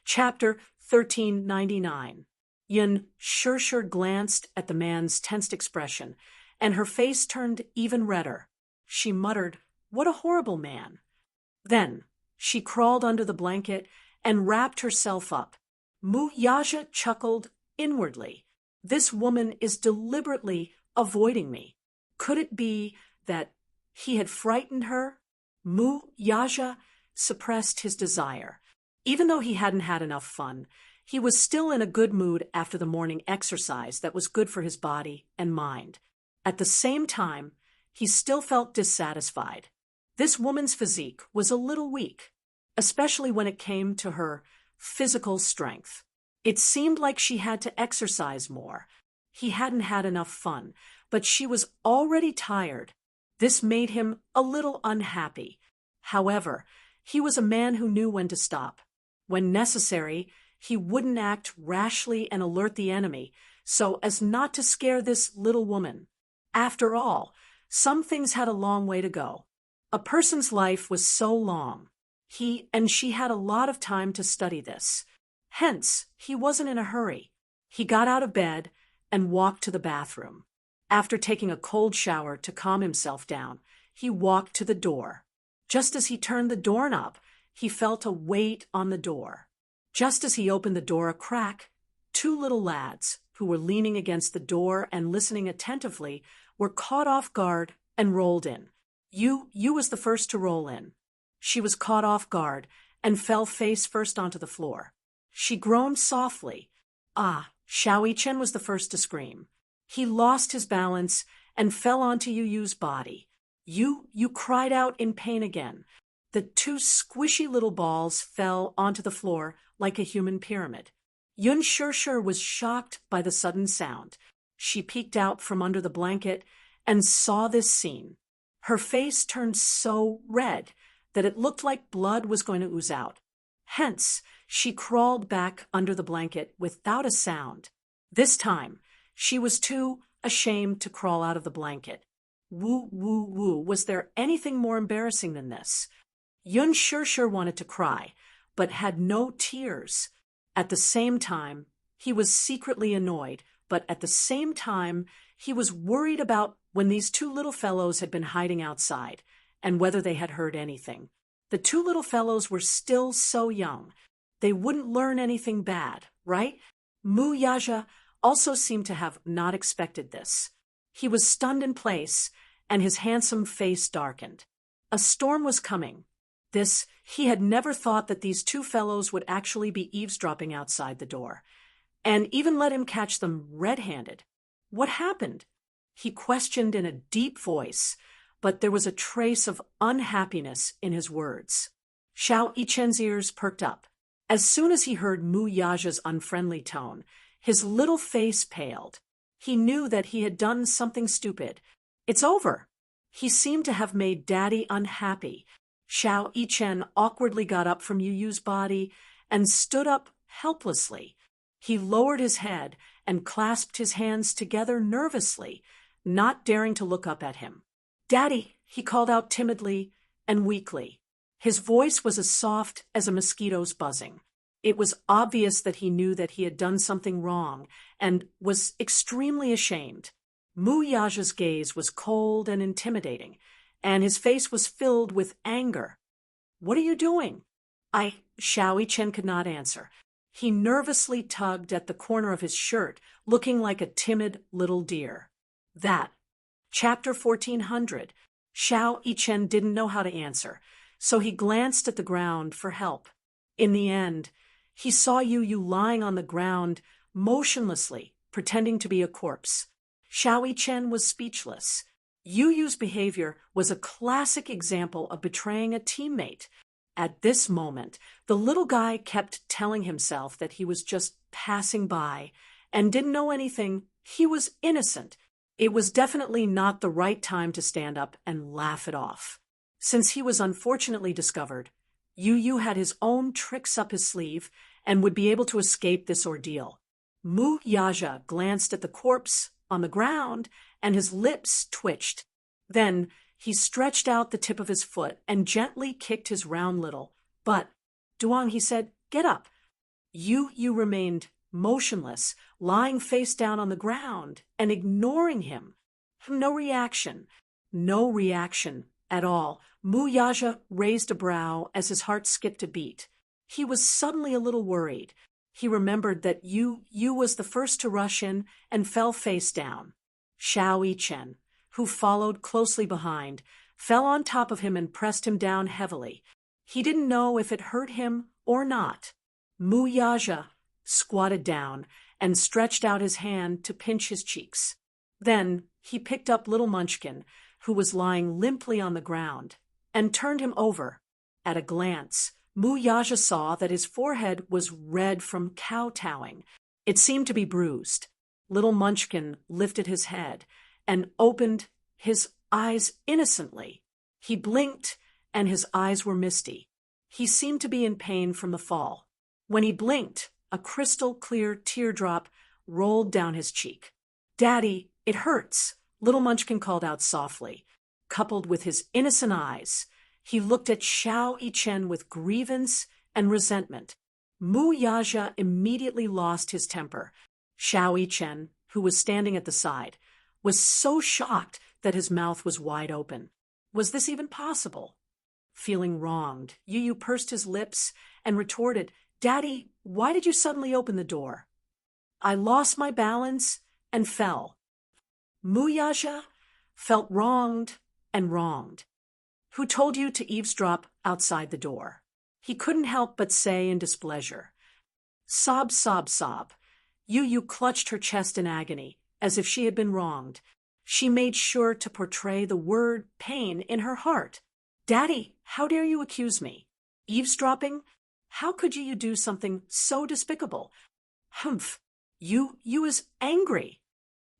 Chapter 1399. Yun Sure glanced at the man's tensed expression, and her face turned even redder. She muttered, "What a horrible man." Then she crawled under the blanket and wrapped herself up. Mu Yaja chuckled inwardly. This woman is deliberately avoiding me. Could it be that he had frightened her? Mu Yaja suppressed his desire. Even though he hadn't had enough fun, he was still in a good mood after the morning exercise that was good for his body and mind. At the same time, he still felt dissatisfied. This woman's physique was a little weak, especially when it came to her physical strength. It seemed like she had to exercise more. He hadn't had enough fun, but she was already tired. This made him a little unhappy. However, he was a man who knew when to stop. When necessary, he wouldn't act rashly and alert the enemy so as not to scare this little woman. After all, some things had a long way to go. A person's life was so long. He and she had a lot of time to study this. Hence, he wasn't in a hurry. He got out of bed and walked to the bathroom. After taking a cold shower to calm himself down, he walked to the door. Just as he turned the doorknob, he felt a weight on the door. Just as he opened the door a crack, two little lads, who were leaning against the door and listening attentively, were caught off guard and rolled in. You was the first to roll in. She was caught off guard and fell face first onto the floor. She groaned softly. Xiao Yichen was the first to scream. He lost his balance and fell onto Yu's body. You cried out in pain again. The two squishy little balls fell onto the floor like a human pyramid. Yun Sure was shocked by the sudden sound. She peeked out from under the blanket and saw this scene. Her face turned so red that it looked like blood was going to ooze out. Hence, she crawled back under the blanket without a sound. This time, she was too ashamed to crawl out of the blanket. Woo. Was there anything more embarrassing than this? Yun Sure wanted to cry, but had no tears. At the same time, he was secretly annoyed, but at the same time, he was worried about when these two little fellows had been hiding outside, and whether they had heard anything. The two little fellows were still so young. They wouldn't learn anything bad, right? Mu Yaja also seemed to have not expected this. He was stunned in place, and his handsome face darkened. A storm was coming. He had never thought that these two fellows would actually be eavesdropping outside the door, and even let him catch them red-handed. What happened? He questioned in a deep voice, but there was a trace of unhappiness in his words. Xiao Yichen's ears perked up. As soon as he heard Mu Yaja's unfriendly tone, his little face paled. He knew that he had done something stupid. It's over. He seemed to have made Daddy unhappy. Xiao Yichen awkwardly got up from Yu's body and stood up helplessly. He lowered his head and clasped his hands together nervously, not daring to look up at him. "Daddy," he called out timidly and weakly. His voice was as soft as a mosquito's buzzing. It was obvious that he knew that he had done something wrong and was extremely ashamed. Mu Yaja's gaze was cold and intimidating, and his face was filled with anger. "What are you doing?" Xiao Yichen could not answer. He nervously tugged at the corner of his shirt, looking like a timid little deer. Chapter 1400. Xiao Yichen didn't know how to answer, so he glanced at the ground for help. In the end, he saw Yu lying on the ground, motionlessly, pretending to be a corpse. Xiao Yichen was speechless. Yu's behavior was a classic example of betraying a teammate. At this moment, the little guy kept telling himself that he was just passing by and didn't know anything. He was innocent. It was definitely not the right time to stand up and laugh it off. Since he was unfortunately discovered, Yu had his own tricks up his sleeve and would be able to escape this ordeal. Mu Yaja glanced at the corpse on the ground, and his lips twitched. Then he stretched out the tip of his foot and gently kicked his round little butt. "Duang," he said, "get up." Yu remained motionless, lying face down on the ground and ignoring him. No reaction. No reaction at all. Mu Yaja raised a brow as his heart skipped a beat. He was suddenly a little worried. He remembered that Yu was the first to rush in and fell face down. Xiao Yichen, who followed closely behind, fell on top of him and pressed him down heavily. He didn't know if it hurt him or not. Mu Yaja squatted down and stretched out his hand to pinch his cheeks. Then he picked up little Munchkin, who was lying limply on the ground, and turned him over. At a glance, Mu Yaja saw that his forehead was red from kowtowing. It seemed to be bruised. Little Munchkin lifted his head and opened his eyes innocently. He blinked, and his eyes were misty. He seemed to be in pain from the fall. When he blinked, a crystal-clear teardrop rolled down his cheek. "Daddy, it hurts," little Munchkin called out softly. Coupled with his innocent eyes, he looked at Xiao Yichen with grievance and resentment. Mu Yaja immediately lost his temper. Xiao Yichen, who was standing at the side, was so shocked that his mouth was wide open. Was this even possible? Feeling wronged, Yu pursed his lips and retorted, "Daddy, why did you suddenly open the door?" "I lost my balance and fell." Mu Yaja felt wronged and wronged. "Who told you to eavesdrop outside the door?" He couldn't help but say in displeasure. Sob, sob, sob. Yu clutched her chest in agony, as if she had been wronged. She made sure to portray the word pain in her heart. "Daddy, how dare you accuse me? Eavesdropping? How could you do something so despicable?" "Humph! Yu is angry."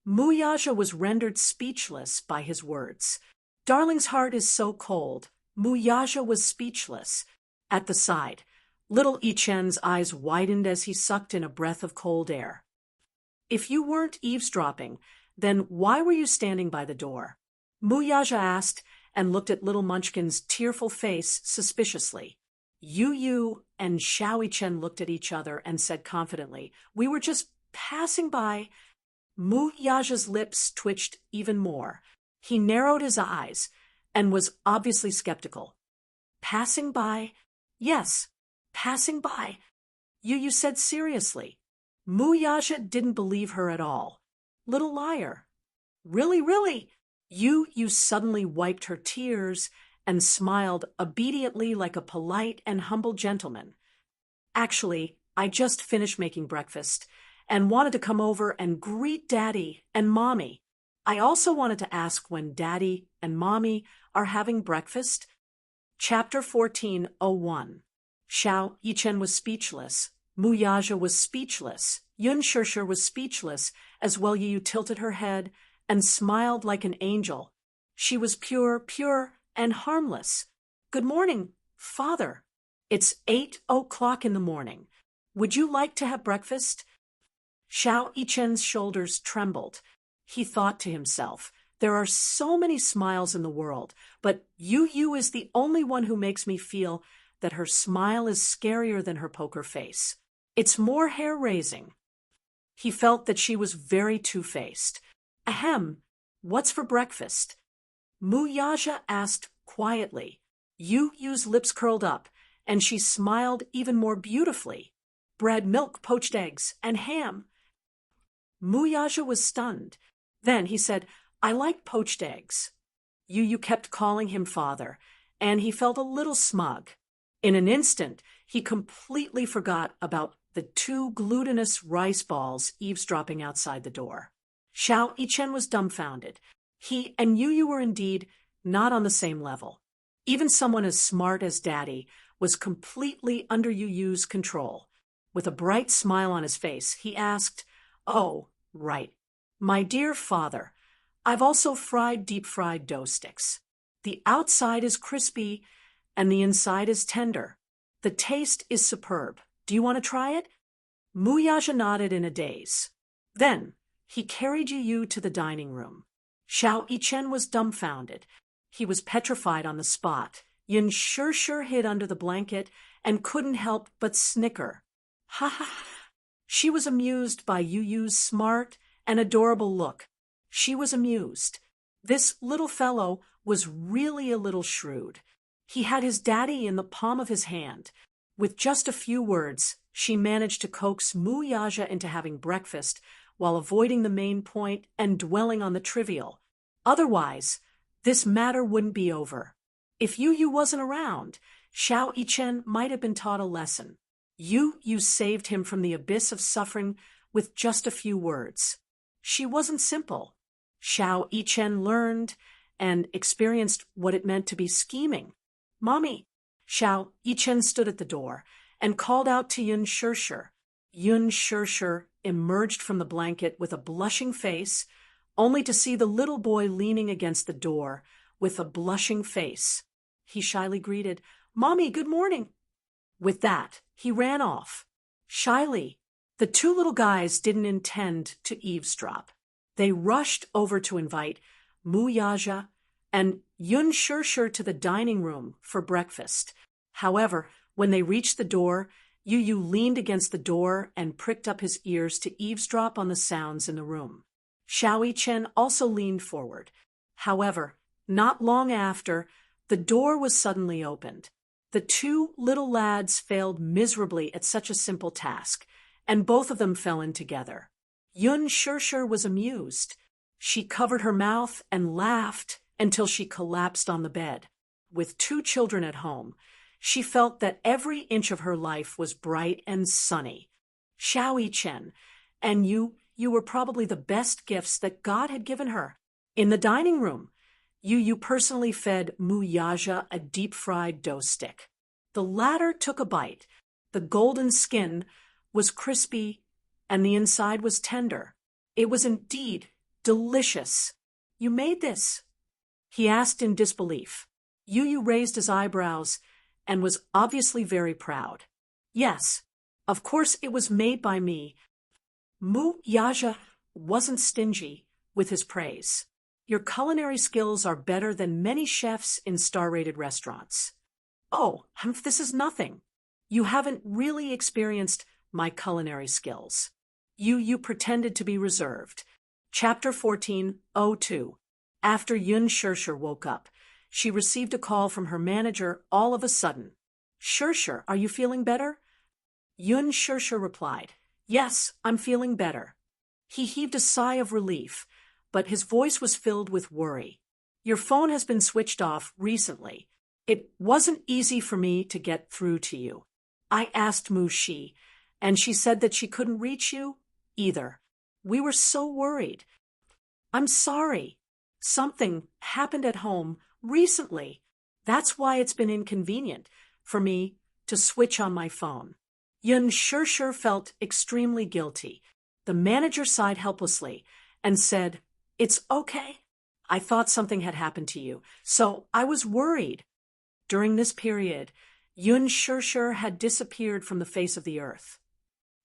Mu Yaja was rendered speechless by his words. Darling's heart is so cold. Mu Yaja was speechless. At the side, little Yichen's eyes widened as he sucked in a breath of cold air. "If you weren't eavesdropping, then why were you standing by the door?" Mu Yaja asked and looked at little Munchkin's tearful face suspiciously. Yu and Xiao Yichen looked at each other and said confidently, "We were just passing by." Mu Yaja's lips twitched even more. He narrowed his eyes and was obviously skeptical. "Passing by?" "Yes, passing by," Yu said seriously. Mu Yaja didn't believe her at all. Little liar. "Really, really?" Yu suddenly wiped her tears and smiled obediently like a polite and humble gentleman. "Actually, I just finished making breakfast and wanted to come over and greet Daddy and Mommy. I also wanted to ask when Daddy and Mommy are having breakfast." Chapter 14:01. Xiao Yichen was speechless. Mu Yaja was speechless. Yun Shirshir was speechless, as well Yu tilted her head and smiled like an angel. She was pure, and harmless. "Good morning, Father. It's 8:00 in the morning. Would you like to have breakfast?" Xiao Yichen's shoulders trembled. He thought to himself, "There are so many smiles in the world, but Yu is the only one who makes me feel that her smile is scarier than her poker face. It's more hair-raising." He felt that she was very two-faced. "Ahem, what's for breakfast?" Mu Yaja asked quietly. Yu's lips curled up, and she smiled even more beautifully. "Bread, milk, poached eggs, and ham." Mu Yaja was stunned. Then he said, "I like poached eggs." Yu kept calling him father, and he felt a little smug. In an instant, he completely forgot about the two glutinous rice balls eavesdropping outside the door. Xiao Yichen was dumbfounded. He and Yu were indeed not on the same level. Even someone as smart as Daddy was completely under Yu's control. With a bright smile on his face, he asked, "Oh, right. My dear father, I've also fried deep-fried dough sticks. The outside is crispy and the inside is tender. The taste is superb. Do you want to try it?" Mu Yaja nodded in a daze. Then he carried Yu to the dining room. Xiao Yichen was dumbfounded. He was petrified on the spot. Yun Shirshir hid under the blanket and couldn't help but snicker. Ha ha. She was amused by Yu Yu's smart and adorable look. She was amused. This little fellow was really a little shrewd. He had his daddy in the palm of his hand. With just a few words, she managed to coax Mu Yaja into having breakfast while avoiding the main point and dwelling on the trivial. Otherwise, this matter wouldn't be over. If Yu Yu wasn't around, Xiao Yichen might have been taught a lesson. Yu Yu saved him from the abyss of suffering with just a few words. She wasn't simple. Xiao Yichen learned and experienced what it meant to be scheming. Mommy! Xiao Yichen stood at the door and called out to Yun Shirshir. Yun Shirshir emerged from the blanket with a blushing face, only to see the little boy leaning against the door with a blushing face. He shyly greeted, "Mommy, good morning." With that, he ran off. Shyly, the two little guys didn't intend to eavesdrop. They rushed over to invite Mu Yaja and Yun Shirshir to the dining room for breakfast. However, when they reached the door, Yu Yu leaned against the door and pricked up his ears to eavesdrop on the sounds in the room. Xiao Yichen also leaned forward. However, not long after, the door was suddenly opened. The two little lads failed miserably at such a simple task, and both of them fell in together. Yun Shirshir was amused. She covered her mouth and laughed until she collapsed on the bed. With two children at home, she felt that every inch of her life was bright and sunny. Xiao Yichen, and you were probably the best gifts that God had given her. In the dining room, Yu personally fed Mu Yaja a deep-fried dough stick. The latter took a bite. The golden skin was crispy and the inside was tender. It was indeed delicious. "You made this?" he asked in disbelief. Yu raised his eyebrows and was obviously very proud. "Yes, of course it was made by me." Mu Yaja wasn't stingy with his praise. "Your culinary skills are better than many chefs in star-rated restaurants." "Oh, this is nothing. You haven't really experienced my culinary skills." Yu pretended to be reserved. Chapter 14:02. After Yun Shirshir woke up, she received a call from her manager all of a sudden. "Shirshir, are you feeling better?" Yun Shirshir replied, "Yes, I'm feeling better." He heaved a sigh of relief, but his voice was filled with worry. "Your phone has been switched off recently. It wasn't easy for me to get through to you. I asked Mu Shi, and she said that she couldn't reach you either. We were so worried. I'm sorry. Something happened at home recently. That's why it's been inconvenient for me to switch on my phone." Yun Shirshir felt extremely guilty. The manager sighed helplessly and said, "It's okay. I thought something had happened to you, so I was worried." During this period, Yun Shirshir had disappeared from the face of the earth.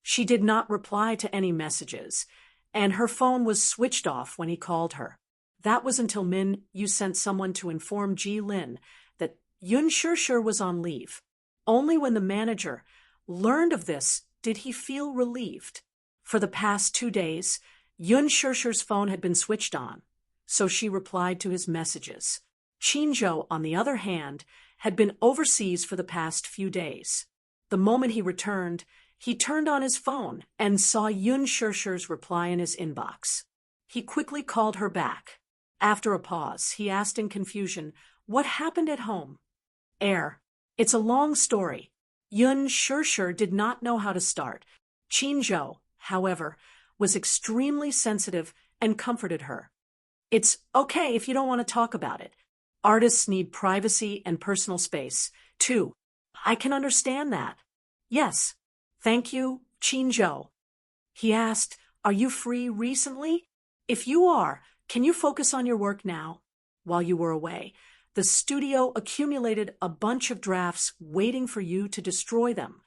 She did not reply to any messages, and her phone was switched off when he called her. That was until Min Yu sent someone to inform Ji Lin that Yun Shirshir was on leave. Only when the manager learned of this did he feel relieved. For the past 2 days, Yun Shirshir's phone had been switched on, so she replied to his messages. Qinzhou, on the other hand, had been overseas for the past few days. The moment he returned, he turned on his phone and saw Yun Shirshir's reply in his inbox. He quickly called her back. After a pause, he asked in confusion, "What happened at home?" It's a long story." Yun Shirshir did not know how to start. Qinzhou, however, was extremely sensitive and comforted her. "It's okay if you don't want to talk about it. Artists need privacy and personal space, too. I can understand that." "Yes, thank you, Qinzhou." He asked, "Are you free recently? If you are, can you focus on your work now?" While you were away, the studio accumulated a bunch of drafts waiting for you to destroy them.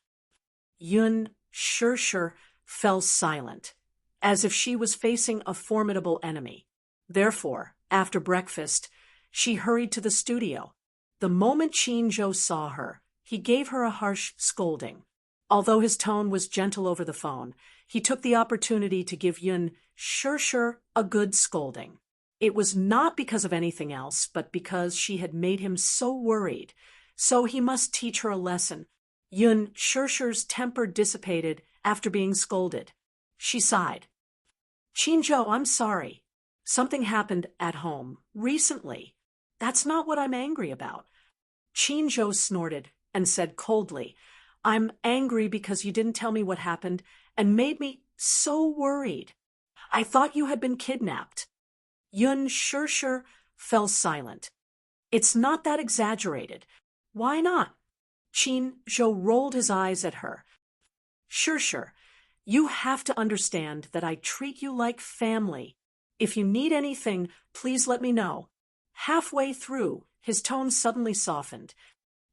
Yun Shirshir fell silent, as if she was facing a formidable enemy. Therefore, after breakfast, she hurried to the studio. The moment Qinzhou saw her, he gave her a harsh scolding. Although his tone was gentle over the phone, he took the opportunity to give Yun Shirshir a good scolding. It was not because of anything else, but because she had made him so worried. So he must teach her a lesson. Yun Shirshir's temper dissipated after being scolded. She sighed. Chinjo, I'm sorry. Something happened at home recently. That's not what I'm angry about. Chinjo snorted and said coldly, I'm angry because you didn't tell me what happened and made me so worried. I thought you had been kidnapped. Yun Shirshir fell silent. It's not that exaggerated. Why not? Chinjo rolled his eyes at her. Shirshir, you have to understand that I treat you like family. If you need anything, please let me know. Halfway through, his tone suddenly softened.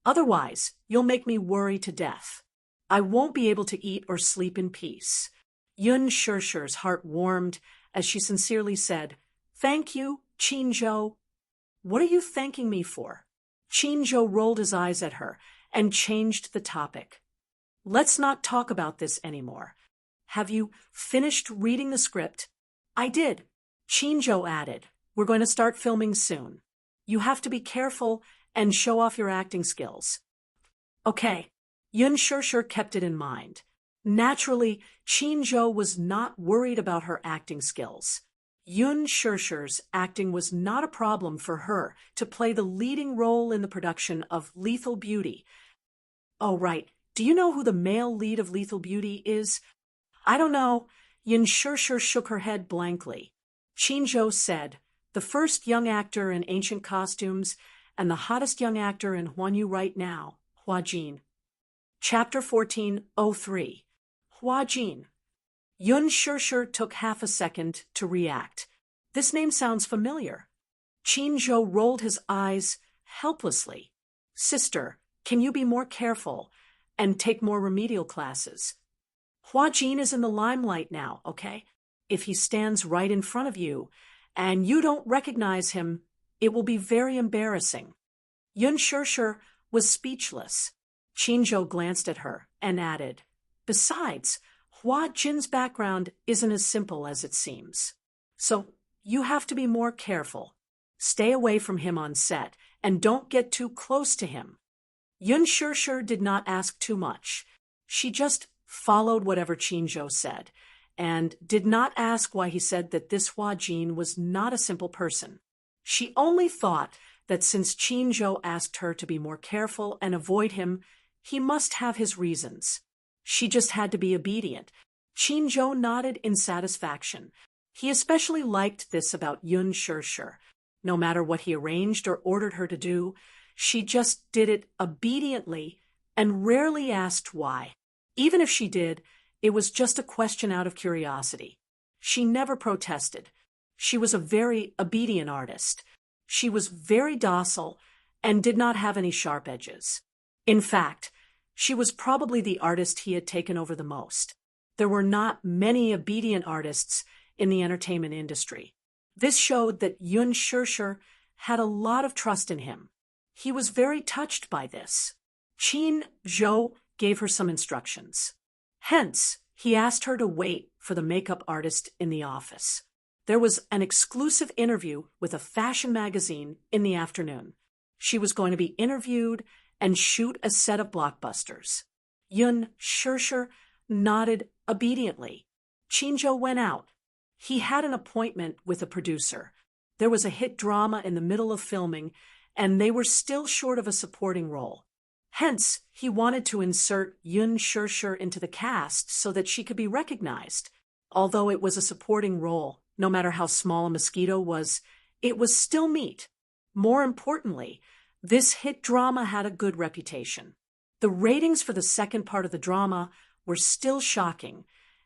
Otherwise, you'll make me worry to death. I won't be able to eat or sleep in peace. Yun Shirshir's heart warmed as she sincerely said, Thank you, Chinjo. What are you thanking me for? Chinjo rolled his eyes at her and changed the topic. Let's not talk about this anymore. Have you finished reading the script? I did. Chinjo added, We're going to start filming soon. You have to be careful and show off your acting skills. Okay. Yun Shirshir kept it in mind. Naturally, Chinjo was not worried about her acting skills. Yun Shirshir's acting was not a problem for her to play the leading role in the production of Lethal Beauty. Oh, right. Do you know who the male lead of Lethal Beauty is? I don't know. Yun Shirshir shook her head blankly. Chinjo said, the first young actor in ancient costumes and the hottest young actor in Huanyu right now, Hua Jin. Chapter 14:03. Hua Jin. Yun Shirshir took half a second to react. This name sounds familiar. Chinjo rolled his eyes helplessly. Sister, can you be more careful and take more remedial classes? Hua Jin is in the limelight now, okay? If he stands right in front of you and you don't recognize him, it will be very embarrassing. Yun Shirshir was speechless. Chinjo glanced at her and added, Besides, Hua Jin's background isn't as simple as it seems. So you have to be more careful. Stay away from him on set and don't get too close to him. Yun Shirshir did not ask too much. She just followed whatever Chinjo said and did not ask why he said that this Hua Jin was not a simple person. She only thought that since Chinjo asked her to be more careful and avoid him, he must have his reasons. She just had to be obedient. Chinjo nodded in satisfaction. He especially liked this about Yun Shirshir. No matter what he arranged or ordered her to do, she just did it obediently and rarely asked why. Even if she did, it was just a question out of curiosity. She never protested. She was a very obedient artist. She was very docile and did not have any sharp edges. In fact, she was probably the artist he had taken over the most. There were not many obedient artists in the entertainment industry. This showed that Yun Shirshir had a lot of trust in him. He was very touched by this. Chinjo gave her some instructions. Hence, he asked her to wait for the makeup artist in the office. There was an exclusive interview with a fashion magazine in the afternoon. She was going to be interviewed and shoot a set of blockbusters. Yun Shirshir nodded obediently. Chinjo went out. He had an appointment with a producer. There was a hit drama in the middle of filming, and they were still short of a supporting role. Hence, he wanted to insert Yun Shirshir into the cast so that she could be recognized. Although it was a supporting role, no matter how small a mosquito was, it was still meat. More importantly, this hit drama had a good reputation. The ratings for the second part of the drama were still shocking,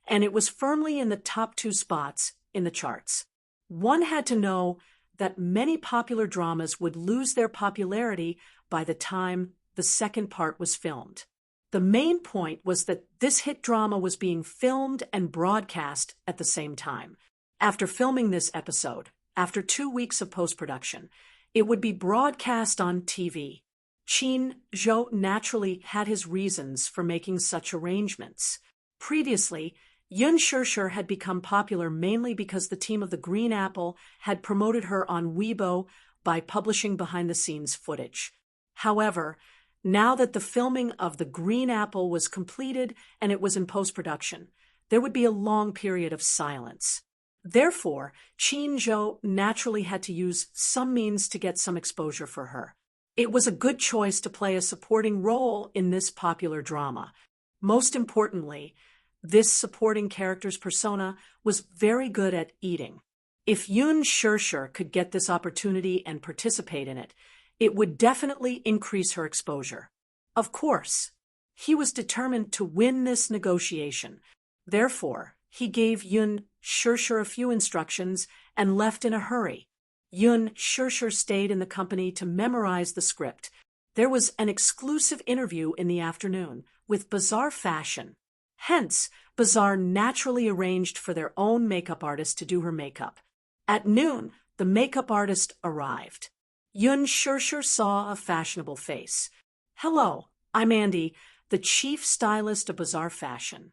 and it was firmly in the top 2 spots in the charts. One had to know that many popular dramas would lose their popularity by the time the second part was filmed. The main point was that this hit drama was being filmed and broadcast at the same time. After filming this episode, after 2 weeks of post-production, it would be broadcast on TV. Qin Zhou naturally had his reasons for making such arrangements. Previously, Yun Shishir had become popular mainly because the team of the Green Apple had promoted her on Weibo by publishing behind-the-scenes footage. However, now that the filming of the Green Apple was completed and it was in post-production, there would be a long period of silence. Therefore, Qin Zhou naturally had to use some means to get some exposure for her. It was a good choice to play a supporting role in this popular drama. Most importantly, this supporting character's persona was very good at eating. If Yun Shishir could get this opportunity and participate in it, it would definitely increase her exposure. Of course, he was determined to win this negotiation. Therefore, he gave Yun Shishir a few instructions and left in a hurry. Yun Shishir stayed in the company to memorize the script. There was an exclusive interview in the afternoon with Bazaar Fashion. Hence, Bazaar naturally arranged for their own makeup artist to do her makeup. At noon, the makeup artist arrived. Yun Shishir saw a fashionable face. "Hello, I'm Andy, the chief stylist of Bazaar Fashion."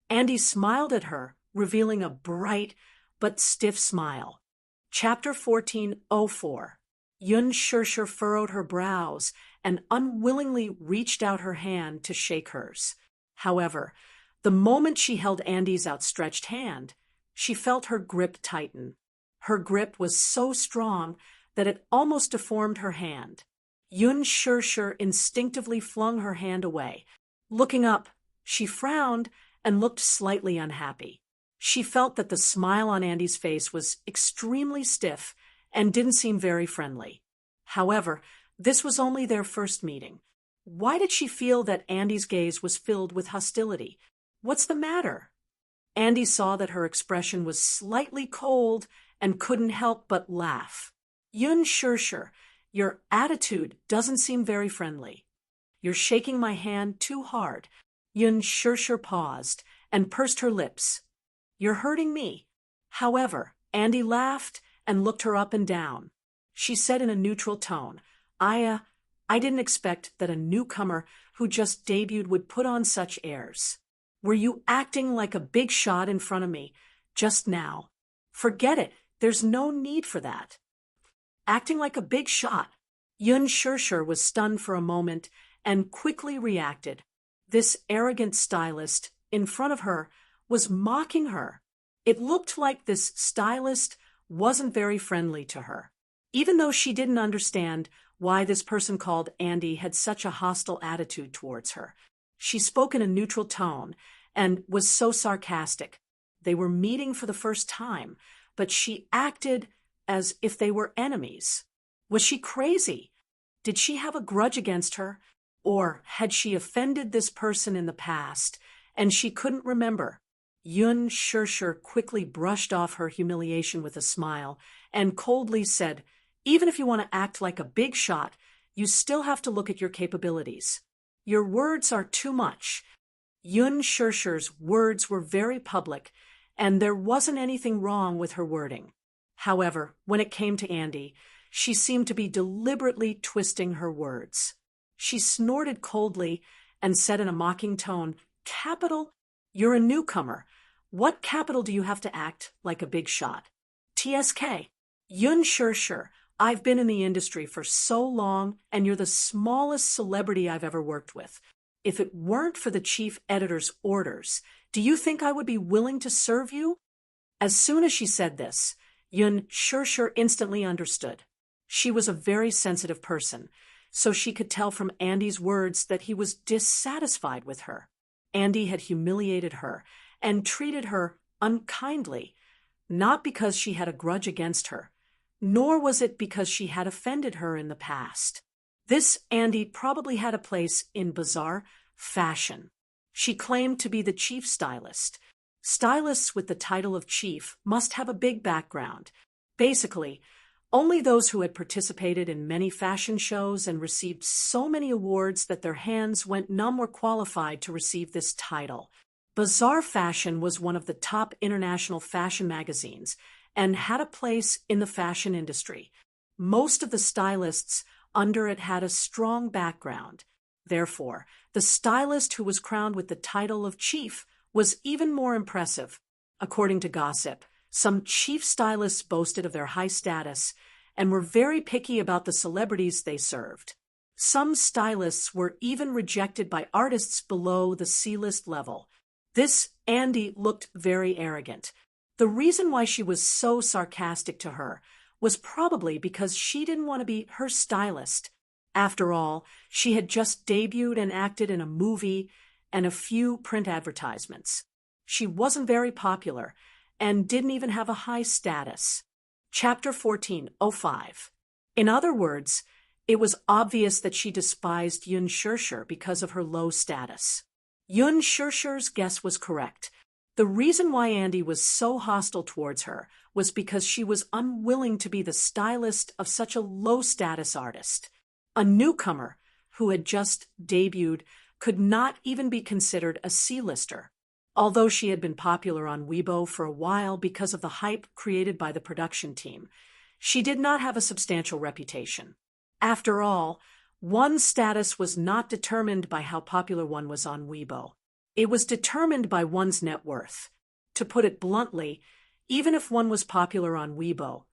Andy smiled at her, revealing a bright but stiff smile. Chapter 1404. Yun Shishir furrowed her brows and unwillingly reached out her hand to shake hers. However, the moment she held Andy's outstretched hand, she felt her grip tighten. Her grip was so strong that it almost deformed her hand. Yun Shishir instinctively flung her hand away. Looking up, she frowned and looked slightly unhappy. She felt that the smile on Andy's face was extremely stiff and didn't seem very friendly. However, this was only their first meeting. Why did she feel that Andy's gaze was filled with hostility? What's the matter? Andy saw that her expression was slightly cold and couldn't help but laugh. "Yun Shishir, your attitude doesn't seem very friendly. You're shaking my hand too hard." Yun Shishir paused and pursed her lips. "You're hurting me." However, Andy laughed and looked her up and down. She said in a neutral tone, I didn't expect that a newcomer who just debuted would put on such airs. Were you acting like a big shot in front of me just now?" "Forget it. There's no need for that." "Acting like a big shot." Yun Shishir was stunned for a moment and quickly reacted. This arrogant stylist in front of her was mocking her. It looked like this stylist wasn't very friendly to her. Even though she didn't understand why this person called Andy had such a hostile attitude towards her, she spoke in a neutral tone and was so sarcastic. They were meeting for the first time, but she acted as if they were enemies. Was she crazy? Did she have a grudge against her? Or had she offended this person in the past, and she couldn't remember? Yun Shishir quickly brushed off her humiliation with a smile and coldly said, "Even if you want to act like a big shot, you still have to look at your capabilities. Your words are too much." Yun Shishir's words were very public, and there wasn't anything wrong with her wording. However, when it came to Andy, she seemed to be deliberately twisting her words. She snorted coldly and said in a mocking tone, "Capital? You're a newcomer. What capital do you have to act like a big shot?" "TSK. Yun Shishir, I've been in the industry for so long, and you're the smallest celebrity I've ever worked with. If it weren't for the chief editor's orders, do you think I would be willing to serve you?" As soon as she said this, Yun Shishir instantly understood. She was a very sensitive person, so she could tell from Andy's words that he was dissatisfied with her. Andy had humiliated her and treated her unkindly, not because she had a grudge against her, nor was it because she had offended her in the past. This Andy probably had a place in Bazaar Fashion. She claimed to be the chief stylist. Stylists with the title of chief must have a big background. Basically, only those who had participated in many fashion shows and received so many awards that their hands went numb were qualified to receive this title. Bazaar Fashion was one of the top international fashion magazines and had a place in the fashion industry. Most of the stylists under it had a strong background. Therefore, the stylist who was crowned with the title of chief was even more impressive. According to gossip, some chief stylists boasted of their high status and were very picky about the celebrities they served. Some stylists were even rejected by artists below the C-list level. This Andy looked very arrogant. The reason why she was so sarcastic to her was probably because she didn't want to be her stylist. After all, she had just debuted and acted in a movie and a few print advertisements. She wasn't very popular and didn't even have a high status. Chapter 14:05. In other words, it was obvious that she despised Yun Shirshir because of her low status. Yun Shirshir's guess was correct. The reason why Andy was so hostile towards her was because she was unwilling to be the stylist of such a low-status artist. A newcomer who had just debuted could not even be considered a C-lister. Although she had been popular on Weibo for a while because of the hype created by the production team, she did not have a substantial reputation. After all, one's status was not determined by how popular one was on Weibo. It was determined by one's net worth. To put it bluntly, even if one was popular on Weibo,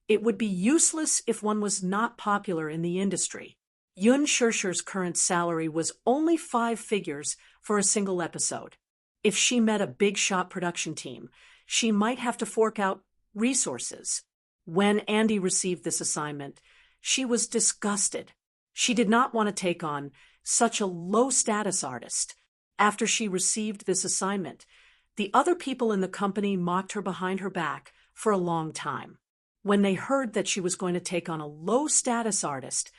it would be useless if one was not popular in the industry. Yun Shirshir's current salary was only 5 figures for a single episode. If she met a big-shot production team, she might have to fork out resources. When Andy received this assignment, she was disgusted. She did not want to take on such a low-status artist. After she received this assignment, the other people in the company mocked her behind her back for a long time. When they heard that she was going to take on a low-status artist,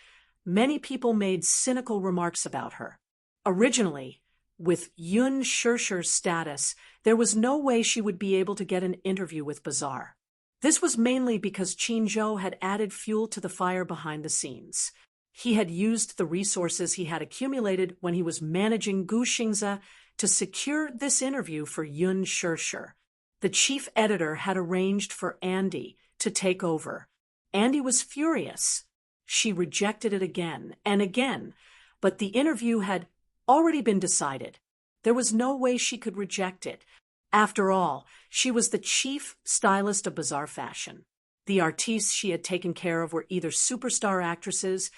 many people made cynical remarks about her. Originally, with Yun Shirshir's status, there was no way she would be able to get an interview with Bazaar. This was mainly because Qin had added fuel to the fire behind the scenes. He had used the resources he had accumulated when he was managing Gu Xingze to secure this interview for Yun Shirshir. The chief editor had arranged for Andy to take over. Andy was furious. She rejected it again and again, but the interview had already been decided. There was no way she could reject it. After all, she was the chief stylist of Bazaar Fashion. The artistes she had taken care of were either superstar actresses,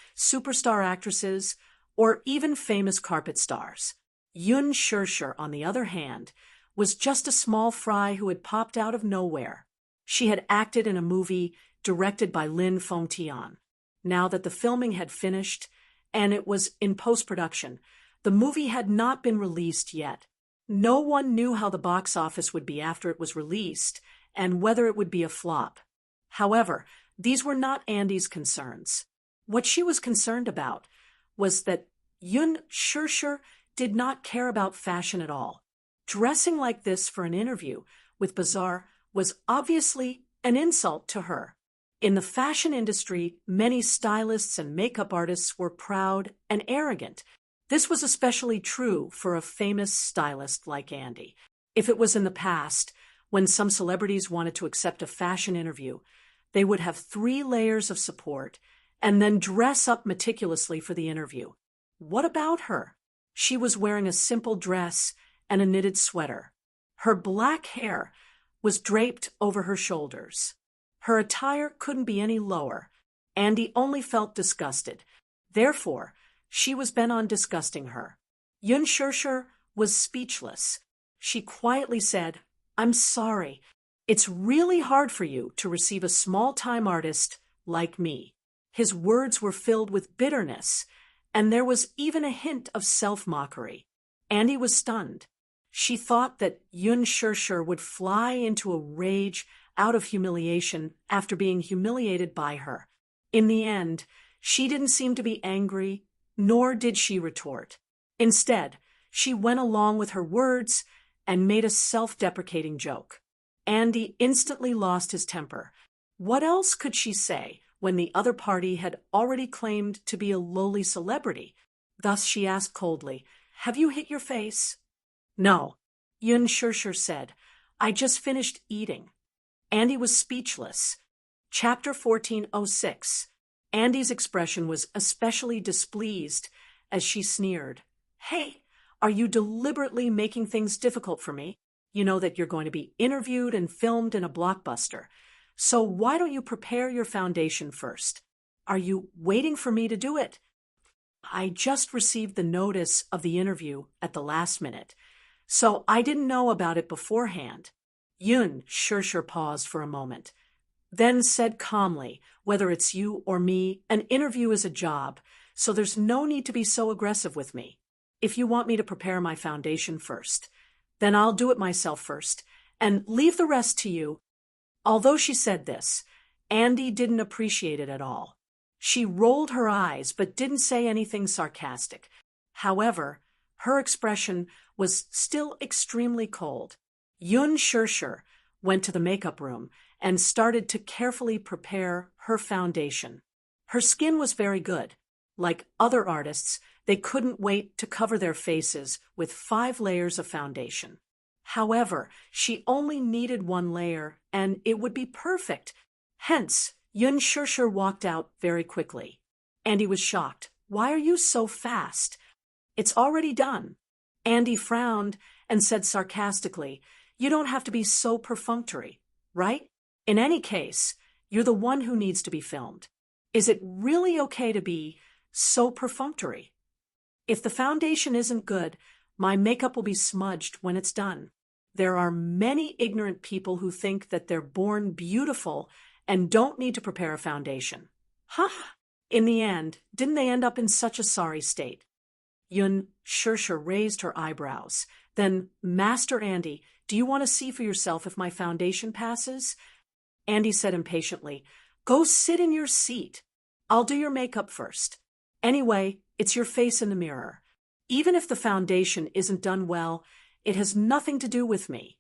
or even famous carpet stars. Yun Shirshir, on the other hand, was just a small fry who had popped out of nowhere. She had acted in a movie directed by Lin Fengtian. Now that the filming had finished, and it was in post-production, the movie had not been released yet. No one knew how the box office would be after it was released, and whether it would be a flop. However, these were not Andy's concerns. What she was concerned about was that Yun Shirshir did not care about fashion at all. Dressing like this for an interview with Bazaar was obviously an insult to her. In the fashion industry, many stylists and makeup artists were proud and arrogant. This was especially true for a famous stylist like Andy. If it was in the past, when some celebrities wanted to accept a fashion interview, they would have 3 layers of support and then dress up meticulously for the interview. What about her? She was wearing a simple dress and a knitted sweater. Her black hair was draped over her shoulders. Her attire couldn't be any lower. Andy only felt disgusted. Therefore, she was bent on disgusting her. Yun Shirshir was speechless. She quietly said, "I'm sorry. It's really hard for you to receive a small-time artist like me." His words were filled with bitterness, and there was even a hint of self-mockery. Andy was stunned. She thought that Yun Shirshir would fly into a rage out of humiliation after being humiliated by her. In the end, she didn't seem to be angry, nor did she retort. Instead, she went along with her words and made a self-deprecating joke. Andy instantly lost his temper. What else could she say when the other party had already claimed to be a lowly celebrity? Thus she asked coldly, "Have you hit your face?" "No," Yun Shirshir said. "I just finished eating." Andy was speechless. Chapter 14:06. Andy's expression was especially displeased as she sneered. Hey, are you deliberately making things difficult for me? You know that you're going to be interviewed and filmed in a blockbuster. So why don't you prepare your foundation first? Are you waiting for me to do it? I just received the notice of the interview at the last minute, so I didn't know about it beforehand. Yun Shursher paused for a moment, then said calmly, whether it's you or me, an interview is a job, so there's no need to be so aggressive with me. If you want me to prepare my foundation first, then I'll do it myself first, and leave the rest to you. Although she said this, Andy didn't appreciate it at all. She rolled her eyes but didn't say anything sarcastic. However, her expression was still extremely cold. Yun Shursher went to the makeup room and started to carefully prepare her foundation. Her skin was very good. Like other artists, they couldn't wait to cover their faces with 5 layers of foundation. However, she only needed 1 layer, and it would be perfect. Hence, Yun Shursher walked out very quickly. Andy was shocked. Why are you so fast? It's already done. Andy frowned and said sarcastically, you don't have to be so perfunctory, right? In any case, you're the one who needs to be filmed. Is it really okay to be so perfunctory? If the foundation isn't good, my makeup will be smudged when it's done. There are many ignorant people who think that they're born beautiful and don't need to prepare a foundation. Huh? In the end, didn't they end up in such a sorry state? Yun Shursher raised her eyebrows. Then, Master Andy, do you want to see for yourself if my foundation passes? Andy said impatiently, go sit in your seat. I'll do your makeup first. Anyway, it's your face in the mirror. Even if the foundation isn't done well, it has nothing to do with me.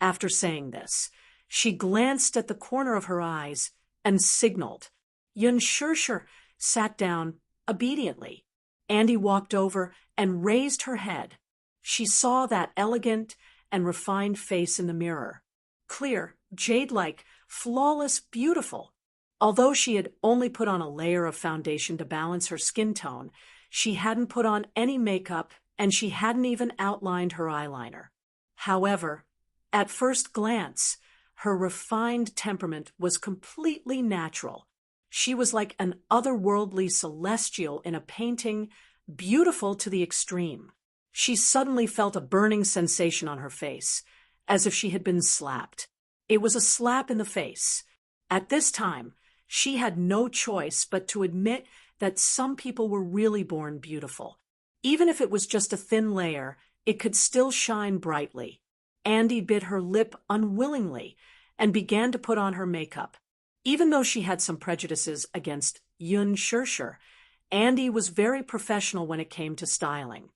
After saying this, she glanced at the corner of her eyes and signaled. Yun Shursher sat down obediently. Andy walked over and raised her head. She saw that elegant and refined face in the mirror. Clear, jade-like, flawless, beautiful. Although she had only put on a layer of foundation to balance her skin tone, she hadn't put on any makeup and she hadn't even outlined her eyeliner. However, at first glance, her refined temperament was completely natural. She was like an otherworldly celestial in a painting, beautiful to the extreme. She suddenly felt a burning sensation on her face, as if she had been slapped. It was a slap in the face. At this time, she had no choice but to admit that some people were really born beautiful. Even if it was just a thin layer, it could still shine brightly. Andy bit her lip unwillingly and began to put on her makeup. Even though she had some prejudices against Yun Shursher, Andy was very professional when it came to styling.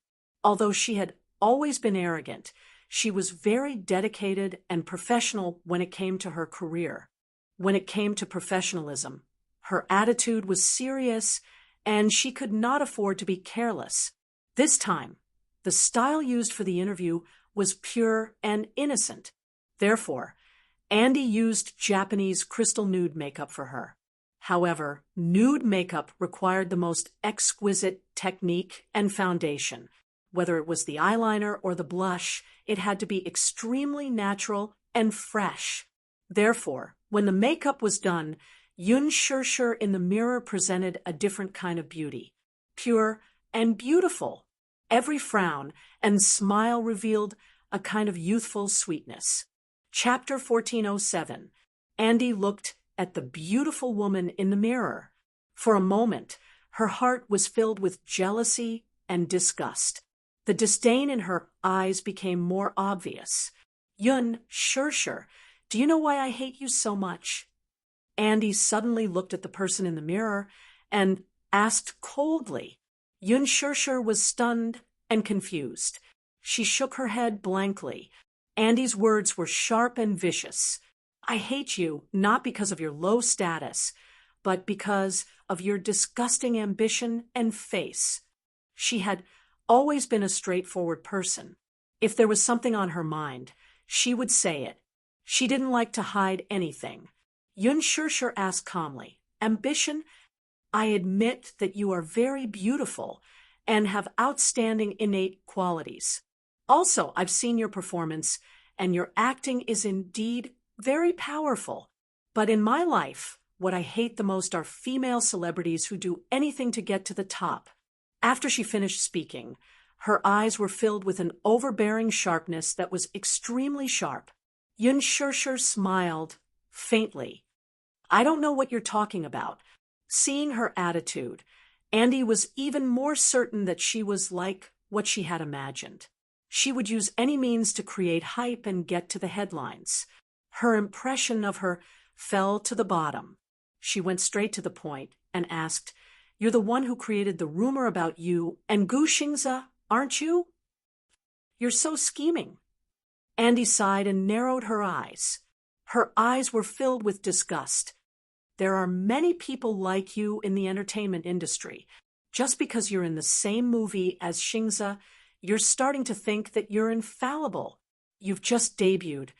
Although she had always been arrogant, she was very dedicated and professional when it came to her career. When it came to professionalism, her attitude was serious and she could not afford to be careless. This time, the style used for the interview was pure and innocent. Therefore, Andy used Japanese crystal nude makeup for her. However, nude makeup required the most exquisite technique and foundation. Whether it was the eyeliner or the blush, it had to be extremely natural and fresh. Therefore, when the makeup was done, Yun Shursher in the mirror presented a different kind of beauty. Pure and beautiful. Every frown and smile revealed a kind of youthful sweetness. Chapter 1407. Andy looked at the beautiful woman in the mirror. For a moment, her heart was filled with jealousy and disgust. The disdain in her eyes became more obvious. Yun Shursher, do you know why I hate you so much? Andy suddenly looked at the person in the mirror and asked coldly. Yun Shursher was stunned and confused. She shook her head blankly. Andy's words were sharp and vicious. I hate you not because of your low status, but because of your disgusting ambition and face. She had always been a straightforward person. If there was something on her mind, she would say it. She didn't like to hide anything. Yun Shursher asked calmly, ambition? I admit that you are very beautiful and have outstanding innate qualities. Also, I've seen your performance, and your acting is indeed very powerful. But in my life, what I hate the most are female celebrities who do anything to get to the top. After she finished speaking, her eyes were filled with an overbearing sharpness that was extremely sharp. Yun Shirshir smiled faintly. I don't know what you're talking about. Seeing her attitude, Andy was even more certain that she was like what she had imagined. She would use any means to create hype and get to the headlines. Her impression of her fell to the bottom. She went straight to the point and asked, "You're the one who created the rumor about you and Gu Xingze, aren't you? You're so scheming." Andy sighed and narrowed her eyes. Her eyes were filled with disgust. There are many people like you in the entertainment industry. Just because you're in the same movie as Xingze, you're starting to think that you're infallible. You've just debuted,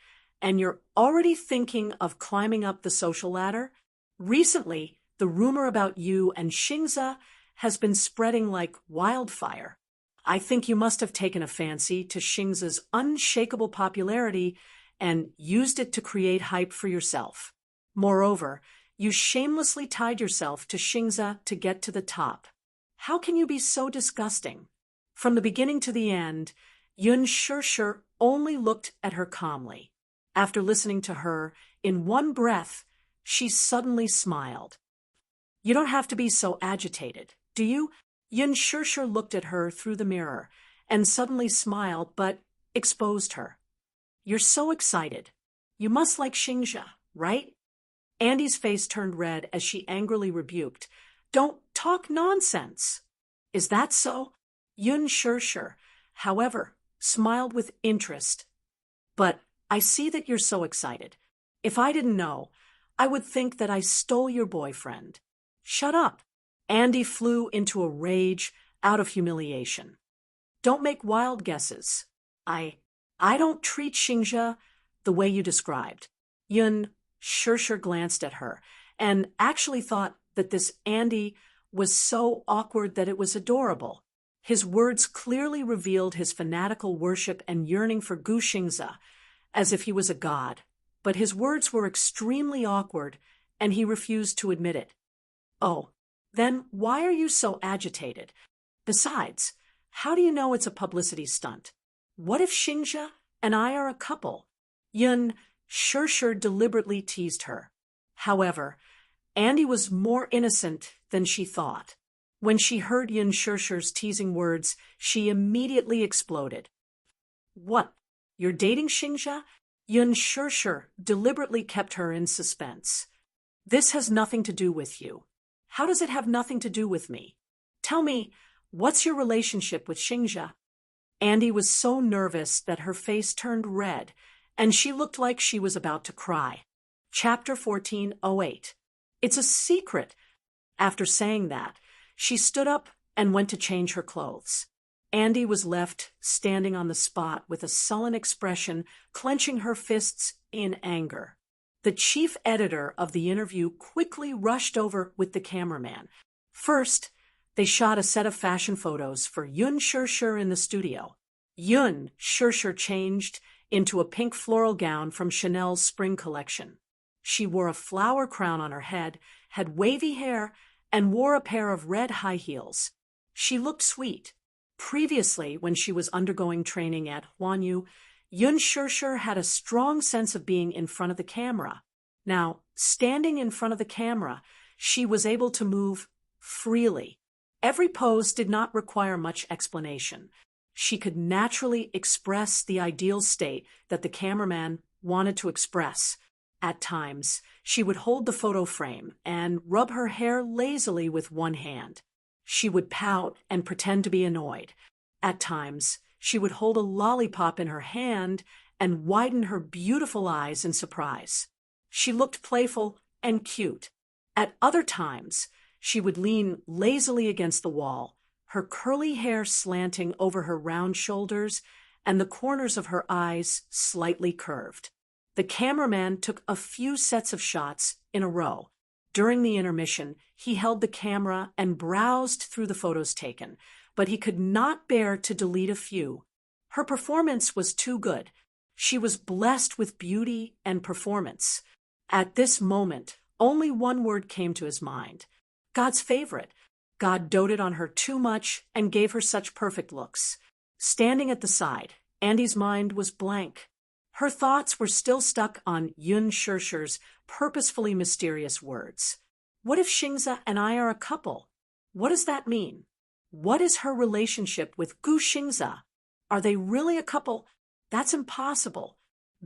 and you're already thinking of climbing up the social ladder? Recently, the rumor about you and Xingze has been spreading like wildfire. I think you must have taken a fancy to Xingze's unshakable popularity and used it to create hype for yourself. Moreover, you shamelessly tied yourself to Xingze to get to the top. How can you be so disgusting? From the beginning to the end, Yun Shirshir only looked at her calmly. After listening to her, in one breath, she suddenly smiled. "You don't have to be so agitated, do you?" Yun Shirshir looked at her through the mirror and suddenly smiled, but exposed her. "You're so excited. You must like Xingze, right?" Andy's face turned red as she angrily rebuked, "Don't talk nonsense." "Is that so?" Yun Shirshir, however, smiled with interest. "But I see that you're so excited. If I didn't know, I would think that I stole your boyfriend." "Shut up." Andy flew into a rage out of humiliation. "Don't make wild guesses. I don't treat Xingze the way you described." Yun Shirshir glanced at her and actually thought that this Andy was so awkward that it was adorable. His words clearly revealed his fanatical worship and yearning for Gu Xingze, as if he was a god. But his words were extremely awkward, and he refused to admit it. "Oh, then why are you so agitated? Besides, how do you know it's a publicity stunt? What if Xingze and I are a couple?" Yun Shirshir deliberately teased her. However, Andy was more innocent than she thought. When she heard Yun Shirshir's teasing words, she immediately exploded. "What? You're dating Xingze?" Yun Shirshir deliberately kept her in suspense. "This has nothing to do with you." "How does it have nothing to do with me? Tell me, what's your relationship with Xingze?" Andy was so nervous that her face turned red, and she looked like she was about to cry. Chapter 14:08. "It's a secret." After saying that, she stood up and went to change her clothes. Andy was left standing on the spot with a sullen expression, clenching her fists in anger. The chief editor of the interview quickly rushed over with the cameraman. First, they shot a set of fashion photos for Yun Shirshir in the studio. Yun Shirshir changed into a pink floral gown from Chanel's spring collection. She wore a flower crown on her head, had wavy hair, and wore a pair of red high heels. She looked sweet. Previously, when she was undergoing training at Huanyu, Yun Shirshir had a strong sense of being in front of the camera. Now, standing in front of the camera, she was able to move freely. Every pose did not require much explanation. She could naturally express the ideal state that the cameraman wanted to express. At times, she would hold the photo frame and rub her hair lazily with one hand. She would pout and pretend to be annoyed. At times, she would hold a lollipop in her hand and widen her beautiful eyes in surprise. She looked playful and cute. At other times, she would lean lazily against the wall, her curly hair slanting over her round shoulders and the corners of her eyes slightly curved. The cameraman took a few sets of shots in a row. During the intermission, he held the camera and browsed through the photos taken, but he could not bear to delete a few. Her performance was too good. She was blessed with beauty and performance. At this moment, only one word came to his mind: God's favorite. God doted on her too much and gave her such perfect looks. Standing at the side, Andy's mind was blank. Her thoughts were still stuck on Yun Shirshir's purposefully mysterious words. What if Xingza and I are a couple? What does that mean? What is her relationship with Gu Xingza? Are they really a couple? That's impossible.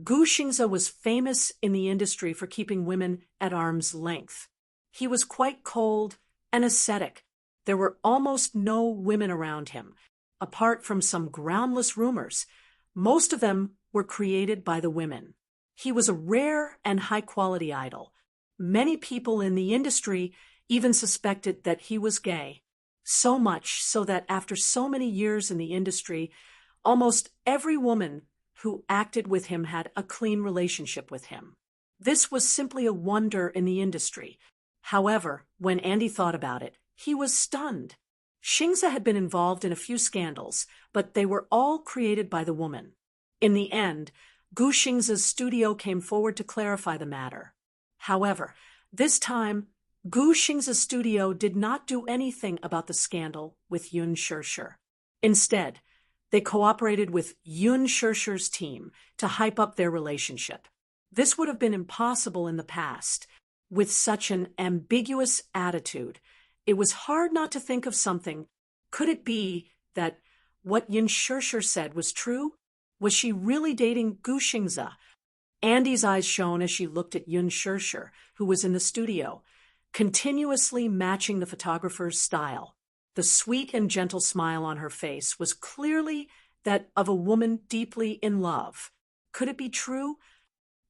Gu Xingza was famous in the industry for keeping women at arm's length. He was quite cold and ascetic. There were almost no women around him, apart from some groundless rumors. Most of them were created by the women. He was a rare and high-quality idol. Many people in the industry even suspected that he was gay. So much so that after so many years in the industry, almost every woman who acted with him had a clean relationship with him. This was simply a wonder in the industry. However, when Andy thought about it, he was stunned. Xingza had been involved in a few scandals, but they were all created by the woman. In the end, Gu Xingza's studio came forward to clarify the matter. However, this time, Gu Xingza's studio did not do anything about the scandal with Yun Shirshir. Instead, they cooperated with Yun Shirshir's team to hype up their relationship. This would have been impossible in the past. With such an ambiguous attitude, it was hard not to think of something. Could it be that what Yun Shirshir said was true? Was she really dating Gu Xingza? Andy's eyes shone as she looked at Yun Shirshir, who was in the studio, continuously matching the photographer's style. The sweet and gentle smile on her face was clearly that of a woman deeply in love. Could it be true?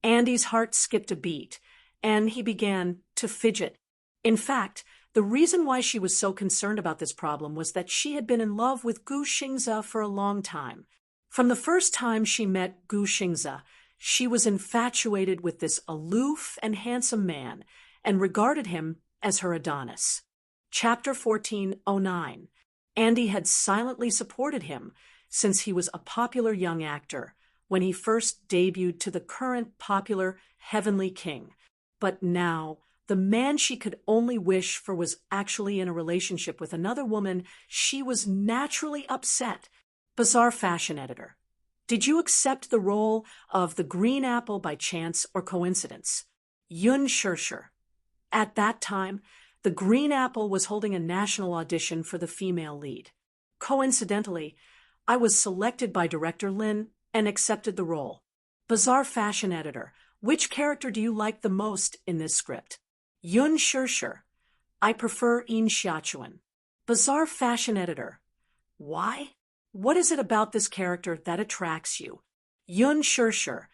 Andy's heart skipped a beat, and he began to fidget. In fact, the reason why she was so concerned about this problem was that she had been in love with Gu Xingza for a long time. From the first time she met Gu Xingza, she was infatuated with this aloof and handsome man and regarded him as her Adonis. Chapter 1409. Andy had silently supported him since he was a popular young actor when he first debuted to the current popular Heavenly King. But now, the man she could only wish for was actually in a relationship with another woman. She was naturally upset. Bizarre fashion editor. Did you accept the role of the green apple by chance or coincidence? Yun Shirshir. At that time, the green apple was holding a national audition for the female lead. Coincidentally, I was selected by director Lin and accepted the role. Bizarre fashion editor. Which character do you like the most in this script? Yun Shirshir. I prefer Yin Xiaochuan. Bizarre fashion editor. Why? What is it about this character that attracts you? Yun Shirshir.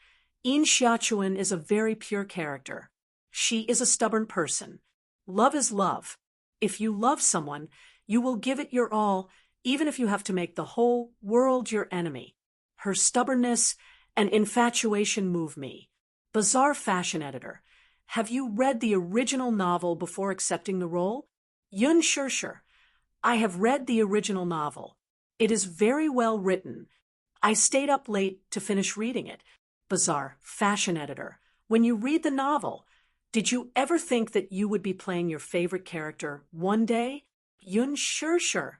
Yin Xiaochuan is a very pure character. She is a stubborn person. Love is love. If you love someone, you will give it your all, even if you have to make the whole world your enemy. Her stubbornness and infatuation move me. Bizarre fashion editor. Have you read the original novel before accepting the role? Yun Shirshir. I have read the original novel. It is very well written. I stayed up late to finish reading it. Bizarre fashion editor. When you read the novel, did you ever think that you would be playing your favorite character one day? Yun Shirshir.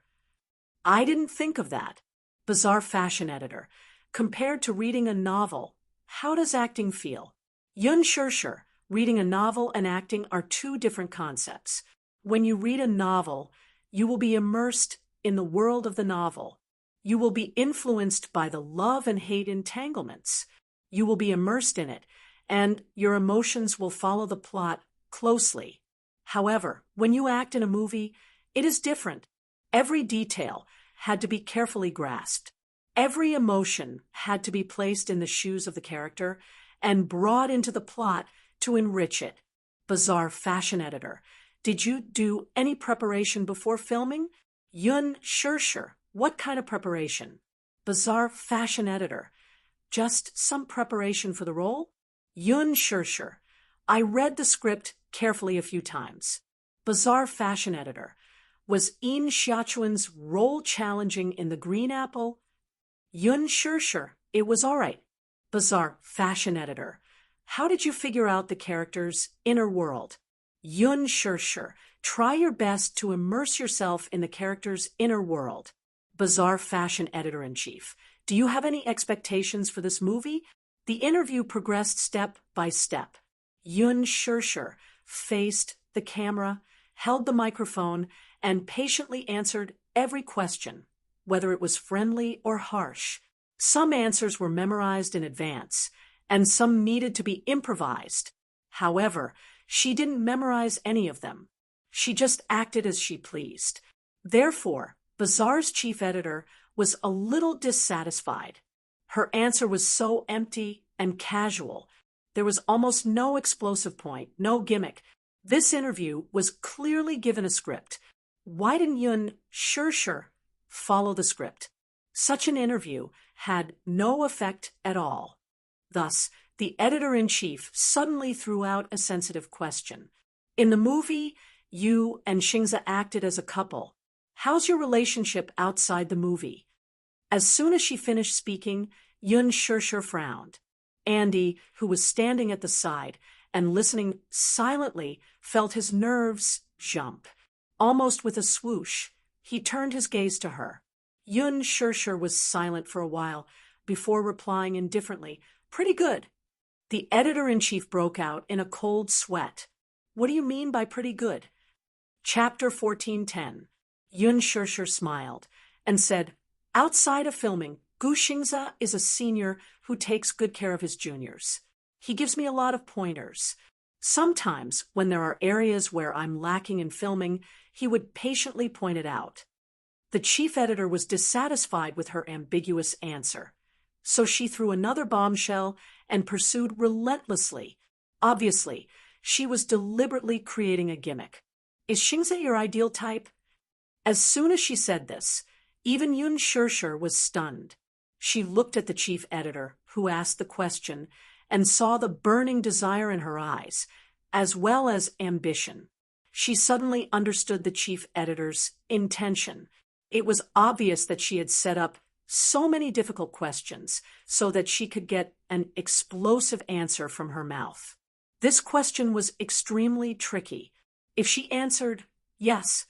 I didn't think of that. Bizarre fashion editor. Compared to reading a novel, how does acting feel? Yun Shirshir. Reading a novel and acting are two different concepts. When you read a novel, you will be immersed in the world of the novel. You will be influenced by the love and hate entanglements. You will be immersed in it, and your emotions will follow the plot closely. However, when you act in a movie, it is different. Every detail had to be carefully grasped. Every emotion had to be placed in the shoes of the character and brought into the plot to enrich it. Bizarre fashion editor. Did you do any preparation before filming? Yun Shirshir. What kind of preparation? Bizarre fashion editor. Just some preparation for the role? Yun Shirshir. I read the script carefully a few times. Bizarre fashion editor. Was Yin Xiaochuan's role challenging in The Green Apple? Yun Sure, it was all right. Bizarre fashion editor. How did you figure out the character's inner world? Yun Sure, try your best to immerse yourself in the character's inner world. Bizarre fashion editor-in-chief. Do you have any expectations for this movie? The interview progressed step by step. Yun Sure faced the camera, held the microphone, and patiently answered every question, whether it was friendly or harsh. Some answers were memorized in advance, and some needed to be improvised. However, she didn't memorize any of them. She just acted as she pleased. Therefore, Bazaar's chief editor was a little dissatisfied. Her answer was so empty and casual. There was almost no explosive point, no gimmick. This interview was clearly given a script. Why didn't Yun Sure follow the script? Such an interview had no effect at all. Thus, the editor-in-chief suddenly threw out a sensitive question. In the movie, you and Xingza acted as a couple. How's your relationship outside the movie? As soon as she finished speaking, Yun Sure frowned. Andy, who was standing at the side and listening silently, felt his nerves jump. Almost with a swoosh, he turned his gaze to her. Yun Sure was silent for a while before replying indifferently, "Pretty good." The editor-in-chief broke out in a cold sweat. "What do you mean by pretty good?" Chapter 1410. Yun Sure smiled and said, "Outside of filming, Gu Xingza is a senior who takes good care of his juniors. He gives me a lot of pointers. Sometimes, when there are areas where I'm lacking in filming, he would patiently point it out." The chief editor was dissatisfied with her ambiguous answer, so she threw another bombshell and pursued relentlessly. Obviously, she was deliberately creating a gimmick. "Is Xingza your ideal type?" As soon as she said this, even Yun Sure was stunned. She looked at the chief editor, who asked the question, and saw the burning desire in her eyes, as well as ambition. She suddenly understood the chief editor's intention. It was obvious that she had set up so many difficult questions so that she could get an explosive answer from her mouth. This question was extremely tricky. If she answered yes,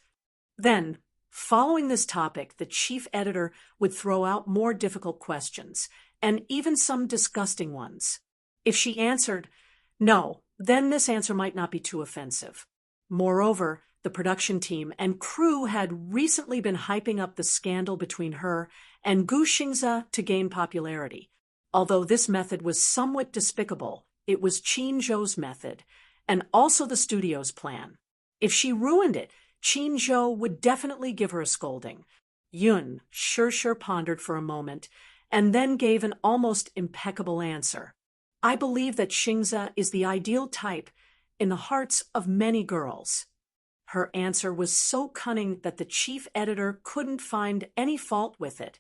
then, following this topic, the chief editor would throw out more difficult questions, and even some disgusting ones. If she answered no, then this answer might not be too offensive. Moreover, the production team and crew had recently been hyping up the scandal between her and Gu Xingza to gain popularity. Although this method was somewhat despicable, it was Qin Zhou's method, and also the studio's plan. If she ruined it, Qin Zhou would definitely give her a scolding. Yun Sure pondered for a moment, and then gave an almost impeccable answer. "I believe that Xingza is the ideal type in the hearts of many girls." Her answer was so cunning that the chief editor couldn't find any fault with it,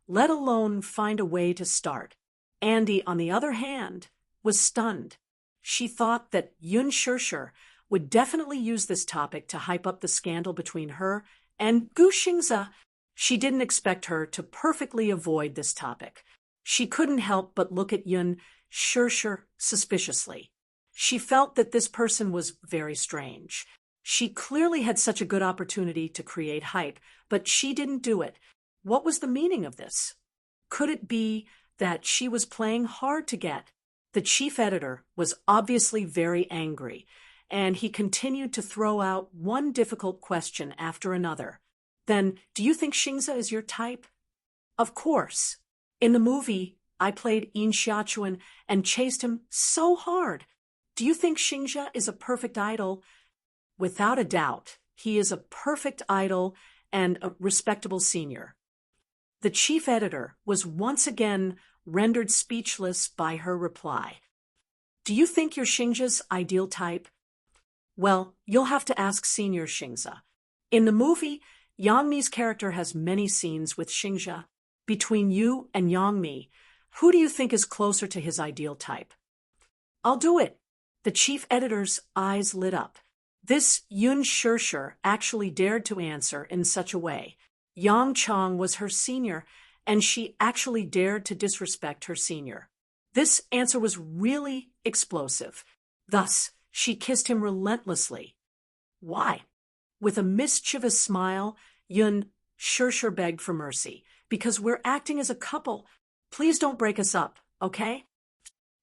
let alone find a way to start. Andy, on the other hand, was stunned. She thought that Yun Sure would definitely use this topic to hype up the scandal between her and Gu Xingza. She didn't expect her to perfectly avoid this topic. She couldn't help but look at Yun Sure suspiciously. She felt that this person was very strange. She clearly had such a good opportunity to create hype, but she didn't do it. What was the meaning of this? Could it be that she was playing hard to get? The chief editor was obviously very angry, and he continued to throw out one difficult question after another. "Then, do you think Xingza is your type?" "Of course. In the movie, I played Yin Xiaochuan and chased him so hard. Do you think Xingza is a perfect idol?" "Without a doubt, he is a perfect idol and a respectable senior." The chief editor was once again rendered speechless by her reply. "Do you think you're Xingza's ideal type?" "Well, you'll have to ask Senior Xingza. In the movie, Yangmi's character has many scenes with Xingza. Between you and Yangmi, who do you think is closer to his ideal type?" "I'll do it." The chief editor's eyes lit up. This Yun Shirshir actually dared to answer in such a way. Yang Chong was her senior, and she actually dared to disrespect her senior. This answer was really explosive. Thus, she kissed him relentlessly. Why? With a mischievous smile, Yun Shirshir begged for mercy. Because we're acting as a couple. Please don't break us up, okay?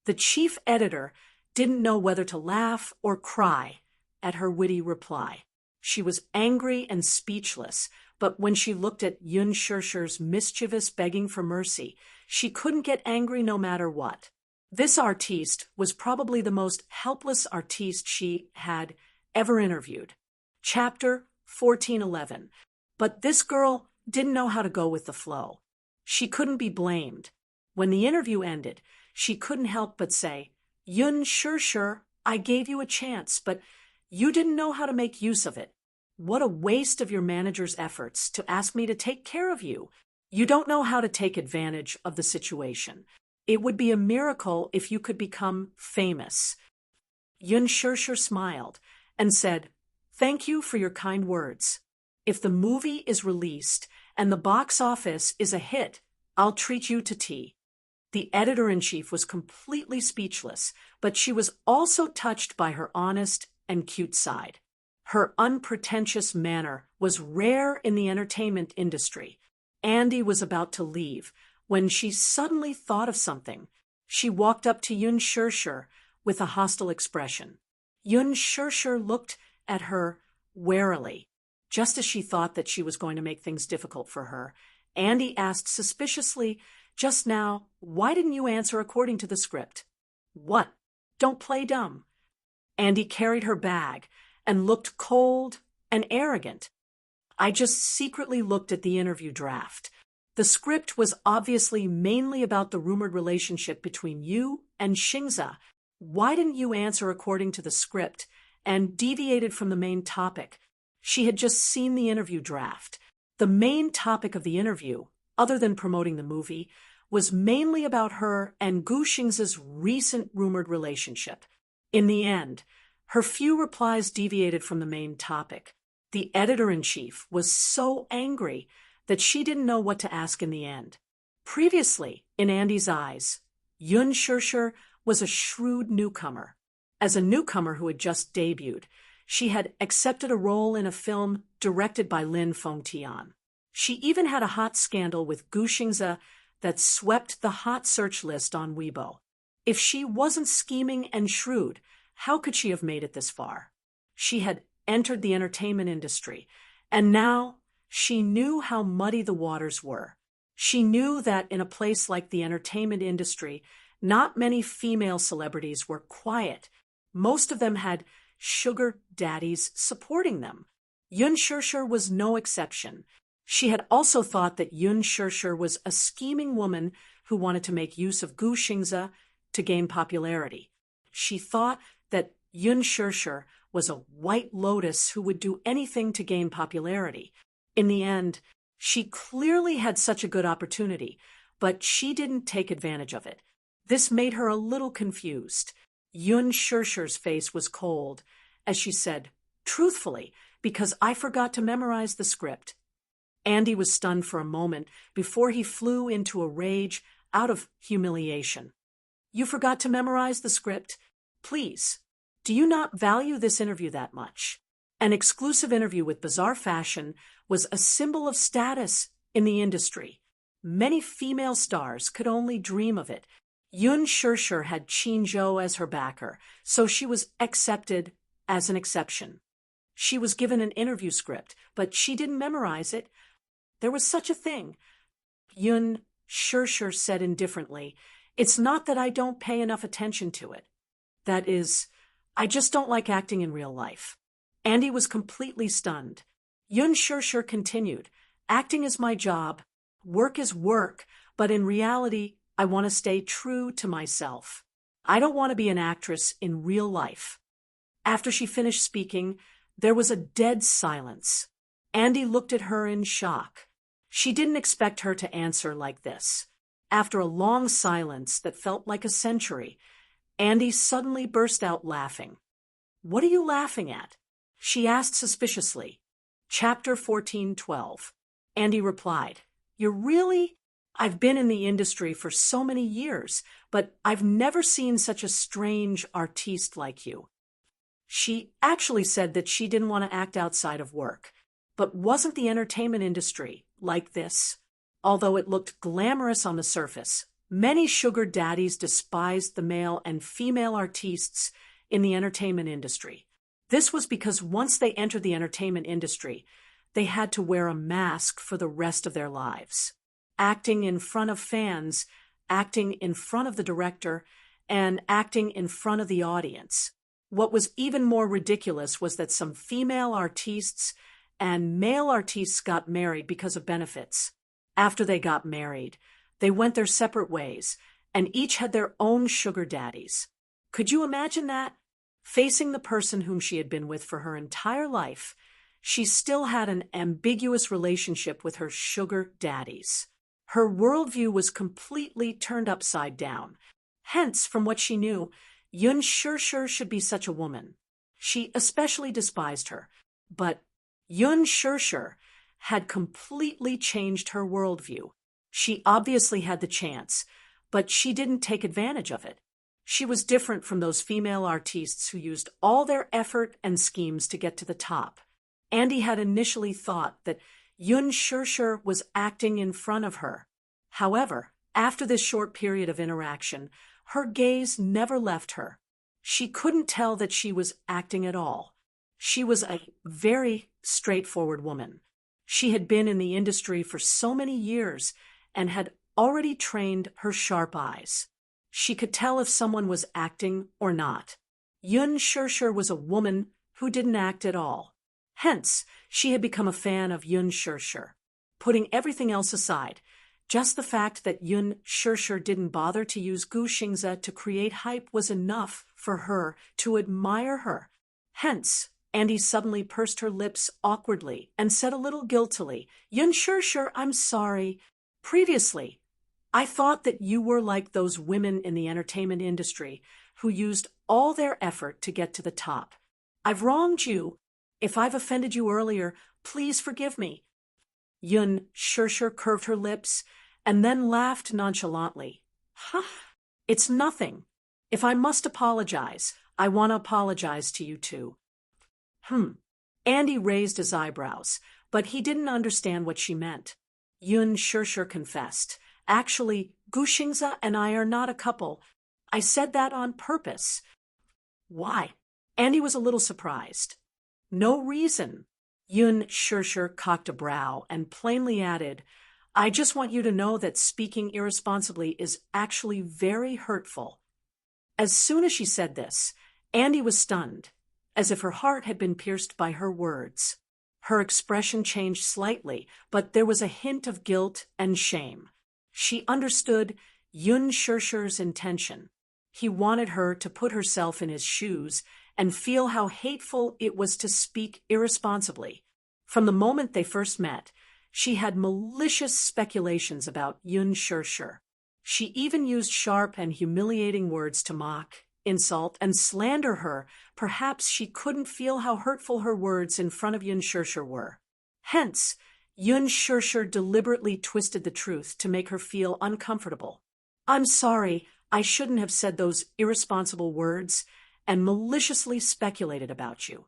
The chief editor didn't know whether to laugh or cry at her witty reply. She was angry and speechless, but when she looked at Yun Shirshir's mischievous begging for mercy, she couldn't get angry no matter what. This artiste was probably the most helpless artiste she had ever interviewed. Chapter 1411. But this girl didn't know how to go with the flow. She couldn't be blamed. When the interview ended, she couldn't help but say, Yun Shirshir, I gave you a chance, but you didn't know how to make use of it. What a waste of your manager's efforts to ask me to take care of you. You don't know how to take advantage of the situation. It would be a miracle if you could become famous. Yun Shirshir smiled and said, Thank you for your kind words. If the movie is released and the box office is a hit, I'll treat you to tea. The editor-in-chief was completely speechless, but she was also touched by her honest and cute side. Her unpretentious manner was rare in the entertainment industry. Andy was about to leave when she suddenly thought of something. She walked up to Yun Shirshir with a hostile expression. Yun Shirshir looked at her warily. Just as she thought that she was going to make things difficult for her, Andy asked suspiciously, Just now, why didn't you answer according to the script? What? Don't play dumb. Andy carried her bag and looked cold and arrogant. I just secretly looked at the interview draft. The script was obviously mainly about the rumored relationship between you and Xingza. Why didn't you answer according to the script and deviated from the main topic? She had just seen the interview draft. The main topic of the interview, other than promoting the movie, was mainly about her and Gu Xingza's recent rumored relationship. In the end, her few replies deviated from the main topic. The editor-in-chief was so angry that she didn't know what to ask in the end. Previously, in Andy's eyes, Yun Shirshir was a shrewd newcomer. As a newcomer who had just debuted, she had accepted a role in a film directed by Lin Fengtian. She even had a hot scandal with Gu Xingza that swept the hot search list on Weibo. If she wasn't scheming and shrewd, how could she have made it this far? She had entered the entertainment industry, and now she knew how muddy the waters were. She knew that in a place like the entertainment industry, not many female celebrities were quiet. Most of them had sugar daddies supporting them. Yun Shirshir was no exception. She had also thought that Yun Shirshir was a scheming woman who wanted to make use of Gu Xingza to gain popularity. She thought that Yun Shirshir was a white lotus who would do anything to gain popularity. In the end, she clearly had such a good opportunity, but she didn't take advantage of it. This made her a little confused. Yun Shirshir's face was cold as she said, Truthfully, because I forgot to memorize the script. Andy was stunned for a moment before he flew into a rage out of humiliation. You forgot to memorize the script? Please, do you not value this interview that much? An exclusive interview with Bizarre Fashion was a symbol of status in the industry. Many female stars could only dream of it. Yun Shirshir had Qin Zhou as her backer, so she was accepted as an exception. She was given an interview script, but she didn't memorize it. There was such a thing. Yun Shirshir said indifferently, It's not that I don't pay enough attention to it. That is, I just don't like acting in real life. Andy was completely stunned. Yun Shirshir continued, Acting is my job. Work is work, but in reality, I want to stay true to myself. I don't want to be an actress in real life. After she finished speaking, there was a dead silence. Andy looked at her in shock. She didn't expect her to answer like this. After a long silence that felt like a century, Andy suddenly burst out laughing. "What are you laughing at?" she asked suspiciously. Chapter 14:12. Andy replied, I've been in the industry for so many years, but I've never seen such a strange artiste like you." She actually said that she didn't want to act outside of work. But wasn't the entertainment industry like this? Although it looked glamorous on the surface, many sugar daddies despised the male and female artistes in the entertainment industry. This was because once they entered the entertainment industry, they had to wear a mask for the rest of their lives. Acting in front of fans, acting in front of the director, and acting in front of the audience. What was even more ridiculous was that some female artistes and male artistes got married because of benefits. After they got married, they went their separate ways, and each had their own sugar daddies. Could you imagine that? Facing the person whom she had been with for her entire life, she still had an ambiguous relationship with her sugar daddies. Her worldview was completely turned upside down. Hence, from what she knew, Yun Shirshir should be such a woman. She especially despised her, but Yun Shirshir had completely changed her worldview. She obviously had the chance, but she didn't take advantage of it. She was different from those female artistes who used all their effort and schemes to get to the top. Andy had initially thought that Yun Shirshir was acting in front of her. However, after this short period of interaction, her gaze never left her. She couldn't tell that she was acting at all. She was a very straightforward woman. She had been in the industry for so many years and had already trained her sharp eyes. She could tell if someone was acting or not. Yun Shirshir was a woman who didn't act at all. Hence, she had become a fan of Yun Shirshir. Putting everything else aside, just the fact that Yun Shirshir didn't bother to use Guxingzi to create hype was enough for her to admire her. Hence, Andy suddenly pursed her lips awkwardly and said a little guiltily, "Yun Shirshir, I'm sorry. Previously, I thought that you were like those women in the entertainment industry who used all their effort to get to the top. I've wronged you. If I've offended you earlier, please forgive me." Yun Shirshir curved her lips and then laughed nonchalantly. "Huh, it's nothing. If I must apologize, I want to apologize to you too." Andy raised his eyebrows, but he didn't understand what she meant. Yun Shirshir confessed, "Actually, Guxingzi and I are not a couple. I said that on purpose." "Why?" Andy was a little surprised. "No reason." Yun Shirshir cocked a brow and plainly added, "I just want you to know that speaking irresponsibly is actually very hurtful." As soon as she said this, Andy was stunned, as if her heart had been pierced by her words. Her expression changed slightly, but there was a hint of guilt and shame. She understood Yun Shirshir's intention. He wanted her to put herself in his shoes and feel how hateful it was to speak irresponsibly. From the moment they first met, she had malicious speculations about Yun Shirshir. She even used sharp and humiliating words to mock, insult, and slander her. Perhaps she couldn't feel how hurtful her words in front of Yun Shirshir were. Hence, Yun Shirshir deliberately twisted the truth to make her feel uncomfortable. "I'm sorry, I shouldn't have said those irresponsible words and maliciously speculated about you."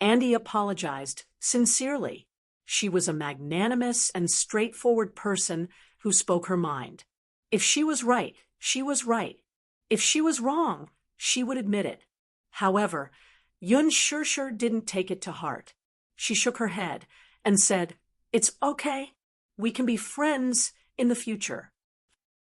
Andy apologized sincerely. She was a magnanimous and straightforward person who spoke her mind. If she was right, she was right. If she was wrong, she would admit it. However, Yun Shirshir didn't take it to heart. She shook her head and said, "It's okay. We can be friends in the future."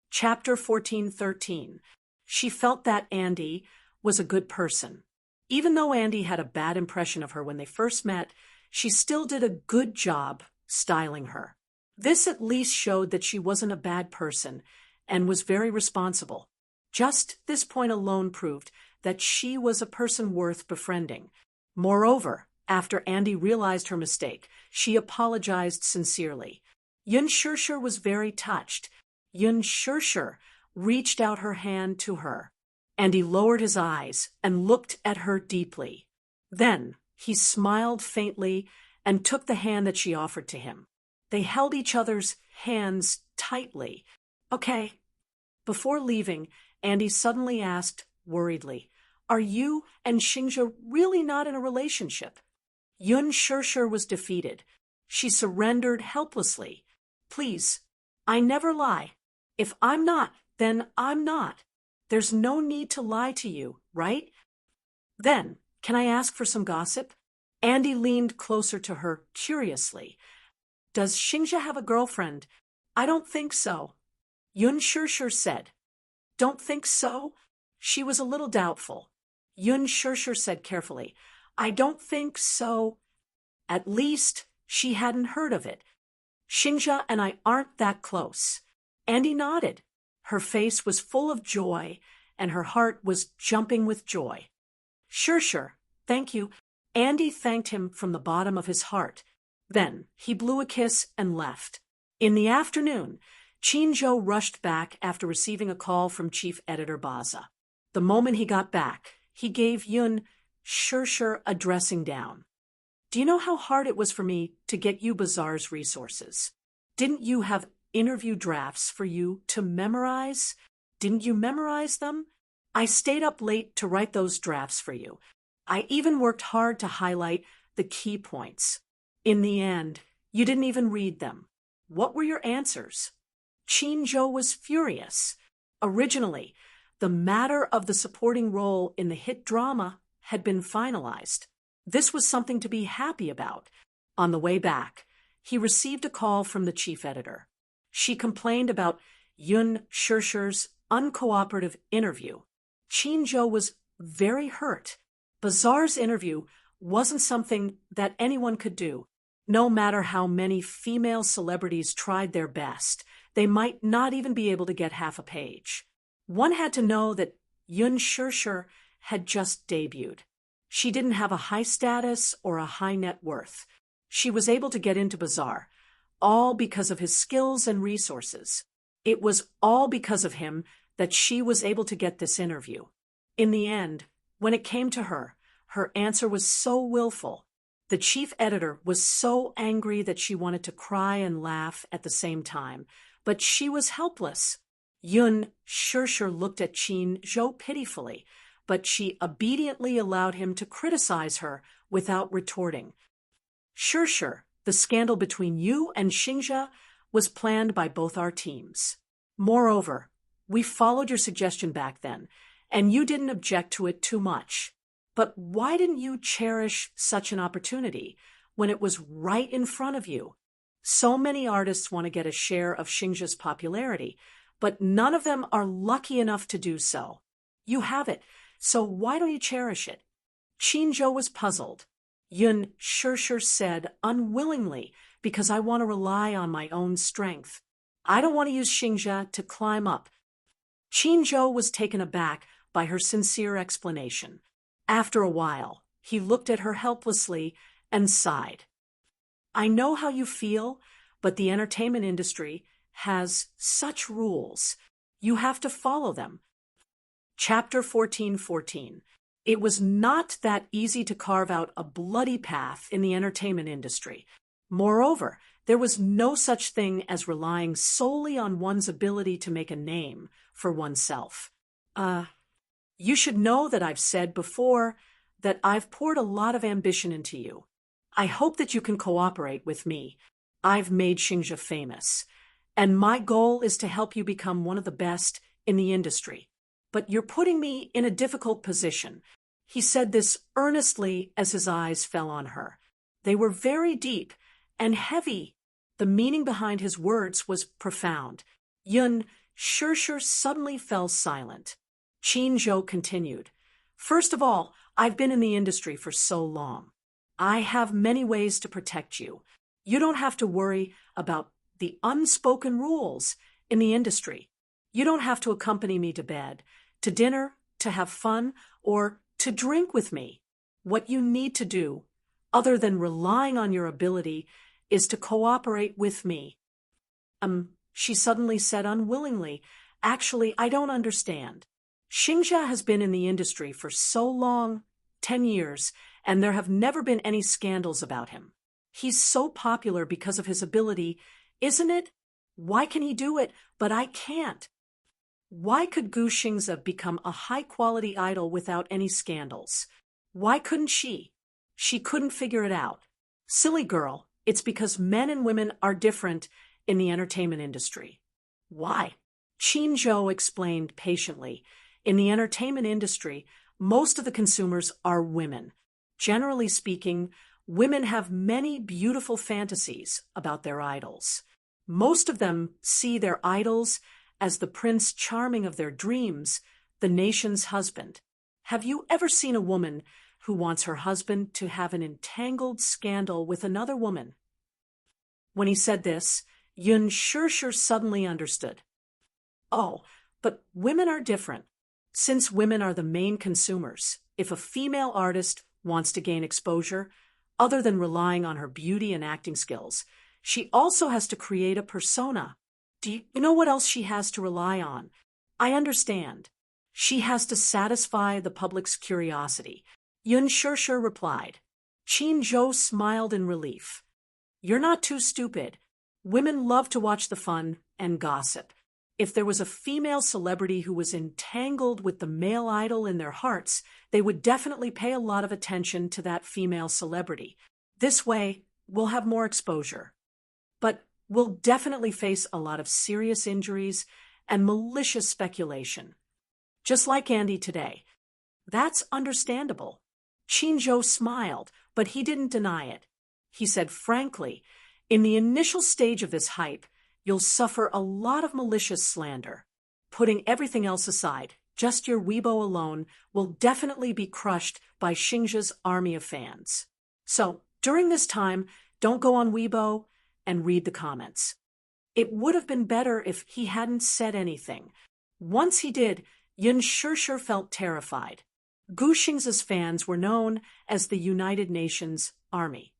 Chapter 14:13. She felt that Andy was a good person. Even though Andy had a bad impression of her when they first met, she still did a good job styling her. This at least showed that she wasn't a bad person and was very responsible. Just this point alone proved that she was a person worth befriending. Moreover, after Andy realized her mistake, she apologized sincerely. Yun Shirshir was very touched. Yun Shirshir reached out her hand to her. Andy lowered his eyes and looked at her deeply. Then he smiled faintly and took the hand that she offered to him. They held each other's hands tightly. Okay. Before leaving, Andy suddenly asked, worriedly, "Are you and Xingzhe really not in a relationship?" Yun Shirshir was defeated. She surrendered helplessly. "Please, I never lie. If I'm not, then I'm not. There's no need to lie to you, right? Then, can I ask for some gossip?" Andy leaned closer to her curiously. "Does Xingzhe have a girlfriend?" "I don't think so." Yun Shirshir said. "Don't think so?" She was a little doubtful. Yun Shirshir said carefully, "I don't think so." At least, she hadn't heard of it. "Xingzhe and I aren't that close." Andy nodded. Her face was full of joy, and her heart was jumping with joy. "Shirshir, thank you." Andy thanked him from the bottom of his heart. Then he blew a kiss and left. In the afternoon, Qinzhou rushed back after receiving a call from Chief Editor Baza. The moment he got back, he gave Yun Shirshir a dressing down. "Do you know how hard it was for me to get you Bazaar's resources? Didn't you have interview drafts for you to memorize? Didn't you memorize them? I stayed up late to write those drafts for you. I even worked hard to highlight the key points. In the end, you didn't even read them. What were your answers?" Qinzhou was furious. Originally, the matter of the supporting role in the hit drama had been finalized. This was something to be happy about. On the way back, he received a call from the chief editor. She complained about Yun Shirshir's uncooperative interview. Qinzhou was very hurt. Bazaar's interview wasn't something that anyone could do. No matter how many female celebrities tried their best, they might not even be able to get half a page. One had to know that Yun Shirshir had just debuted. She didn't have a high status or a high net worth. She was able to get into Bazaar, all because of his skills and resources. It was all because of him that she was able to get this interview. In the end, when it came to her answer was so willful. The chief editor was so angry that she wanted to cry and laugh at the same time, but she was helpless. Yun Shirshir looked at Qinzhou pitifully, but she obediently allowed him to criticize her without retorting. "Shirshir, the scandal between you and Xingzhe was planned by both our teams. Moreover, we followed your suggestion back then, and you didn't object to it too much. But why didn't you cherish such an opportunity when it was right in front of you? So many artists want to get a share of Xingzhe's popularity, but none of them are lucky enough to do so. You have it, so why don't you cherish it?" Qinzhou was puzzled. Yun Shirshir said unwillingly, "Because I want to rely on my own strength. I don't want to use Xingzhe to climb up." Qinzhou was taken aback by her sincere explanation. After a while, he looked at her helplessly and sighed. "I know how you feel, but the entertainment industry has such rules. You have to follow them." Chapter 14:14. It was not that easy to carve out a bloody path in the entertainment industry. Moreover, there was no such thing as relying solely on one's ability to make a name for oneself. You should know that I've said before that I've poured a lot of ambition into you. I hope that you can cooperate with me. I've made Xingzhe famous, and my goal is to help you become one of the best in the industry. But you're putting me in a difficult position." He said this earnestly as his eyes fell on her. They were very deep and heavy. The meaning behind his words was profound. Yun Shirshir suddenly fell silent. Qinzhou continued, "First of all, I've been in the industry for so long. I have many ways to protect you. You don't have to worry about the unspoken rules in the industry. You don't have to accompany me to bed, to dinner, to have fun, or to drink with me. What you need to do, other than relying on your ability, is to cooperate with me." She suddenly said unwillingly, "Actually, I don't understand." Xingxia has been in the industry for so long, 10 years, and there have never been any scandals about him. He's so popular because of his ability, isn't it? Why can he do it, but I can't? Why could Gu Xingzi become a high-quality idol without any scandals? Why couldn't she? She couldn't figure it out. Silly girl, it's because men and women are different in the entertainment industry. Why? Qin Zhou explained patiently. In the entertainment industry, most of the consumers are women. Generally speaking, women have many beautiful fantasies about their idols. Most of them see their idols as the prince charming of their dreams, the nation's husband. Have you ever seen a woman who wants her husband to have an entangled scandal with another woman? When he said this, Yun Shusher suddenly understood. Oh, but women are different. Since women are the main consumers, if a female artist wants to gain exposure, other than relying on her beauty and acting skills, she also has to create a persona. Do you know what else she has to rely on? I understand. She has to satisfy the public's curiosity. Yun Shusher replied. Qin Zhou smiled in relief. You're not too stupid. Women love to watch the fun and gossip. If there was a female celebrity who was entangled with the male idol in their hearts, they would definitely pay a lot of attention to that female celebrity. This way, we'll have more exposure. But we'll definitely face a lot of serious injuries and malicious speculation. Just like Andy today. That's understandable. Qin Zhou smiled, but he didn't deny it. He said frankly, in the initial stage of this hype, you'll suffer a lot of malicious slander. Putting everything else aside, just your Weibo alone will definitely be crushed by Xingxia's army of fans. So, during this time, don't go on Weibo and read the comments. It would have been better if he hadn't said anything. Once he did, Yun Shusher felt terrified. Gu Xingzi's fans were known as the United Nations Army.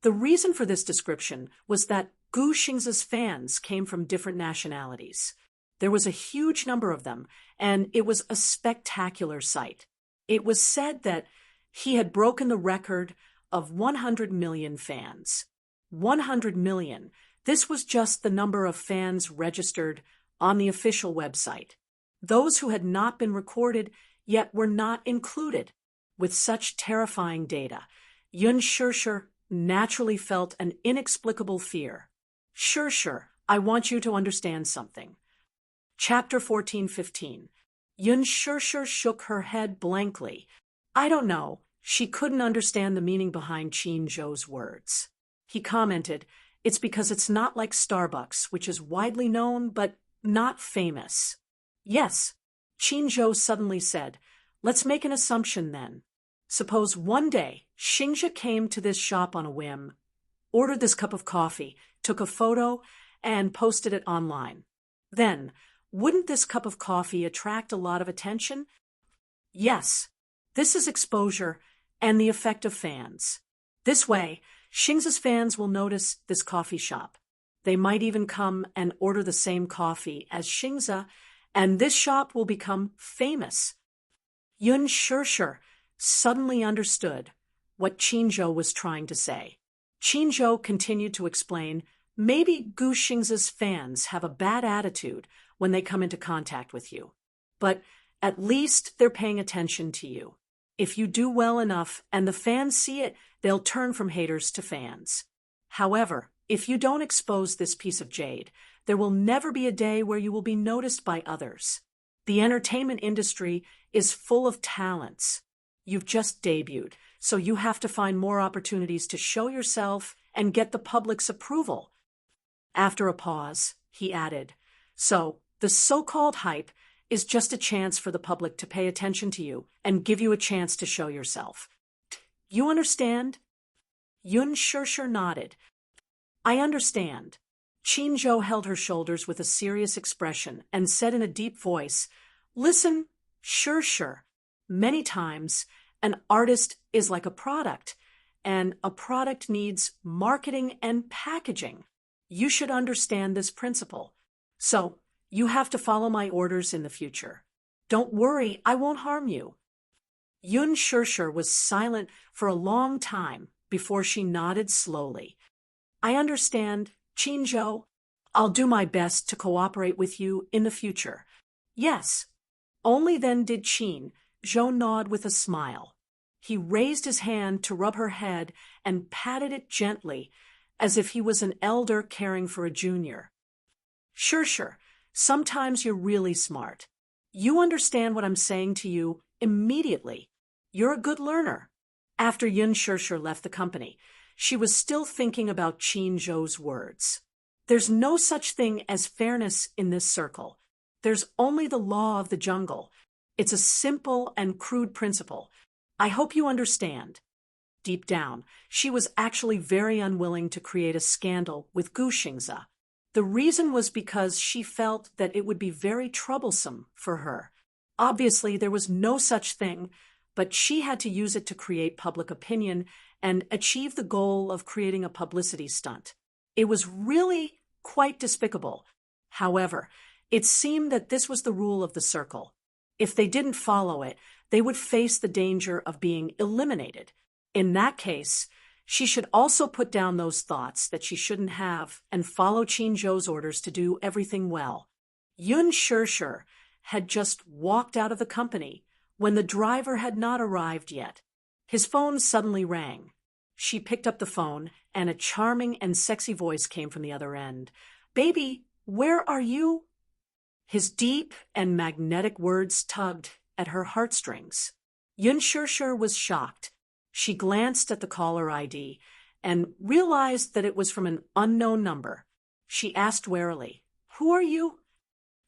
The reason for this description was that Gu Xingzi's fans came from different nationalities. There was a huge number of them, and it was a spectacular sight. It was said that he had broken the record of 100 million fans. 100 million. This was just the number of fans registered on the official website. Those who had not been recorded yet were not included. With such terrifying data, Yun Shusher naturally felt an inexplicable fear. Shusher, I want you to understand something. Chapter 14:15. Yun Shusher shook her head blankly. I don't know. She couldn't understand the meaning behind Qin Zhou's words. He commented, it's because it's not like Starbucks, which is widely known but not famous. Yes, Qin Zhou suddenly said, let's make an assumption then. Suppose one day Xingxia came to this shop on a whim, ordered this cup of coffee, took a photo, and posted it online. Then, wouldn't this cup of coffee attract a lot of attention? Yes, this is exposure and the effect of fans. This way, Xingxia's fans will notice this coffee shop. They might even come and order the same coffee as Xingxia, and this shop will become famous. Yun Shusher suddenly understood what Qin Zhou was trying to say. Qin Zhou continued to explain, maybe Gu Xingzi's fans have a bad attitude when they come into contact with you, but at least they're paying attention to you. If you do well enough and the fans see it, they'll turn from haters to fans. However, if you don't expose this piece of jade, there will never be a day where you will be noticed by others. The entertainment industry is full of talents. You've just debuted, so you have to find more opportunities to show yourself and get the public's approval. After a pause, he added, so the so-called hype is just a chance for the public to pay attention to you and give you a chance to show yourself. You understand? Yun Shusher nodded. I understand. Qin Zhou held her shoulders with a serious expression and said in a deep voice, listen, Shusher, many times an artist is like a product, and a product needs marketing and packaging. You should understand this principle. So, you have to follow my orders in the future. Don't worry, I won't harm you. Yun Shirshir was silent for a long time before she nodded slowly. I understand, Qinzhou. I'll do my best to cooperate with you in the future. Yes. Only then did Qin Zhou nod with a smile. He raised his hand to rub her head and patted it gently, as if he was an elder caring for a junior. Shirshir, sometimes you're really smart. You understand what I'm saying to you immediately. You're a good learner. After Yun Shirshir left the company, she was still thinking about Qin Zhou's words. There's no such thing as fairness in this circle. There's only the law of the jungle. It's a simple and crude principle. I hope you understand. Deep down, she was actually very unwilling to create a scandal with Gu Xingze. The reason was because she felt that it would be very troublesome for her. Obviously, there was no such thing, but she had to use it to create public opinion and achieve the goal of creating a publicity stunt. It was really quite despicable. However, it seemed that this was the rule of the circle. If they didn't follow it, they would face the danger of being eliminated. In that case, she should also put down those thoughts that she shouldn't have and follow Qin Zhou's orders to do everything well. Yun Shirshir had just walked out of the company when the driver had not arrived yet. His phone suddenly rang. She picked up the phone, and a charming and sexy voice came from the other end. "Baby, where are you?" His deep and magnetic words tugged at her heartstrings. Yun Shirshir was shocked. She glanced at the caller ID and realized that it was from an unknown number. She asked warily, "Who are you?"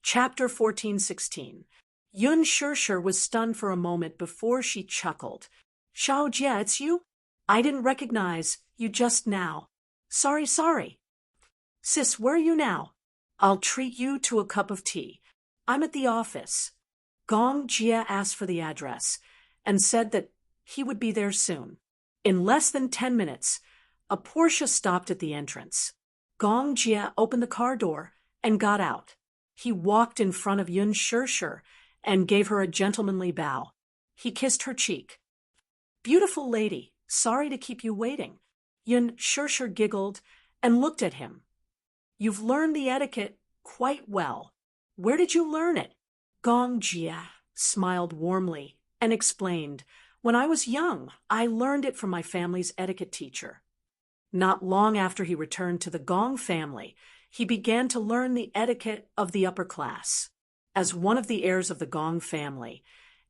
Chapter 14:16. Yun Shirshir was stunned for a moment before she chuckled. "Xiao Jie, it's you? I didn't recognize you just now. Sorry. Sis, where are you now? I'll treat you to a cup of tea. I'm at the office." Gong Jie asked for the address and said that he would be there soon. In less than 10 minutes, a Porsche stopped at the entrance. Gong Jie opened the car door and got out. He walked in front of Yun Shirshir and gave her a gentlemanly bow. He kissed her cheek. "Beautiful lady, sorry to keep you waiting." Yun Shirshir giggled and looked at him. "You've learned the etiquette quite well. Where did you learn it?" Gong Jie smiled warmly and explained, "When I was young, I learned it from my family's etiquette teacher." Not long after he returned to the Gong family, he began to learn the etiquette of the upper class. As one of the heirs of the Gong family,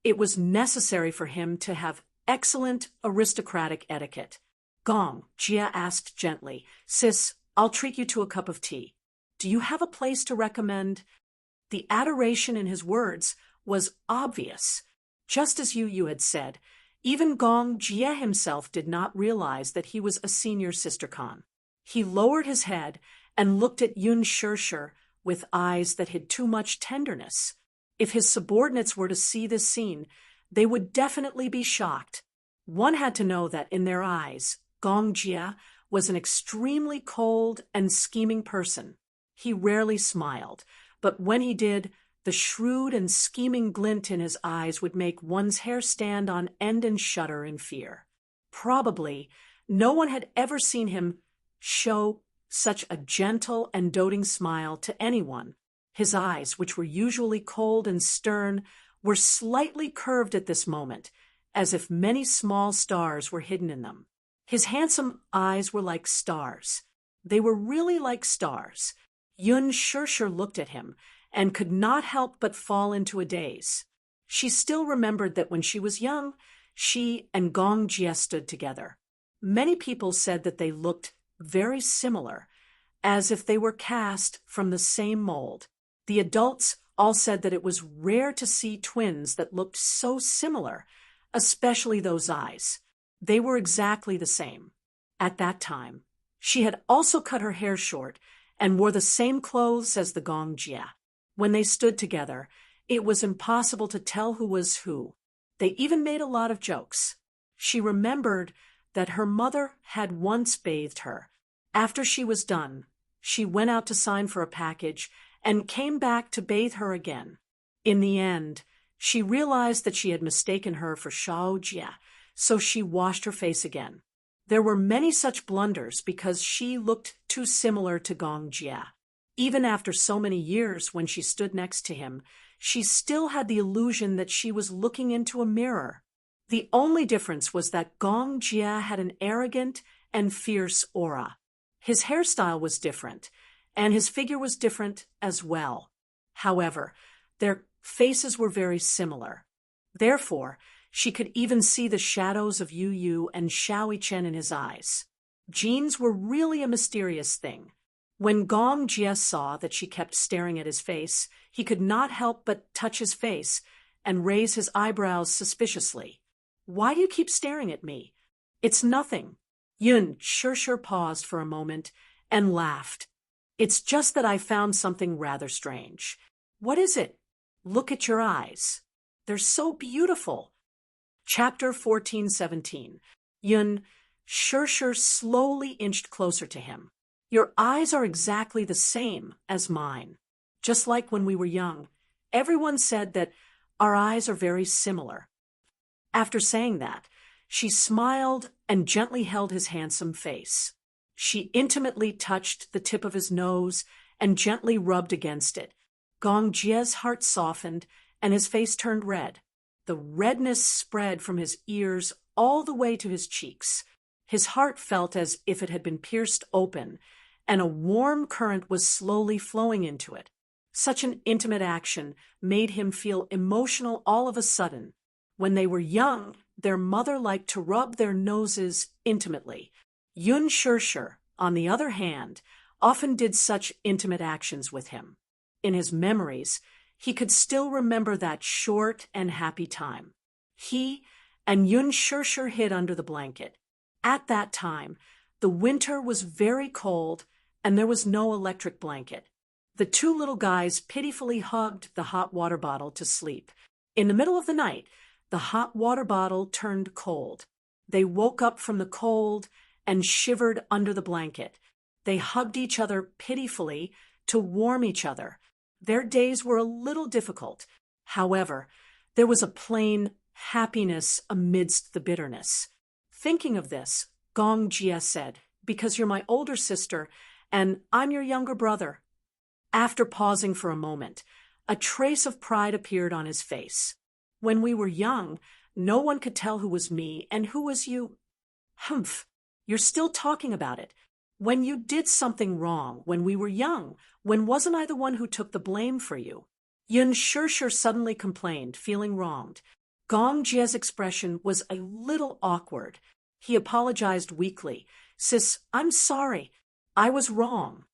it was necessary for him to have excellent aristocratic etiquette. Gong Jie asked gently, "Sis, I'll treat you to a cup of tea. Do you have a place to recommend?" The adoration in his words was obvious. Just as you had said, even Gong Jie himself did not realize that he was a senior sister Khan. He lowered his head and looked at Yun Shirshir with eyes that hid too much tenderness. If his subordinates were to see this scene, they would definitely be shocked. One had to know that in their eyes, Gong Jie was an extremely cold and scheming person. He rarely smiled, but when he did, the shrewd and scheming glint in his eyes would make one's hair stand on end and shudder in fear. Probably, no one had ever seen him show such a gentle and doting smile to anyone. His eyes, which were usually cold and stern, were slightly curved at this moment, as if many small stars were hidden in them. His handsome eyes were like stars. They were really like stars. Yun Shirshir looked at him and could not help but fall into a daze. She still remembered that when she was young, she and Gong Jie stood together. Many people said that they looked very similar, as if they were cast from the same mold. The adults all said that it was rare to see twins that looked so similar, especially those eyes. They were exactly the same. At that time, she had also cut her hair short and wore the same clothes as the Gong Jie. When they stood together, it was impossible to tell who was who. They even made a lot of jokes. She remembered that her mother had once bathed her. After she was done, she went out to sign for a package and came back to bathe her again. In the end, She realized that she had mistaken her for Shao Jie, so she washed her face again. There were many such blunders because she looked too similar to Gong Jie. Even after so many years, when she stood next to him, she still had the illusion that she was looking into a mirror. The only difference was that Gong Jie had an arrogant and fierce aura. His hairstyle was different, and his figure was different as well. However, their faces were very similar. Therefore, she could even see the shadows of Yu Yu and Xiao Chen in his eyes. Genes were really a mysterious thing. When Gong Jie saw that she kept staring at his face, he could not help but touch his face and raise his eyebrows suspiciously. "Why do you keep staring at me?" "It's nothing." Yun Shirshir paused for a moment and laughed. "It's just that I found something rather strange." "What is it?" "Look at your eyes. They're so beautiful." Chapter 14:17. Yun Shirshir slowly inched closer to him. "Your eyes are exactly the same as mine. Just like when we were young, everyone said that our eyes are very similar." After saying that, she smiled and gently held his handsome face. She intimately touched the tip of his nose and gently rubbed against it. Gong Jie's heart softened and his face turned red. The redness spread from his ears all the way to his cheeks. His heart felt as if it had been pierced open, and a warm current was slowly flowing into it. Such an intimate action made him feel emotional all of a sudden. When they were young, their mother liked to rub their noses intimately. Yun Shirshir, on the other hand, often did such intimate actions with him. In his memories, he could still remember that short and happy time. He and Yun Shirshir hid under the blanket. At that time, the winter was very cold and there was no electric blanket. The two little guys pitifully hugged the hot water bottle to sleep. In the middle of the night, the hot water bottle turned cold. They woke up from the cold and shivered under the blanket. They hugged each other pitifully to warm each other. Their days were a little difficult. However, there was a plain happiness amidst the bitterness. Thinking of this, Gong Jie said, "Because you're my older sister, and I'm your younger brother." After pausing for a moment, a trace of pride appeared on his face. "When we were young, no one could tell who was me and who was you." "Humph, you're still talking about it. When you did something wrong when we were young, when wasn't I the one who took the blame for you?" Yun Shirshir suddenly complained, feeling wronged. Gong Jie's expression was a little awkward. He apologized weakly. "Sis, I'm sorry. I was wrong."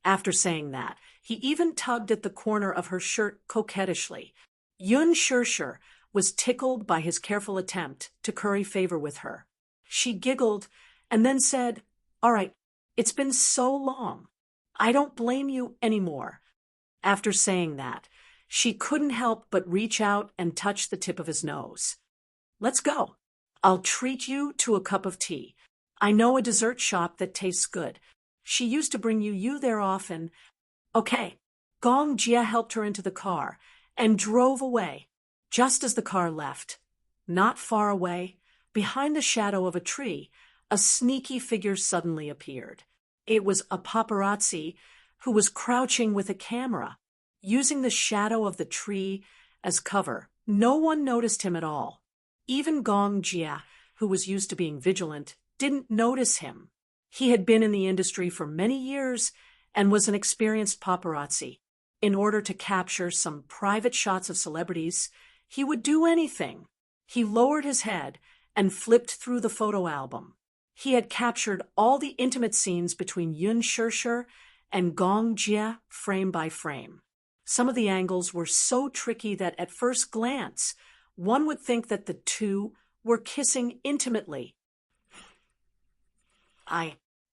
After saying that, he even tugged at the corner of her shirt coquettishly. Yun Shirshir was tickled by his careful attempt to curry favor with her. She giggled and then said, "All right, it's been so long. I don't blame you anymore." After saying that, she couldn't help but reach out and touch the tip of his nose. "Let's go. I'll treat you to a cup of tea. I know a dessert shop that tastes good. She used to bring you there often." "Okay." Gong Jie helped her into the car and drove away. Just as the car left, not far away, behind the shadow of a tree, a sneaky figure suddenly appeared. It was a paparazzi who was crouching with a camera, using the shadow of the tree as cover. No one noticed him at all. Even Gong Jie, who was used to being vigilant, didn't notice him. He had been in the industry for many years and was an experienced paparazzi. In order to capture some private shots of celebrities, he would do anything. He lowered his head and flipped through the photo album. He had captured all the intimate scenes between Yun Shirshir and Gong Jie frame by frame. Some of the angles were so tricky that at first glance, one would think that the two were kissing intimately.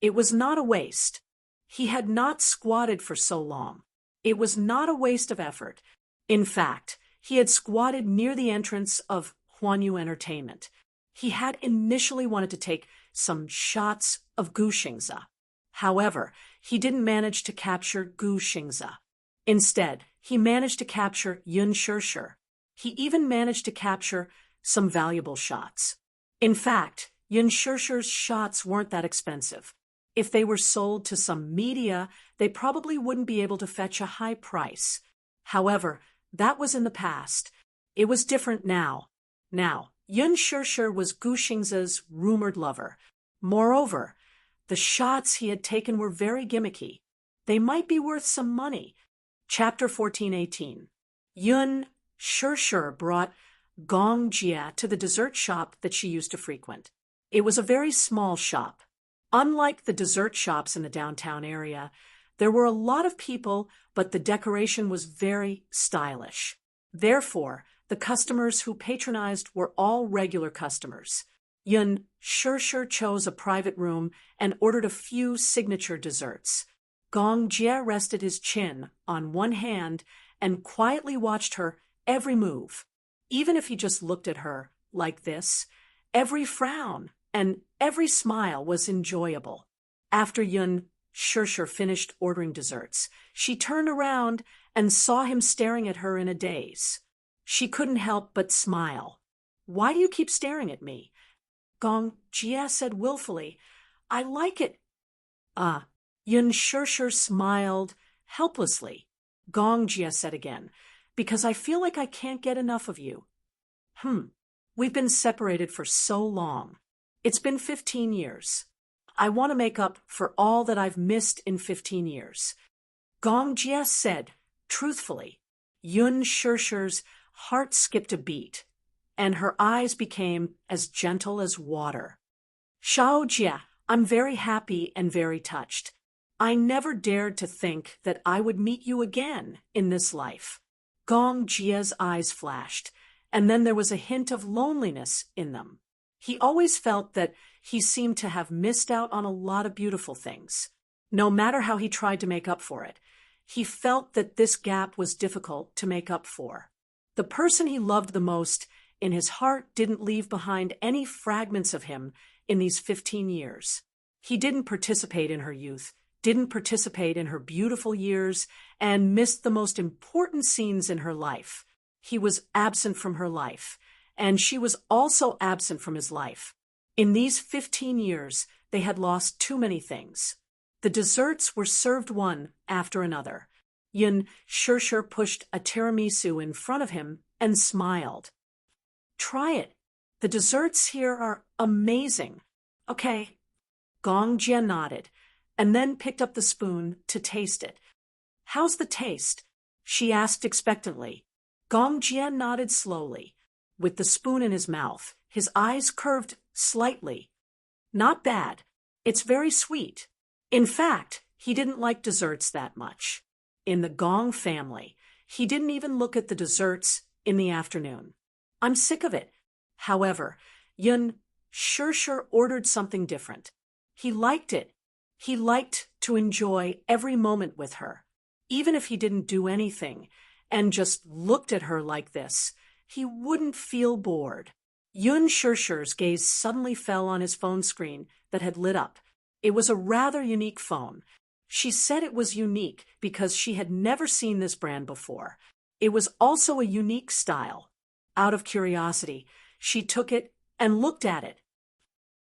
It was not a waste. He had not squatted for so long. It was not a waste of effort. In fact, he had squatted near the entrance of Huanyu Entertainment. He had initially wanted to take some shots of Gu Xingze. However, he didn't manage to capture Gu Xingze. Instead, he managed to capture Yun Shirshir. He even managed to capture some valuable shots. In fact, Yun Shirshir's shots weren't that expensive. If they were sold to some media, they probably wouldn't be able to fetch a high price. However, that was in the past. It was different now. Now, Yun Shirshir was Gu Xingze's rumored lover. Moreover, the shots he had taken were very gimmicky. They might be worth some money. Chapter 1418. Yun Shirshir brought Gong Jia to the dessert shop that she used to frequent. It was a very small shop. Unlike the dessert shops in the downtown area, there were a lot of people, but the decoration was very stylish. Therefore, the customers who patronized were all regular customers. Yun Shirshir chose a private room and ordered a few signature desserts. Gong Jia rested his chin on one hand and quietly watched her every move. Even if he just looked at her like this, every frown and every smile was enjoyable. After Yun Shirshir finished ordering desserts, she turned around and saw him staring at her in a daze. She couldn't help but smile. "Why do you keep staring at me?" Gong Jia said willfully. "I like it." Yun Shirshir smiled helplessly. Gong Jia said again, "Because I feel like I can't get enough of you." We've been separated for so long. It's been 15 years. I want to make up for all that I've missed in 15 years. Gong Jia said, truthfully. Yun Shirshir's heart skipped a beat, and her eyes became as gentle as water. "Shao Jia, I'm very happy and very touched. I never dared to think that I would meet you again in this life." Gong Jia's eyes flashed, and then there was a hint of loneliness in them. He always felt that he seemed to have missed out on a lot of beautiful things. No matter how he tried to make up for it, he felt that this gap was difficult to make up for. The person he loved the most in his heart didn't leave behind any fragments of him in these 15 years. He didn't participate in her youth, didn't participate in her beautiful years, and missed the most important scenes in her life. He was absent from her life, and she was also absent from his life. In these 15 years, they had lost too many things. The desserts were served one after another. Yun Shirshir pushed a tiramisu in front of him and smiled. "Try it. The desserts here are amazing." "Okay." Gong Jia nodded, and then picked up the spoon to taste it. "How's the taste?" she asked expectantly. Gong Jia nodded slowly. With the spoon in his mouth, his eyes curved slightly. "Not bad. It's very sweet." In fact, he didn't like desserts that much. In the Gong family, he didn't even look at the desserts in the afternoon. "I'm sick of it." However, Yun Shirshir ordered something different. He liked it. He liked to enjoy every moment with her. Even if he didn't do anything and just looked at her like this, he wouldn't feel bored. Yun Shirshir's gaze suddenly fell on his phone screen that had lit up. It was a rather unique phone. She said it was unique because she had never seen this brand before. It was also a unique style. Out of curiosity, she took it and looked at it.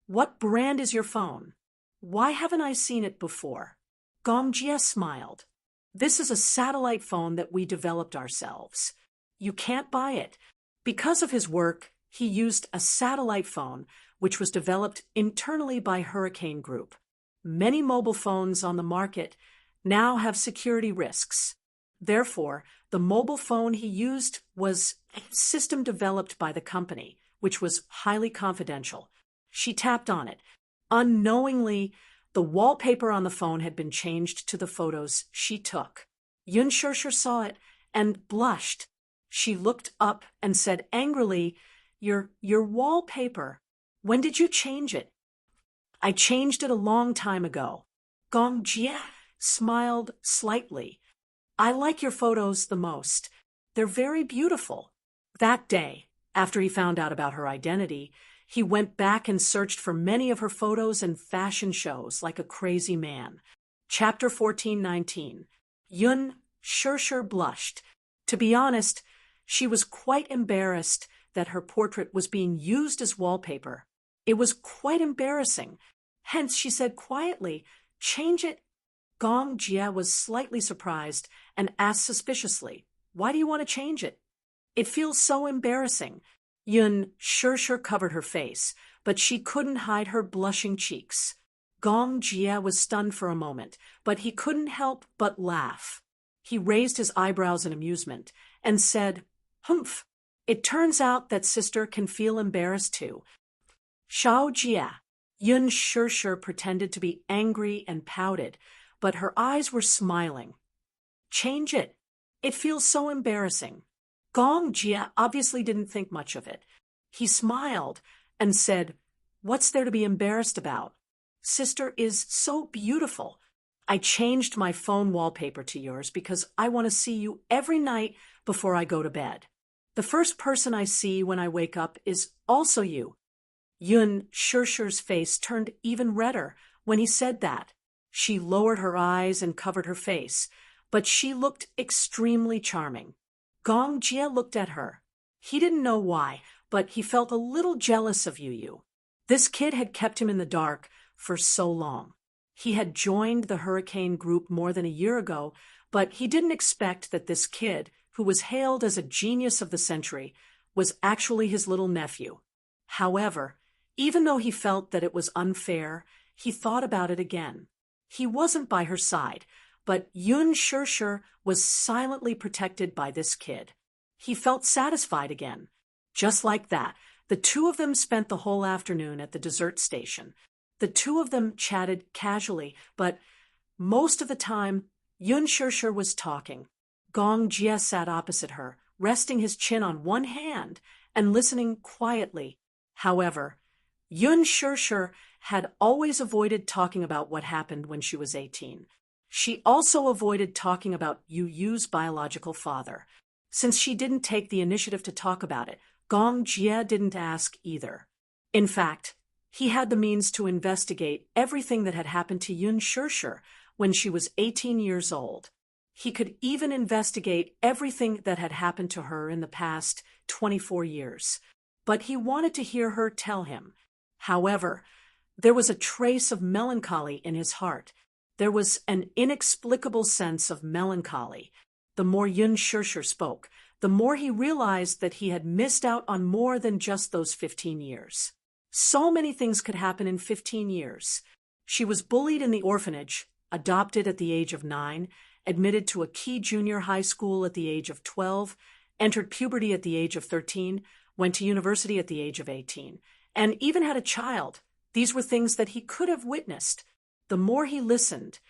"What brand is your phone? Why haven't I seen it before?" Gong Jia smiled. "This is a satellite phone that we developed ourselves. You can't buy it." Because of his work, he used a satellite phone, which was developed internally by Hurricane Group. Many mobile phones on the market now have security risks. Therefore, the mobile phone he used was a system developed by the company, which was highly confidential. She tapped on it. Unknowingly, the wallpaper on the phone had been changed to the photos she took. Yun Shirshir saw it and blushed. She looked up and said angrily, Your wallpaper. When did you change it?" "I changed it a long time ago." Gong Jia smiled slightly. "I like your photos the most. They're very beautiful." That day, after he found out about her identity, he went back and searched for many of her photos and fashion shows like a crazy man. Chapter 1419. Yun Shirshir blushed. To be honest, She was quite embarrassed that her portrait was being used as wallpaper. It was quite embarrassing. Hence, she said quietly, "Change it." Gong Jia was slightly surprised and asked suspiciously, "Why do you want to change it?" "It feels so embarrassing." Yun sure covered her face, but she couldn't hide her blushing cheeks. Gong Jia was stunned for a moment, but he couldn't help but laugh. He raised his eyebrows in amusement and said, "Humph, it turns out that sister can feel embarrassed too." Shao Jia. Yun sure pretended to be angry and pouted, but her eyes were smiling. "Change it. It feels so embarrassing." Gong Jia obviously didn't think much of it. He smiled and said, "What's there to be embarrassed about? Sister is so beautiful. I changed my phone wallpaper to yours because I want to see you every night before I go to bed. The first person I see when I wake up is also you." Yun Shurshu's face turned even redder when he said that. She lowered her eyes and covered her face, but she looked extremely charming. Gong Jia looked at her. He didn't know why, but he felt a little jealous of Yu. This kid had kept him in the dark for so long. He had joined the Hurricane group more than a year ago, but he didn't expect that this kid, who was hailed as a genius of the century, was actually his little nephew. However, even though he felt that it was unfair, he thought about it again. He wasn't by her side, but Yun Shurshu was silently protected by this kid. He felt satisfied again. Just like that, the two of them spent the whole afternoon at the dessert station. The two of them chatted casually, but most of the time, Yun Shurshu was talking. Gong Jia sat opposite her, resting his chin on one hand and listening quietly. However, Yun Shurshu had always avoided talking about what happened when she was 18. She also avoided talking about Yu's biological father. Since she didn't take the initiative to talk about it, Gong Jia didn't ask either. In fact, he had the means to investigate everything that had happened to Yun Shurshu when she was 18 years old. He could even investigate everything that had happened to her in the past 24 years. But he wanted to hear her tell him. However, there was a trace of melancholy in his heart. There was an inexplicable sense of melancholy. The more Yun Shurshu spoke, the more he realized that he had missed out on more than just those 15 years. So many things could happen in 15 years. She was bullied in the orphanage, adopted at the age of 9, admitted to a key junior high school at the age of 12, entered puberty at the age of 13, went to university at the age of 18, and even had a child. These were things that he could have witnessed. The more he listened,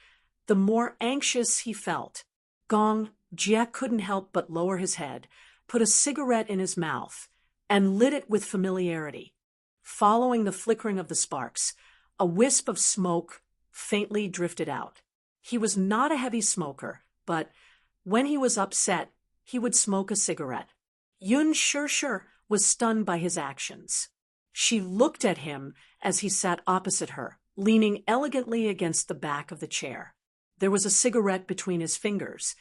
the more anxious he felt. Gong Jia couldn't help but lower his head, put a cigarette in his mouth, and lit it with familiarity. Following the flickering of the sparks, a wisp of smoke faintly drifted out. He was not a heavy smoker, but when he was upset, he would smoke a cigarette. Yun Shurshu was stunned by his actions. She looked at him as he sat opposite her, leaning elegantly against the back of the chair. There was a cigarette between his fingers,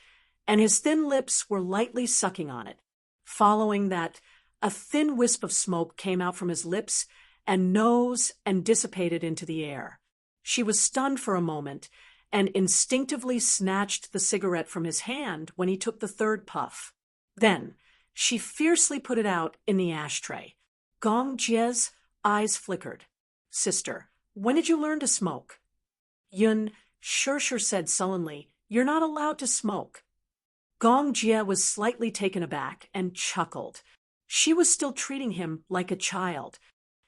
and his thin lips were lightly sucking on it. Following that, a thin wisp of smoke came out from his lips and nose and dissipated into the air. She was stunned for a moment and instinctively snatched the cigarette from his hand when he took the third puff. Then, she fiercely put it out in the ashtray. Gong Jia's eyes flickered. "Sister, when did you learn to smoke?" Yun Shurshu said sullenly, "You're not allowed to smoke." Gong Jia was slightly taken aback and chuckled. She was still treating him like a child.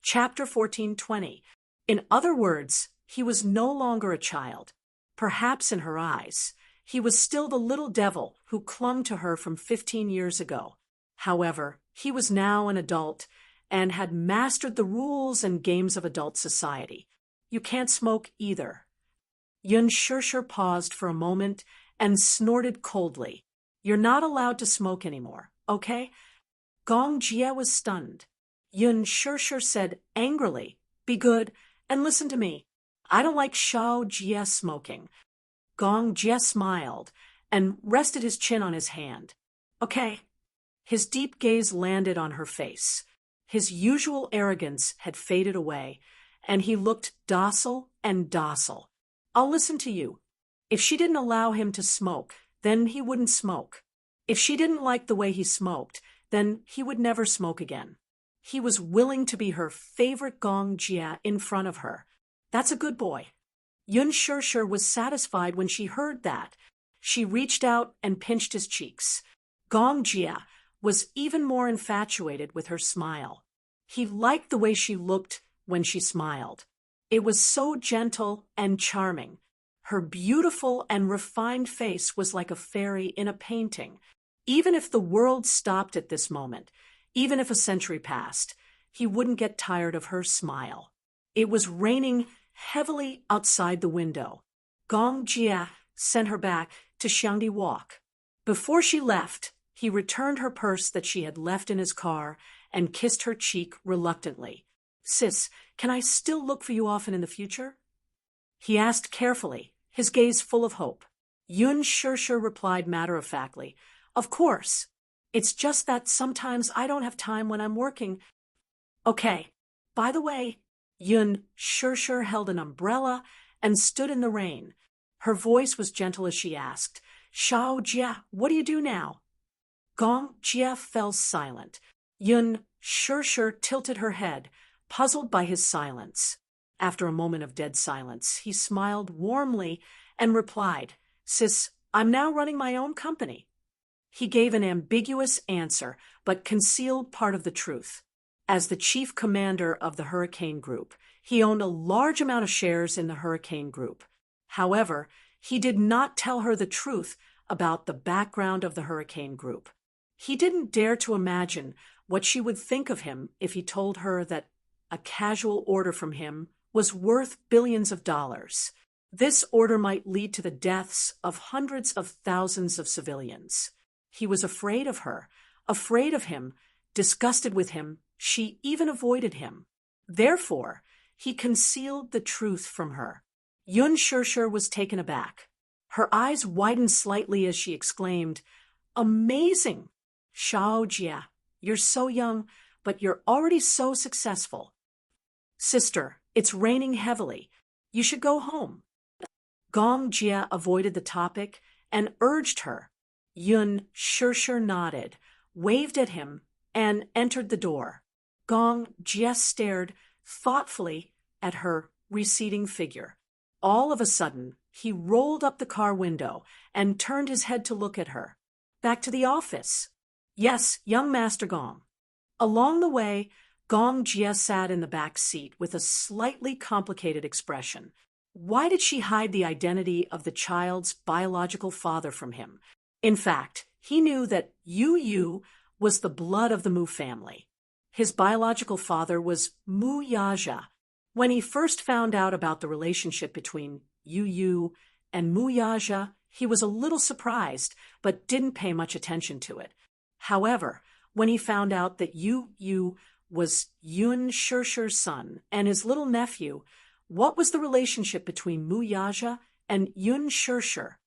Chapter 14:20. In other words, he was no longer a child. Perhaps in her eyes, he was still the little devil who clung to her from 15 years ago. However, he was now an adult and had mastered the rules and games of adult society. You can't smoke either. Yun Shurshu paused for a moment and snorted coldly. "You're not allowed to smoke anymore, okay?" Gong Jia was stunned. Yun Shurshu said angrily, "Be good and listen to me. I don't like Shao Jia smoking." Gong Jia smiled and rested his chin on his hand. "Okay." His deep gaze landed on her face. His usual arrogance had faded away, and he looked docile and docile. "I'll listen to you." If she didn't allow him to smoke, then he wouldn't smoke. If she didn't like the way he smoked, then he would never smoke again. He was willing to be her favorite Gong Jia in front of her. That's a good boy. Yun Shirshir was satisfied when she heard that. She reached out and pinched his cheeks. Gong Jia was even more infatuated with her smile. He liked the way she looked when she smiled. It was so gentle and charming. Her beautiful and refined face was like a fairy in a painting. Even if the world stopped at this moment, even if a century passed, he wouldn't get tired of her smile. It was raining heavily outside the window. Gong Jia sent her back to Xiangdi Walk. Before she left, he returned her purse that she had left in his car and kissed her cheek reluctantly. "Sis, can I still look for you often in the future?" He asked carefully, his gaze full of hope. Yun Shirshir replied matter-of-factly, "Of course. It's just that sometimes I don't have time when I'm working." "Okay. By the way," Yun Shirshir held an umbrella and stood in the rain. Her voice was gentle as she asked, "Shao Jia, what do you do now?" Gong Jia fell silent. Yun Shirshir tilted her head, puzzled by his silence. After a moment of dead silence, he smiled warmly and replied, "Sis, I'm now running my own company." He gave an ambiguous answer, but concealed part of the truth. As the chief commander of the Hurricane Group, he owned a large amount of shares in the Hurricane Group. However, he did not tell her the truth about the background of the Hurricane Group. He didn't dare to imagine what she would think of him if he told her that a casual order from him was worth billions of dollars. This order might lead to the deaths of hundreds of thousands of civilians. He was afraid of her, afraid of him, disgusted with him. She even avoided him. Therefore, he concealed the truth from her. Yun Shirshir was taken aback. Her eyes widened slightly as she exclaimed, "Amazing! Shao Jia, you're so young, but you're already so successful." "Sister, it's raining heavily. You should go home." Gong Jia avoided the topic and urged her. Yun Shirshir nodded, waved at him, and entered the door. Gong Jia stared thoughtfully at her receding figure. All of a sudden, he rolled up the car window and turned his head to look at her. "Back to the office." "Yes, young Master Gong." Along the way, Gong Jia sat in the back seat with a slightly complicated expression. Why did she hide the identity of the child's biological father from him? In fact, he knew that Yu was the blood of the Mu family. His biological father was Mu Yaja. When he first found out about the relationship between Yu and Mu Yaja, he was a little surprised, but didn't pay much attention to it. However, when he found out that Yu was Yun Shirshir's son and his little nephew, what was the relationship between Mu Yaja and Yun Shirshir?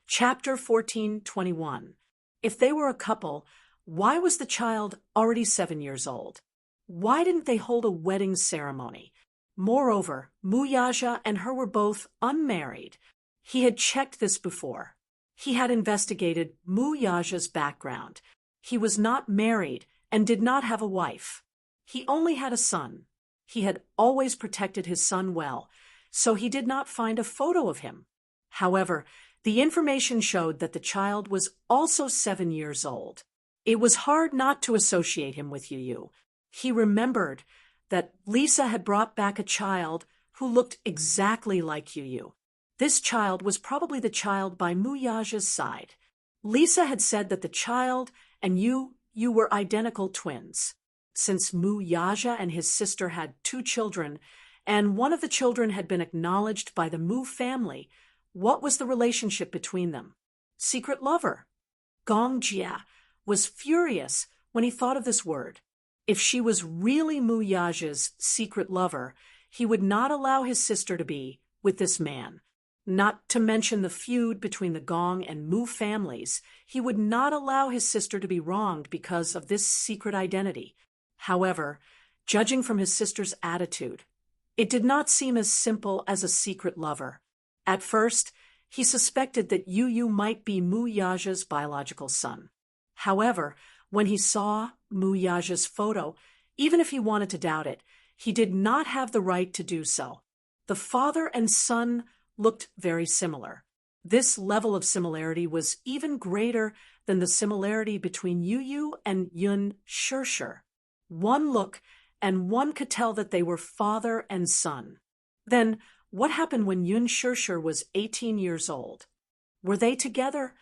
Chapter 14:21. If they were a couple, why was the child already 7 years old? Why didn't they hold a wedding ceremony? Moreover, Mu Yaja and her were both unmarried. He had checked this before. He had investigated Mu Yaja's background. He was not married and did not have a wife. He only had a son. He had always protected his son well, so he did not find a photo of him. However, the information showed that the child was also 7 years old. It was hard not to associate him with Yu. He remembered that Lisa had brought back a child who looked exactly like Yu. This child was probably the child by Mu Yaja's side. Lisa had said that the child and Yu were identical twins. Since Mu Yaja and his sister had 2 children, and one of the children had been acknowledged by the Mu family, what was the relationship between them? Secret lover. Gong Jia was furious when he thought of this word. If she was really Mu Yaja's secret lover, he would not allow his sister to be with this man. Not to mention the feud between the Gong and Mu families, he would not allow his sister to be wronged because of this secret identity. However, judging from his sister's attitude, it did not seem as simple as a secret lover. At first, he suspected that Yu Yu might be Mu Yaja's biological son. However, when he saw Mu Yaja's photo, even if he wanted to doubt it, he did not have the right to do so. The father and son looked very similar. This level of similarity was even greater than the similarity between Yu Yu and Yun Shirshir. One look, and one could tell that they were father and son. Then, what happened when Yun Shirshir was 18 years old? Were they together?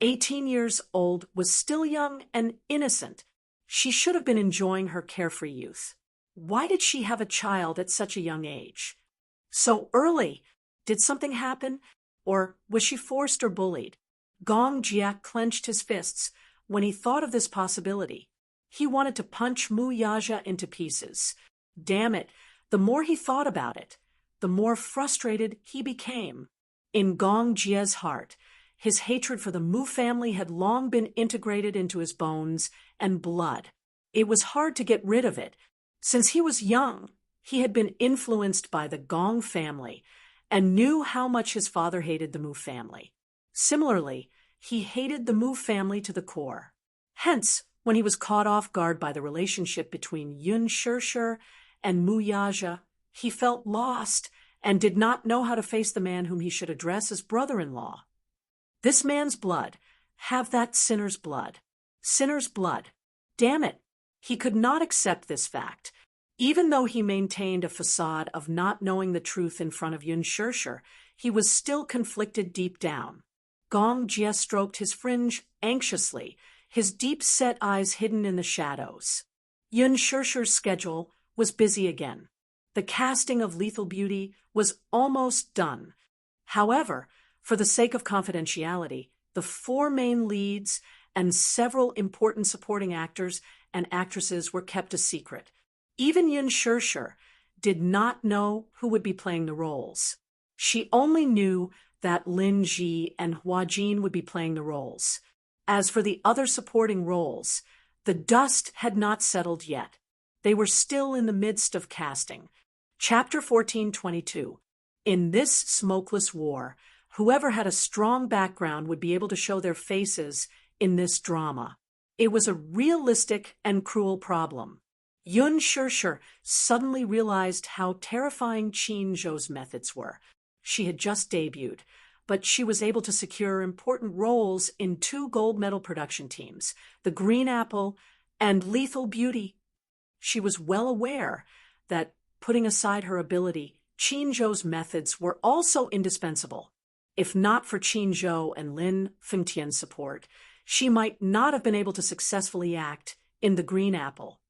18 years old was still young and innocent. She should have been enjoying her carefree youth. Why did she have a child at such a young age? So early? Did something happen? Or was she forced or bullied? Gong Jia clenched his fists when he thought of this possibility. He wanted to punch Mu Yaja into pieces. Damn it, the more he thought about it, the more frustrated he became. In Gong Jia's heart, his hatred for the Mu family had long been integrated into his bones and blood. It was hard to get rid of it. Since he was young, he had been influenced by the Gong family and knew how much his father hated the Mu family. Similarly, he hated the Mu family to the core. Hence, when he was caught off guard by the relationship between Yun Shirshir and Mu Yaja, he felt lost and did not know how to face the man whom he should address as brother-in-law. This man's blood, have that sinner's blood. Sinner's blood. Damn it! He could not accept this fact. Even though he maintained a facade of not knowing the truth in front of Yun Shirshir, he was still conflicted deep down. Gong Jia stroked his fringe anxiously, his deep-set eyes hidden in the shadows. Yun Shirshir's schedule was busy again. The casting of Lethal Beauty was almost done. However, for the sake of confidentiality, the 4 main leads and several important supporting actors and actresses were kept a secret. Even Yun Shirshir did not know who would be playing the roles. She only knew that Lin Ji and Hua Jin would be playing the roles. As for the other supporting roles, the dust had not settled yet. They were still in the midst of casting. Chapter 1422. In this smokeless war, whoever had a strong background would be able to show their faces in this drama. It was a realistic and cruel problem. Yun Shirshir suddenly realized how terrifying Qin Zhou's methods were. She had just debuted, but she was able to secure important roles in 2 gold medal production teams, The Green Apple and Lethal Beauty. She was well aware that, putting aside her ability, Qin Zhou's methods were also indispensable. If not for Qin Zhou and Lin Fengtian's support, she might not have been able to successfully act in The Green Apple.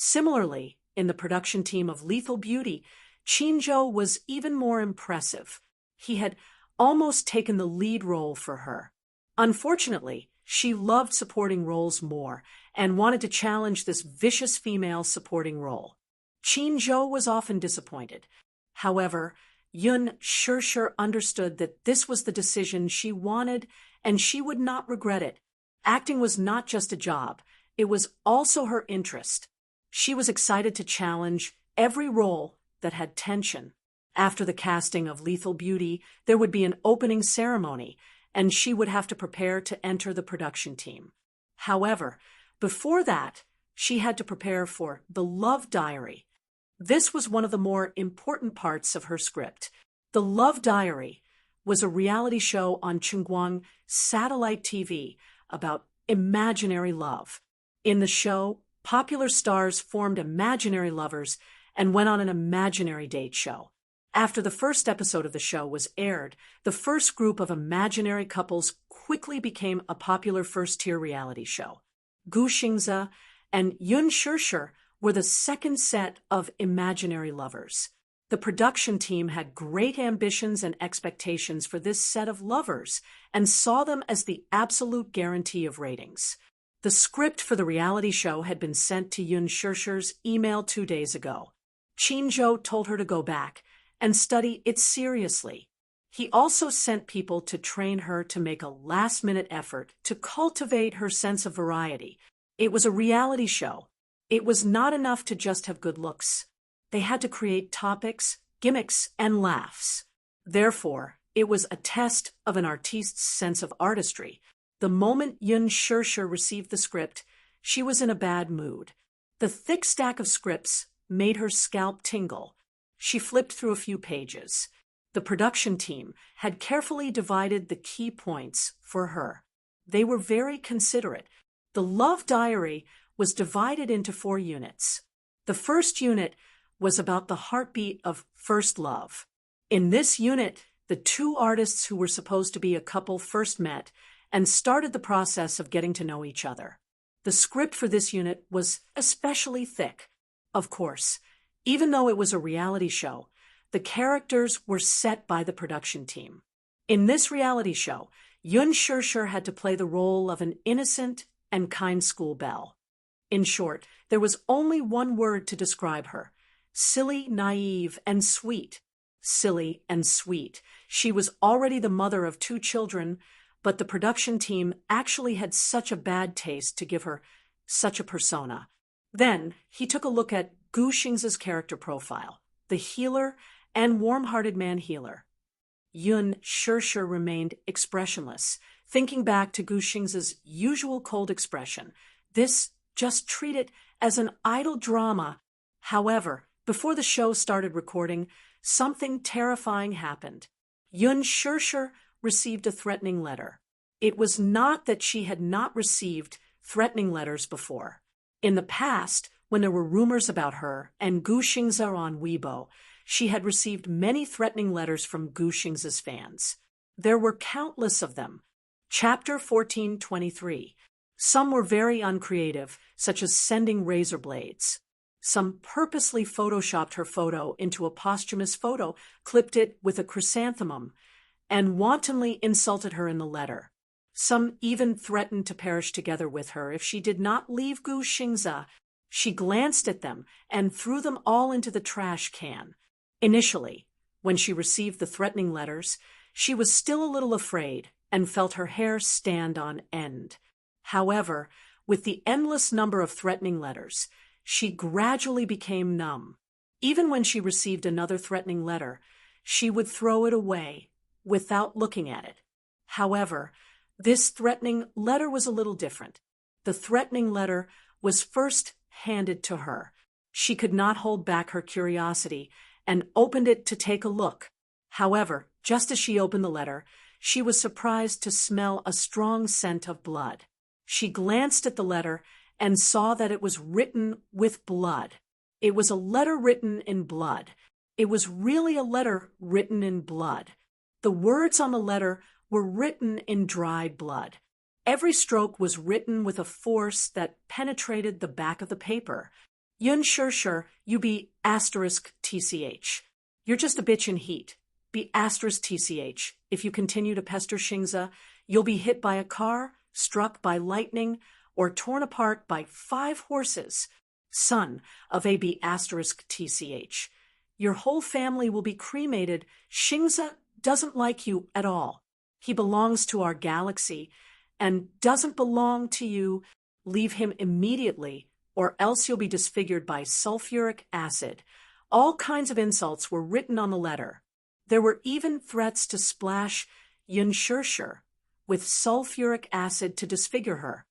Similarly, in the production team of Lethal Beauty, Qin Zhou was even more impressive. He had almost taken the lead role for her. Unfortunately, she loved supporting roles more and wanted to challenge this vicious female supporting role. Qin Zhou was often disappointed. However, Yun Shirshir understood that this was the decision she wanted and she would not regret it. Acting was not just a job, it was also her interest. She was excited to challenge every role that had tension. After the casting of Lethal Beauty, there would be an opening ceremony, and she would have to prepare to enter the production team. However, before that, she had to prepare for The Love Diary. This was one of the more important parts of her script. The Love Diary was a reality show on Chungguang satellite TV about imaginary love. In the show, popular stars formed imaginary lovers and went on an imaginary date show. After the first episode of the show was aired, the first group of imaginary couples quickly became a popular first-tier reality show. Gu Xingze and Yun Shirshir were the second set of imaginary lovers. The production team had great ambitions and expectations for this set of lovers and saw them as the absolute guarantee of ratings. The script for the reality show had been sent to Yun Shirshir's email 2 days ago. Qin Zhou told her to go back and study it seriously. He also sent people to train her to make a last-minute effort to cultivate her sense of variety. It was a reality show. It was not enough to just have good looks. They had to create topics, gimmicks, and laughs. Therefore, it was a test of an artist's sense of artistry. The moment Yun Shirshir received the script, she was in a bad mood. The thick stack of scripts made her scalp tingle. She flipped through a few pages. The production team had carefully divided the key points for her. They were very considerate. The love diary was divided into 4 units. The first unit was about the heartbeat of first love. In this unit, the 2 artists who were supposed to be a couple first met and started the process of getting to know each other. The script for this unit was especially thick. Of course, even though it was a reality show, the characters were set by the production team. In this reality show, Yun Shirshir had to play the role of an innocent and kind school belle. In short, there was only one word to describe her: silly, naive, and sweet. Silly and sweet. She was already the mother of 2 children, but the production team actually had such a bad taste to give her such a persona. Then he took a look at Gu Xing's character profile, the healer and warm-hearted man-healer. Yun Shirshir remained expressionless, thinking back to Gu Xing's usual cold expression. This just treat it as an idle drama. However, before the show started recording, something terrifying happened. Yun Shirshir received a threatening letter. It was not that she had not received threatening letters before. In the past, when there were rumors about her and Gu Xing's on Weibo, she had received many threatening letters from Gu Xing's fans. There were countless of them. Chapter 1423. Some were very uncreative, such as sending razor blades. Some purposely photoshopped her photo into a posthumous photo, clipped it with a chrysanthemum, and wantonly insulted her in the letter. Some even threatened to perish together with her if she did not leave Gu Xing's. She glanced at them and threw them all into the trash can. Initially, when she received the threatening letters, she was still a little afraid and felt her hair stand on end. However, with the endless number of threatening letters, she gradually became numb. Even when she received another threatening letter, she would throw it away without looking at it. However, this threatening letter was a little different. The threatening letter was first handed to her. She could not hold back her curiosity and opened it to take a look. However, just as she opened the letter, she was surprised to smell a strong scent of blood. She glanced at the letter and saw that it was written with blood. It was a letter written in blood. It was really a letter written in blood. The words on the letter were written in dried blood. Every stroke was written with a force that penetrated the back of the paper. Yun Shirshir, you be *TCH. You're just a bitch in heat. Be *TCH. If you continue to pester Xingza, you'll be hit by a car, struck by lightning, or torn apart by 5 horses. Son of a be *TCH. Your whole family will be cremated. Xingza doesn't like you at all. He belongs to our galaxy and doesn't belong to you. Leave him immediately, or else you'll be disfigured by sulfuric acid. All kinds of insults were written on the letter. There were even threats to splash Yun Shirshir with sulfuric acid to disfigure her.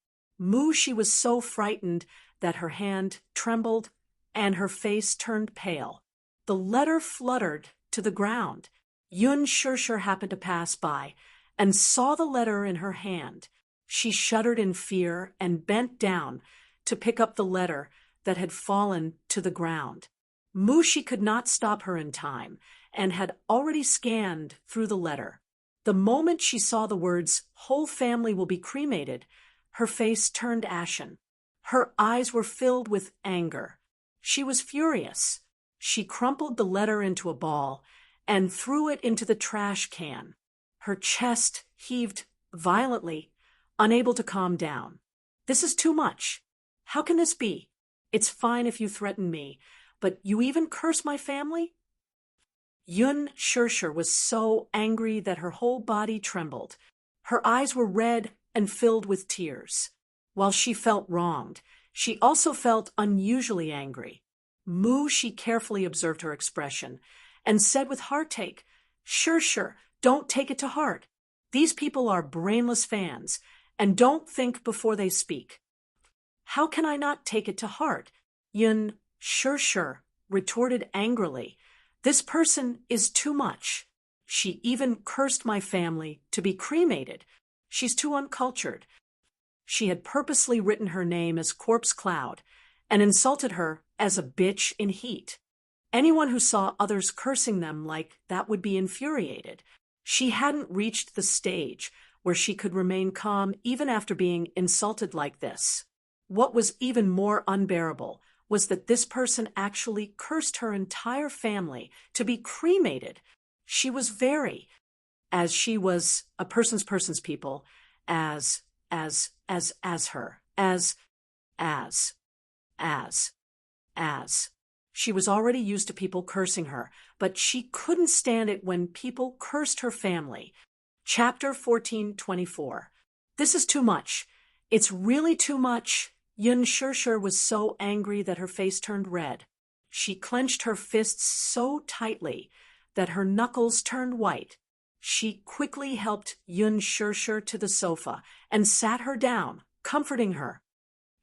She was so frightened that her hand trembled and her face turned pale. The letter fluttered to the ground. Yun Shirshir happened to pass by and saw the letter in her hand. She shuddered in fear and bent down to pick up the letter that had fallen to the ground. She could not stop her in time and had already scanned through the letter. The moment she saw the words, "Whole family will be cremated," her face turned ashen. Her eyes were filled with anger. She was furious. She crumpled the letter into a ball and threw it into the trash can. Her chest heaved violently, unable to calm down. This is too much. How can this be? It's fine if you threaten me, but you even curse my family? Yun Shirshir was so angry that her whole body trembled. Her eyes were red and filled with tears. While she felt wronged, she also felt unusually angry. She carefully observed her expression and said with heartache, Shirshir, don't take it to heart. These people are brainless fans and don't think before they speak. How can I not take it to heart? Yun Shirshir retorted angrily. This person is too much. She even cursed my family to be cremated. She's too uncultured. She had purposely written her name as Corpse Cloud and insulted her as a bitch in heat. Anyone who saw others cursing them like that would be infuriated. She hadn't reached the stage where she could remain calm even after being insulted like this. What was even more unbearable was that this person actually cursed her entire family to be cremated. She was very, as she was a person's people, as her. She was already used to people cursing her, but she couldn't stand it when people cursed her family. Chapter 1424. This is too much. It's really too much. Yun Shirshir was so angry that her face turned red. She clenched her fists so tightly that her knuckles turned white. She quickly helped Yun Shirshir to the sofa and sat her down, comforting her.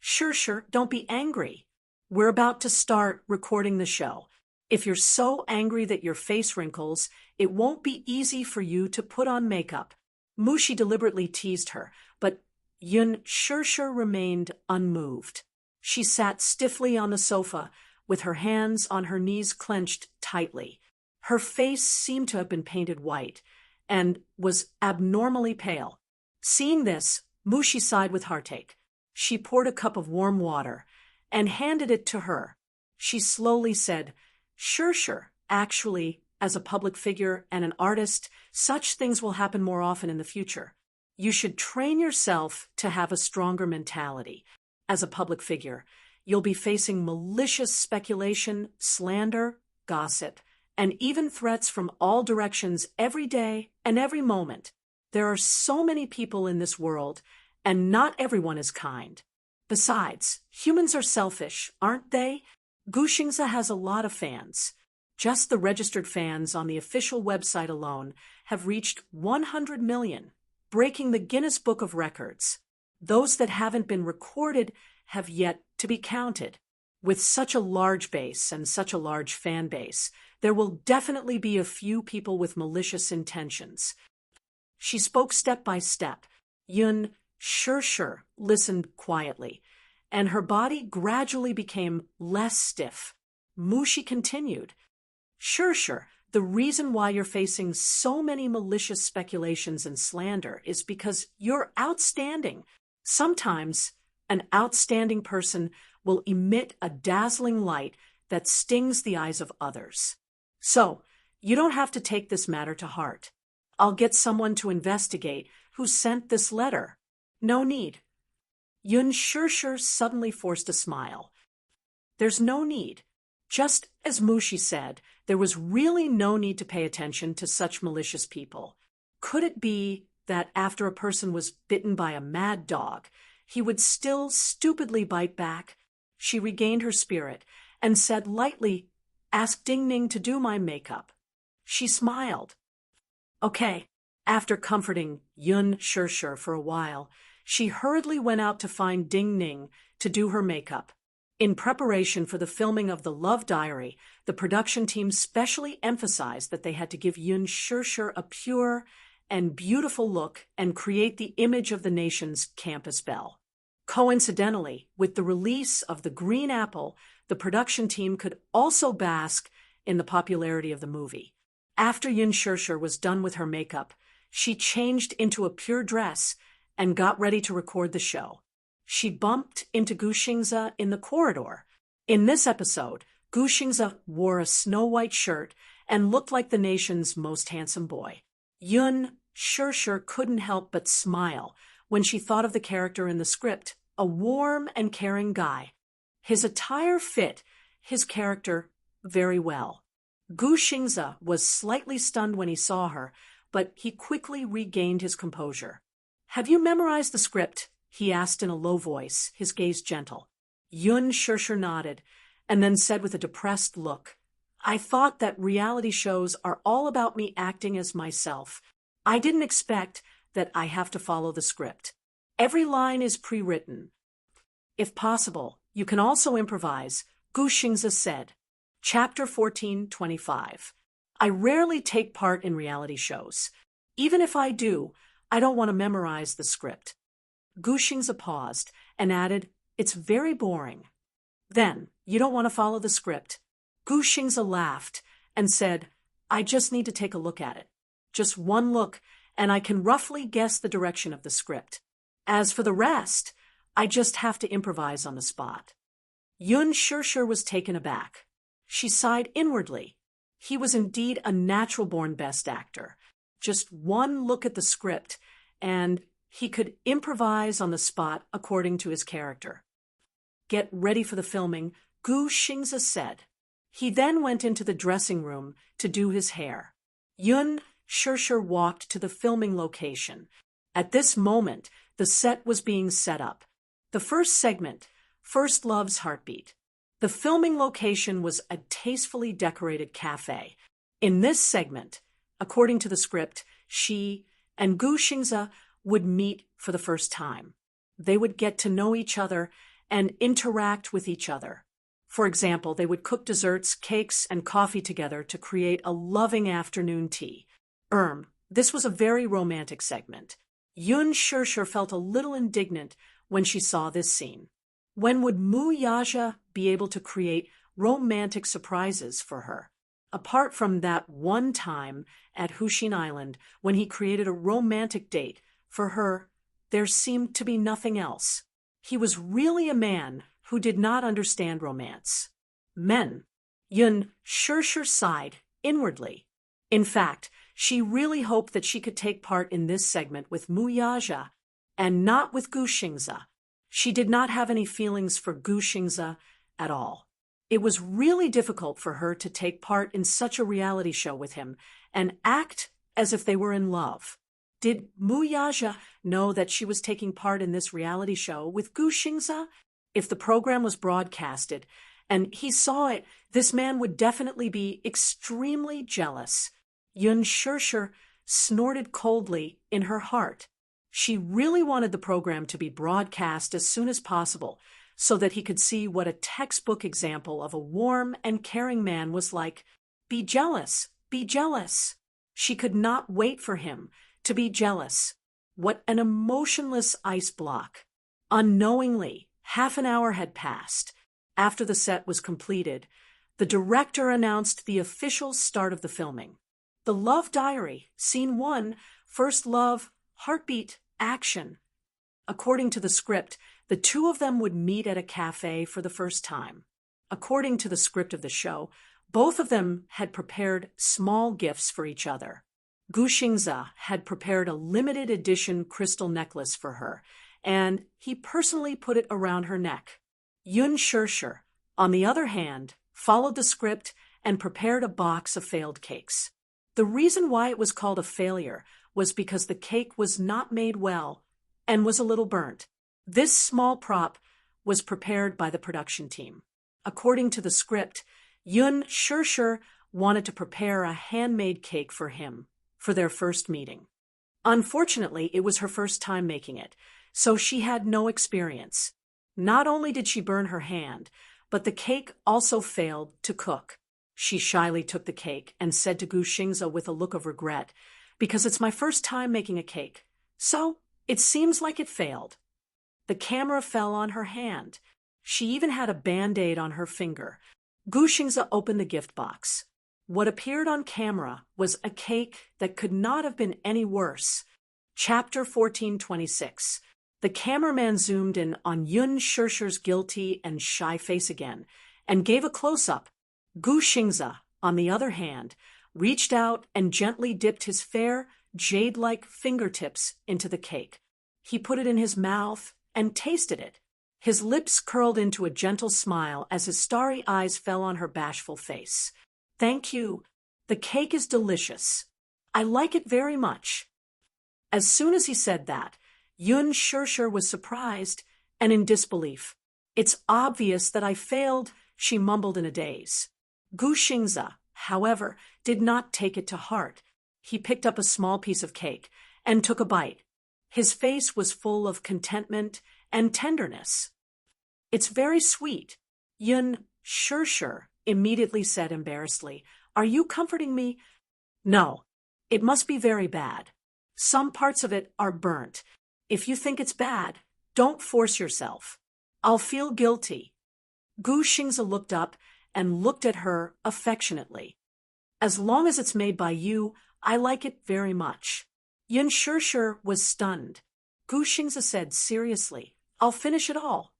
Shirshir, don't be angry. We're about to start recording the show. If you're so angry that your face wrinkles, it won't be easy for you to put on makeup. Mushi deliberately teased her, but Yun Shirshir remained unmoved. She sat stiffly on the sofa, with her hands on her knees clenched tightly. Her face seemed to have been painted white, and was abnormally pale. Seeing this, Mushi sighed with heartache. She poured a cup of warm water, and handed it to her. She slowly said, Shirshir, actually, as a public figure and an artist, such things will happen more often in the future. You should train yourself to have a stronger mentality. As a public figure, you'll be facing malicious speculation, slander, gossip, and even threats from all directions every day and every moment. There are so many people in this world, and not everyone is kind. Besides, humans are selfish, aren't they? Guxingza has a lot of fans. Just the registered fans on the official website alone have reached 100 million. Breaking the Guinness Book of Records. Those that haven't been recorded have yet to be counted. With such a large base and such a large fan base, there will definitely be a few people with malicious intentions. She spoke step by step. Yun Shirshir listened quietly, and her body gradually became less stiff. Mushi continued. Shirshir, the reason why you're facing so many malicious speculations and slander is because you're outstanding. Sometimes an outstanding person will emit a dazzling light that stings the eyes of others. So, you don't have to take this matter to heart. I'll get someone to investigate who sent this letter. No need. Yun Shirshir suddenly forced a smile. There's no need. Just as Mushi said, there was really no need to pay attention to such malicious people. Could it be that after a person was bitten by a mad dog, he would still stupidly bite back? She regained her spirit and said lightly, Ask Ding Ning to do my makeup. She smiled. Okay. After comforting Yun Shirshir for a while, she hurriedly went out to find Ding Ning to do her makeup. In preparation for the filming of The Love Diary, the production team specially emphasized that they had to give Yun Shirshir a pure and beautiful look and create the image of the nation's campus belle. Coincidentally, with the release of The Green Apple, the production team could also bask in the popularity of the movie. After Yun Shirshir was done with her makeup, she changed into a pure dress and got ready to record the show. She bumped into Guxingza in the corridor. In this episode, Guxingza wore a snow-white shirt and looked like the nation's most handsome boy. Yun Shirshir couldn't help but smile when she thought of the character in the script, a warm and caring guy. His attire fit his character very well. Gu Xingze was slightly stunned when he saw her, but he quickly regained his composure. "Have you memorized the script?" he asked in a low voice, his gaze gentle. Yun Shirshir nodded, and then said with a depressed look, "I thought that reality shows are all about me acting as myself. I didn't expect that I have to follow the script. Every line is pre-written. If possible, you can also improvise," Gu Xingze said. Chapter 1425. I rarely take part in reality shows. Even if I do, I don't want to memorize the script. Gu Xingze paused and added, "It's very boring." "Then, you don't want to follow the script." Gu Xingze laughed and said, "I just need to take a look at it. Just one look, and I can roughly guess the direction of the script. As for the rest, I just have to improvise on the spot." Yun Shirshir was taken aback. She sighed inwardly. He was indeed a natural-born best actor. Just one look at the script, and he could improvise on the spot according to his character. "Get ready for the filming," Gu Xingze said. He then went into the dressing room to do his hair. Yun Shirshir walked to the filming location. At this moment, the set was being set up. The first segment, First Love's Heartbeat. The filming location was a tastefully decorated cafe. In this segment, according to the script, she and Gu Xingze would meet for the first time. They would get to know each other and interact with each other. For example, they would cook desserts, cakes, and coffee together to create a loving afternoon tea. This was a very romantic segment. Yun Shirshir felt a little indignant when she saw this scene. When would Mu Yaja be able to create romantic surprises for her? Apart from that one time at Hushin Island when he created a romantic date for her, there seemed to be nothing else. He was really a man who did not understand romance. Yun Shirshir sighed inwardly. In fact, she really hoped that she could take part in this segment with Mu Yaja and not with Gu Xingze. She did not have any feelings for Gu Xingze at all. It was really difficult for her to take part in such a reality show with him and act as if they were in love. Did Mu Yaja know that she was taking part in this reality show with Gu Xingze? If the program was broadcasted and he saw it, this man would definitely be extremely jealous. Yun Shirshir snorted coldly in her heart. She really wanted the program to be broadcast as soon as possible so that he could see what a textbook example of a warm and caring man was like. Be jealous, be jealous. She could not wait for him to be jealous. What an emotionless ice block. Unknowingly, half an hour had passed. After the set was completed, the director announced the official start of the filming. The Love Diary, Scene 1, First Love, Heartbeat, Action. According to the script, the two of them would meet at a cafe for the first time. According to the script of the show, both of them had prepared small gifts for each other. Gu Xingze had prepared a limited edition crystal necklace for her, and he personally put it around her neck. Yun Shirshir, on the other hand, followed the script and prepared a box of failed cakes. The reason why it was called a failure was because the cake was not made well and was a little burnt. This small prop was prepared by the production team. According to the script, Yun Shirshir wanted to prepare a handmade cake for him for their first meeting. Unfortunately, it was her first time making it, so she had no experience. Not only did she burn her hand, but the cake also failed to cook. She shyly took the cake and said to Gu Xingze with a look of regret, "Because it's my first time making a cake, so it seems like it failed." The camera fell on her hand. She even had a Band-Aid on her finger. Gu Xingze opened the gift box. What appeared on camera was a cake that could not have been any worse. Chapter 1426. The cameraman zoomed in on Yun Shirshir's guilty and shy face again and gave a close-up. Gu Xingze, on the other hand, reached out and gently dipped his fair, jade-like fingertips into the cake. He put it in his mouth and tasted it. His lips curled into a gentle smile as his starry eyes fell on her bashful face. Thank you. The cake is delicious. I like it very much. As soon as he said that, Yun Shirshir was surprised and in disbelief. It's obvious that I failed, she mumbled in a daze. Gu Xingze, however, did not take it to heart. He picked up a small piece of cake and took a bite. His face was full of contentment and tenderness. It's very sweet, Yun Shirshir immediately said embarrassedly. Are you comforting me? No. It must be very bad. Some parts of it are burnt. If you think it's bad, don't force yourself. I'll feel guilty. Gu Xingze looked up and looked at her affectionately. As long as it's made by you, I like it very much. Yun Shirshir was stunned. Gu Xingze said seriously, I'll finish it all.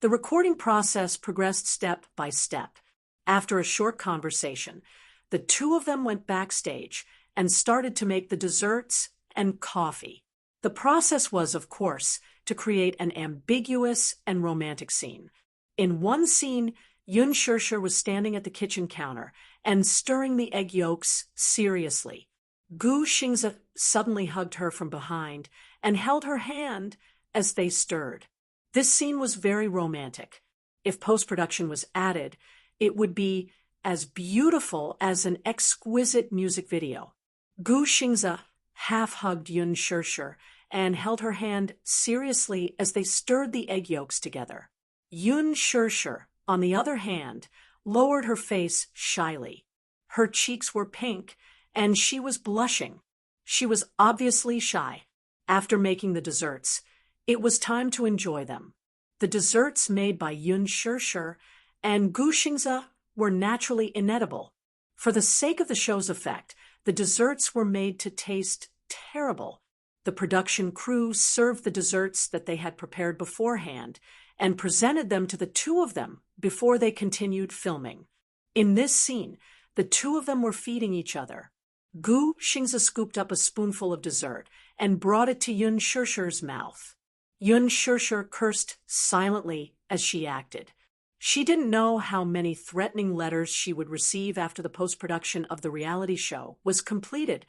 The recording process progressed step by step. After a short conversation, the two of them went backstage and started to make the desserts and coffee. The process was, of course, to create an ambiguous and romantic scene. In one scene, Yun Shirshir was standing at the kitchen counter and stirring the egg yolks seriously. Gu Xingze suddenly hugged her from behind and held her hand as they stirred. This scene was very romantic. If post-production was added, it would be as beautiful as an exquisite music video. Gu Xingze half-hugged Yun Shirshir and held her hand seriously as they stirred the egg yolks together. Yun Shirshir, on the other hand, lowered her face shyly. Her cheeks were pink, and she was blushing. She was obviously shy. After making the desserts, it was time to enjoy them. The desserts made by Yun Shirshir and Gu Xingze were naturally inedible. For the sake of the show's effect, the desserts were made to taste terrible. The production crew served the desserts that they had prepared beforehand and presented them to the two of them before they continued filming. In this scene, the two of them were feeding each other. Gu Xingze scooped up a spoonful of dessert and brought it to Yun Shirshir's mouth. Yun Shirshir cursed silently as she acted. She didn't know how many threatening letters she would receive after the post-production of the reality show was completed.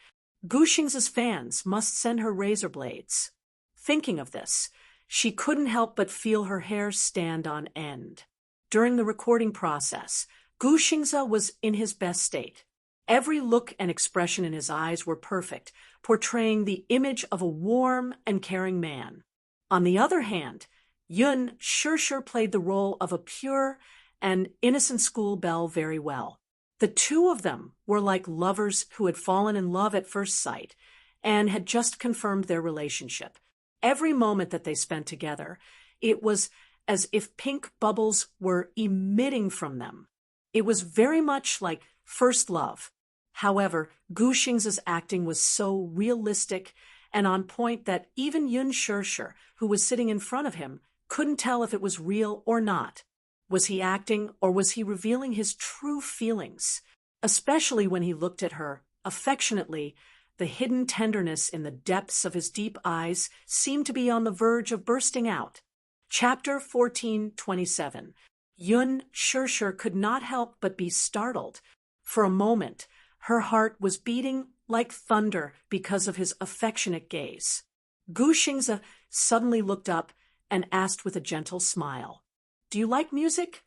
Gu Xingze's fans must send her razor blades. Thinking of this, she couldn't help but feel her hair stand on end. During the recording process, Gu Xingze was in his best state. Every look and expression in his eyes were perfect, portraying the image of a warm and caring man. On the other hand, Yun Shirshir played the role of a pure and innocent schoolbelle very well. The two of them were like lovers who had fallen in love at first sight and had just confirmed their relationship. Every moment that they spent together, it was as if pink bubbles were emitting from them. It was very much like first love. However, Gu Xingze's acting was so realistic and on point that even Yun Shirshir, who was sitting in front of him, couldn't tell if it was real or not. Was he acting or was he revealing his true feelings? Especially when he looked at her affectionately, the hidden tenderness in the depths of his deep eyes seemed to be on the verge of bursting out. Chapter 14:27. Yun Shirshir could not help but be startled. For a moment, her heart was beating like thunder because of his affectionate gaze. Gu Xingze suddenly looked up and asked with a gentle smile, "Do you like music?"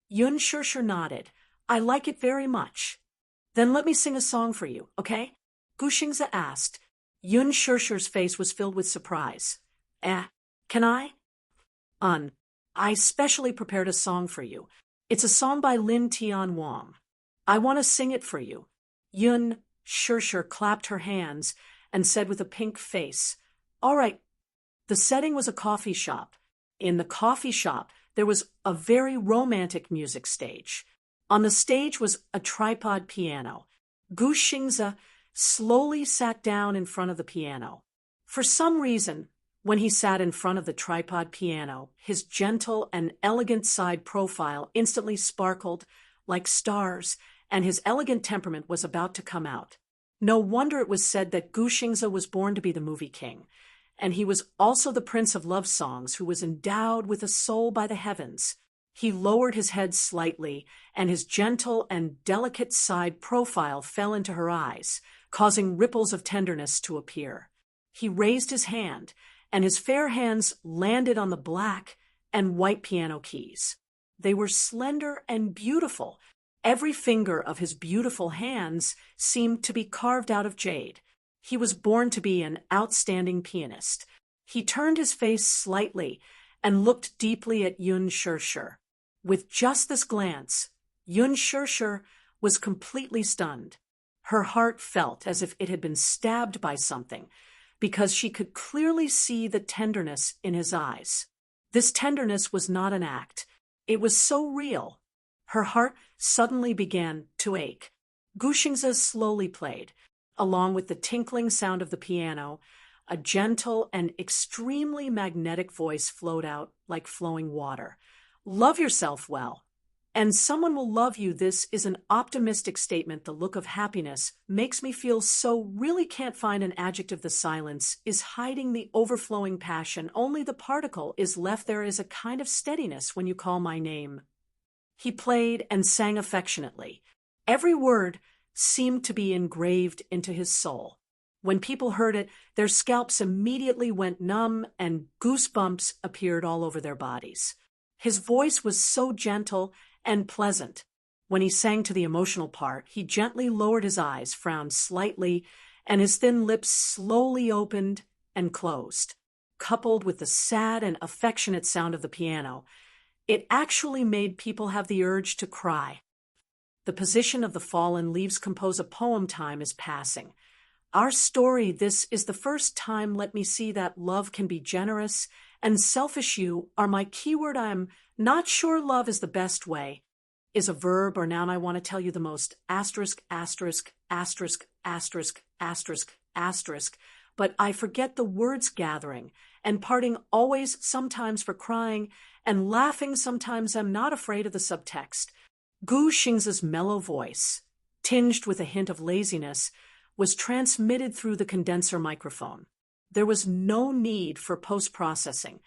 Yun Shirshir nodded. "I like it very much." "Then let me sing a song for you, okay?" Gu Xingze asked. Yun Shirshir's face was filled with surprise. Can I? I specially prepared a song for you. It's a song by Lin Tian Wang. I want to sing it for you. Yun Shirshir clapped her hands and said with a pink face, "All right." The setting was a coffee shop. In the coffee shop, there was a very romantic music stage. On the stage was a tripod piano. Gu Xingze slowly sat down in front of the piano. For some reason, when he sat in front of the tripod piano, his gentle and elegant side profile instantly sparkled like stars, and his elegant temperament was about to come out. No wonder it was said that Gu Xingze was born to be the movie king, and he was also the prince of love songs who was endowed with a soul by the heavens. He lowered his head slightly, and his gentle and delicate side profile fell into her eyes, causing ripples of tenderness to appear. He raised his hand, and his fair hands landed on the black and white piano keys. They were slender and beautiful. Every finger of his beautiful hands seemed to be carved out of jade. He was born to be an outstanding pianist. He turned his face slightly and looked deeply at Yun Shirshir. With just this glance, Yun Shirshir was completely stunned. Her heart felt as if it had been stabbed by something, because she could clearly see the tenderness in his eyes. This tenderness was not an act. It was so real. Her heart suddenly began to ache. Gushingza slowly played, along with the tinkling sound of the piano. A gentle and extremely magnetic voice flowed out like flowing water. Love yourself well, and someone will love you. This is an optimistic statement. The look of happiness makes me feel so, really can't find an adjective. The silence is hiding the overflowing passion. Only the particle is left. There is a kind of steadiness when you call my name. He played and sang affectionately. Every word seemed to be engraved into his soul. When people heard it, their scalps immediately went numb and goosebumps appeared all over their bodies. His voice was so gentle and pleasant. When he sang to the emotional part, he gently lowered his eyes, frowned slightly, and his thin lips slowly opened and closed. Coupled with the sad and affectionate sound of the piano, it actually made people have the urge to cry. The position of the fallen leaves compose a poem. Time is passing. Our story, this is the first time. Let me see that love can be generous and selfish. You are my keyword. I am not sure love is the best way. Is a verb or noun. I want to tell you the most asterisk, asterisk, asterisk, asterisk, asterisk, asterisk, but I forget the words gathering and parting always, sometimes for crying and laughing. Sometimes I'm not afraid of the subtext. Gu Xingzi's mellow voice, tinged with a hint of laziness, was transmitted through the condenser microphone. There was no need for post-processing.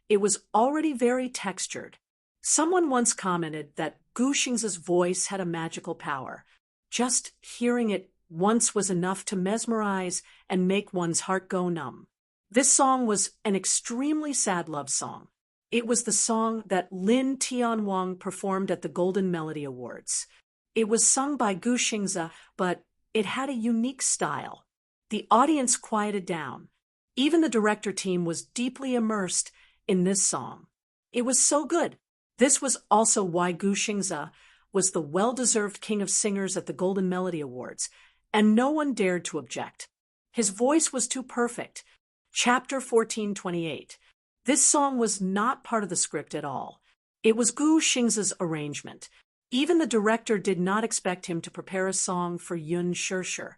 It was already very textured. Someone once commented that Gu Xingzi's voice had a magical power. Just hearing it once was enough to mesmerize and make one's heart go numb. This song was an extremely sad love song. It was the song that Lin Tianwang performed at the Golden Melody Awards. It was sung by Gu Xingzi, but it had a unique style. The audience quieted down. Even the director team was deeply immersed in this song. It was so good. This was also why Gu Xingzi was the well-deserved king of singers at the Golden Melody Awards, and no one dared to object. His voice was too perfect. Chapter 1428. This song was not part of the script at all. It was Gu Xingzi's arrangement. Even the director did not expect him to prepare a song for Yun Shirshir.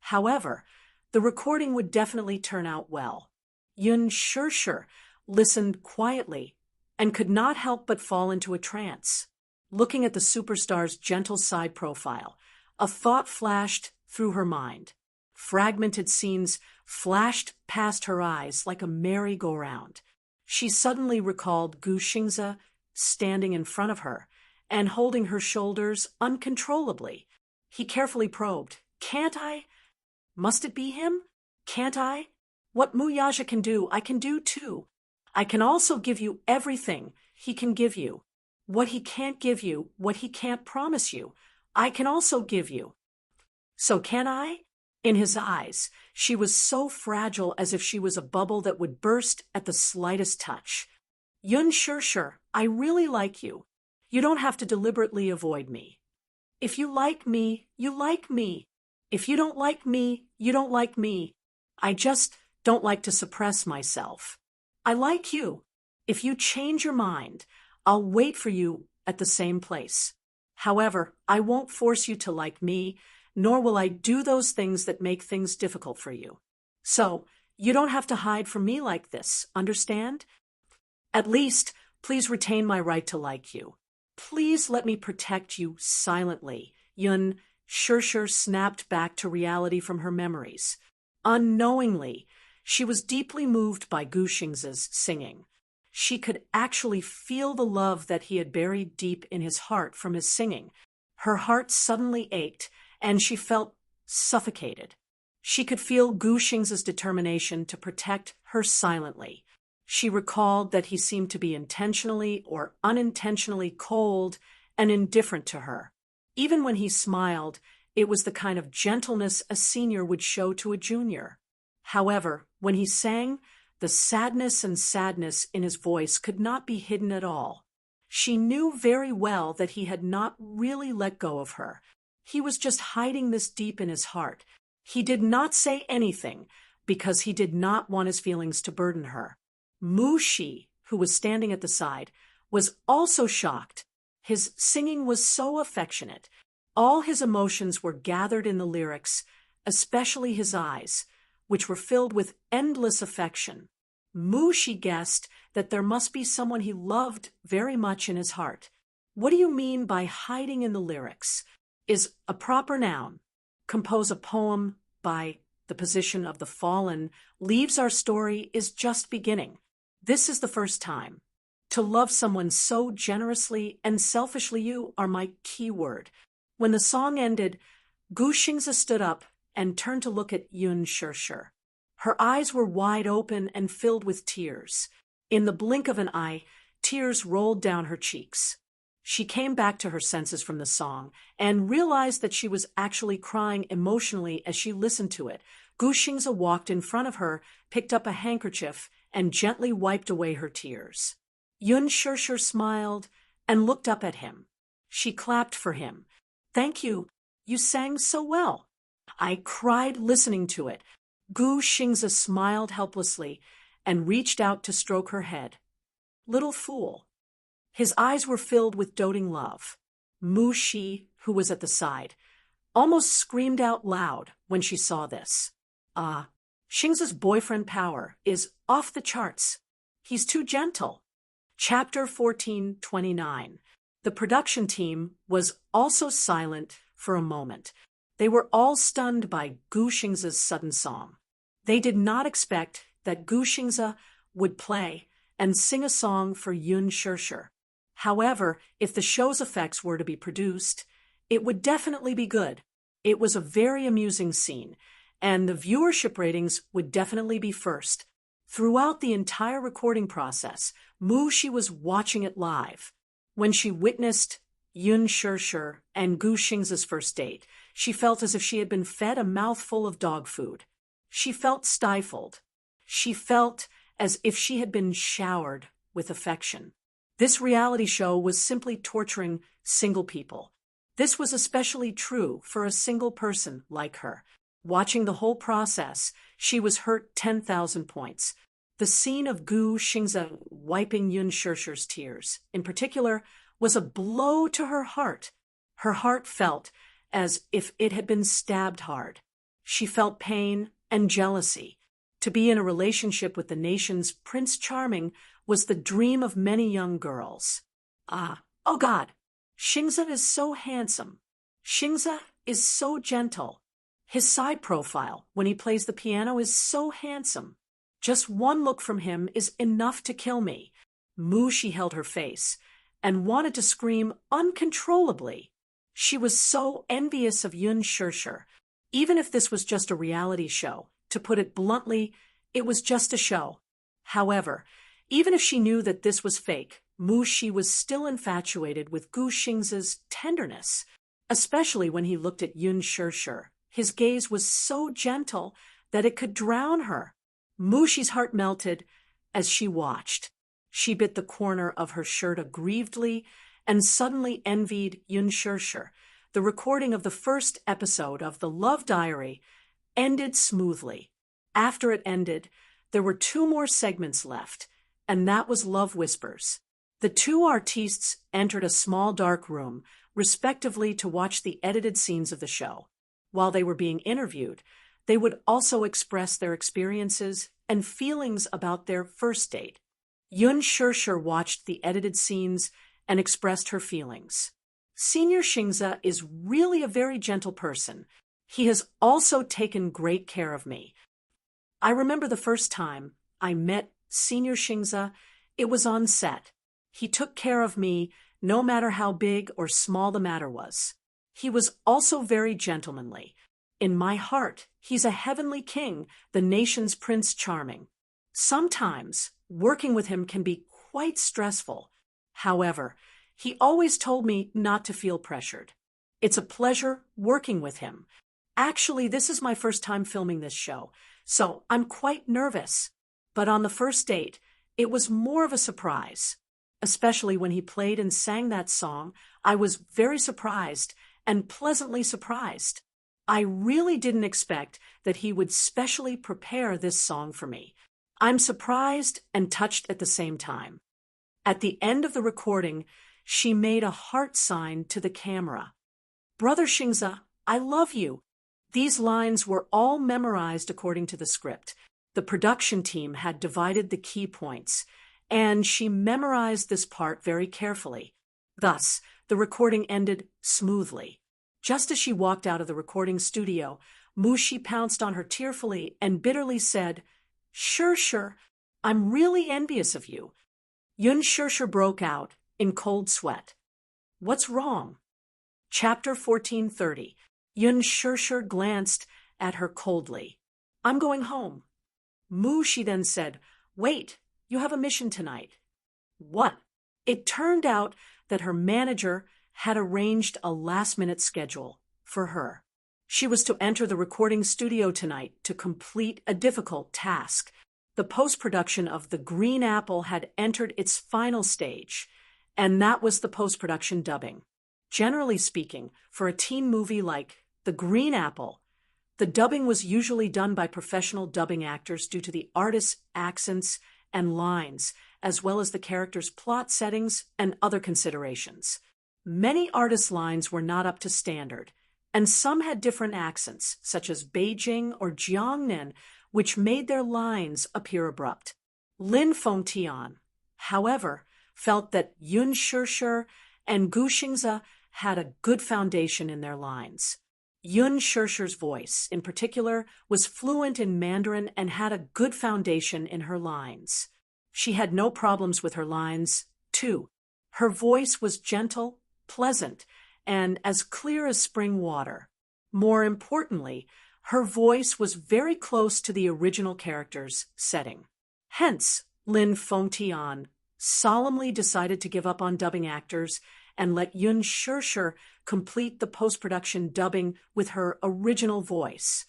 However, the recording would definitely turn out well. Yun Shirshir listened quietly and could not help but fall into a trance. Looking at the superstar's gentle side profile, a thought flashed through her mind. Fragmented scenes flashed past her eyes like a merry-go-round. She suddenly recalled Gu Xingzi standing in front of her and holding her shoulders uncontrollably. He carefully probed. Can't I? Must it be him? Can't I? What Muyaja can do, I can do too. I can also give you everything he can give you. What he can't give you, what he can't promise you, I can also give you. So can I? In his eyes, she was so fragile as if she was a bubble that would burst at the slightest touch. Yun Shirshir, I really like you. You don't have to deliberately avoid me. If you like me, you like me. If you don't like me, you don't like me. I just don't like to suppress myself. I like you. If you change your mind, I'll wait for you at the same place. However, I won't force you to like me, nor will I do those things that make things difficult for you. So, you don't have to hide from me like this, understand? At least, please retain my right to like you. Please let me protect you silently. Yun Shirshir snapped back to reality from her memories. Unknowingly, she was deeply moved by Gu Xingzi's singing. She could actually feel the love that he had buried deep in his heart from his singing. Her heart suddenly ached, and she felt suffocated. She could feel Gu Xing's determination to protect her silently. She recalled that he seemed to be intentionally or unintentionally cold and indifferent to her. Even when he smiled, it was the kind of gentleness a senior would show to a junior. However, when he sang, the sadness in his voice could not be hidden at all. She knew very well that he had not really let go of her. He was just hiding this deep in his heart. He did not say anything because he did not want his feelings to burden her. Mu Shi, who was standing at the side, was also shocked. His singing was so affectionate. All his emotions were gathered in the lyrics, especially his eyes, which were filled with endless affection. Mu Shi guessed that there must be someone he loved very much in his heart. What do you mean by hiding in the lyrics? Is a proper noun. Compose a poem by the position of the fallen leaves our story is just beginning. This is the first time. To love someone so generously and selfishly, you are my key word. When the song ended, Gu Xingzi stood up and turned to look at Yun Shirshir. Her eyes were wide open and filled with tears. In the blink of an eye, tears rolled down her cheeks. She came back to her senses from the song and realized that she was actually crying emotionally as she listened to it. Gu Xingzi walked in front of her, picked up a handkerchief, and gently wiped away her tears. Yun Shirshir smiled and looked up at him. She clapped for him. "Thank you. You sang so well." "I cried listening to it." Gu Xingzi smiled helplessly and reached out to stroke her head. "Little fool." His eyes were filled with doting love. Mu Shi, who was at the side, almost screamed out loud when she saw this. Xingzi's boyfriend power is off the charts. He's too gentle. Chapter 1429. The production team was also silent for a moment. They were all stunned by Gu Xingzi's sudden song. They did not expect that Gu Xingzi would play and sing a song for Yun Shirshir. However, if the show's effects were to be produced, it would definitely be good. It was a very amusing scene, and the viewership ratings would definitely be first. Throughout the entire recording process, Mu Shi was watching it live. When she witnessed Yun Shirshir and Gu Xingzi's first date, she felt as if she had been fed a mouthful of dog food. She felt stifled. She felt as if she had been showered with affection. This reality show was simply torturing single people. This was especially true for a single person like her. Watching the whole process, she was hurt 10,000 points. The scene of Gu Xingzi wiping Yun Shirshir's tears, in particular, was a blow to her heart. Her heart felt as if it had been stabbed hard. She felt pain and jealousy. To be in a relationship with the nation's Prince Charming was the dream of many young girls. Oh God, Xingzi is so handsome. Xingzi is so gentle. His side profile, when he plays the piano, is so handsome. Just one look from him is enough to kill me. Mu Shi held her face and wanted to scream uncontrollably. She was so envious of Yun Shirshir. Even if this was just a reality show, to put it bluntly, it was just a show. However, even if she knew that this was fake, Mu Shi was still infatuated with Gu Xingzi's tenderness, especially when he looked at Yun Shirshir. His gaze was so gentle that it could drown her. Mu Shi's heart melted as she watched. She bit the corner of her shirt aggrievedly and suddenly envied Yun Shirshir. The recording of the first episode of The Love Diary ended smoothly. After it ended, there were 2 more segments left, and that was Love Whispers. The 2 artistes entered a small dark room, respectively, to watch the edited scenes of the show. While they were being interviewed, they would also express their experiences and feelings about their first date. Yun Shirshir watched the edited scenes and expressed her feelings. Senior Xingzi is really a very gentle person. He has also taken great care of me. I remember the first time I met Senior Xingzi It was on set. He took care of me, no matter how big or small the matter was. He was also very gentlemanly. In my heart, he's a heavenly king, the nation's Prince Charming. Sometimes, working with him can be quite stressful. However, he always told me not to feel pressured. It's a pleasure working with him. Actually, this is my first time filming this show, so I'm quite nervous. But on the first date, it was more of a surprise. Especially when he played and sang that song, I was very surprised and pleasantly surprised. I really didn't expect that he would specially prepare this song for me. I'm surprised and touched at the same time. At the end of the recording, she made a heart sign to the camera. Brother Xingze, I love you. These lines were all memorized according to the script. The production team had divided the key points, and she memorized this part very carefully. Thus, the recording ended smoothly. Just as she walked out of the recording studio, Mushi pounced on her tearfully and bitterly said, Sure, I'm really envious of you. Yun Sure broke out in cold sweat. What's wrong? Chapter 1430. Yun Sure glanced at her coldly. I'm going home. Mushi then said, Wait, you have a mission tonight. What? It turned out that her manager had arranged a last-minute schedule for her. She was to enter the recording studio tonight to complete a difficult task. The post-production of The Green Apple had entered its final stage, and that was the post-production dubbing. Generally speaking, for a teen movie like The Green Apple, the dubbing was usually done by professional dubbing actors due to the artist's accents and lines, as well as the character's plot settings and other considerations. Many artists' lines were not up to standard, and some had different accents, such as Beijing or Jiangnan, which made their lines appear abrupt. Lin Fengtian, however, felt that Yun Sure and Gu Xingze had a good foundation in their lines. Yun Sure's voice, in particular, was fluent in Mandarin and had a good foundation in her lines. She had no problems with her lines, too. Her voice was gentle, pleasant, and as clear as spring water. More importantly, her voice was very close to the original character's setting. Hence, Lin Fengtian solemnly decided to give up on dubbing actors and let Yun Sure complete the post-production dubbing with her original voice.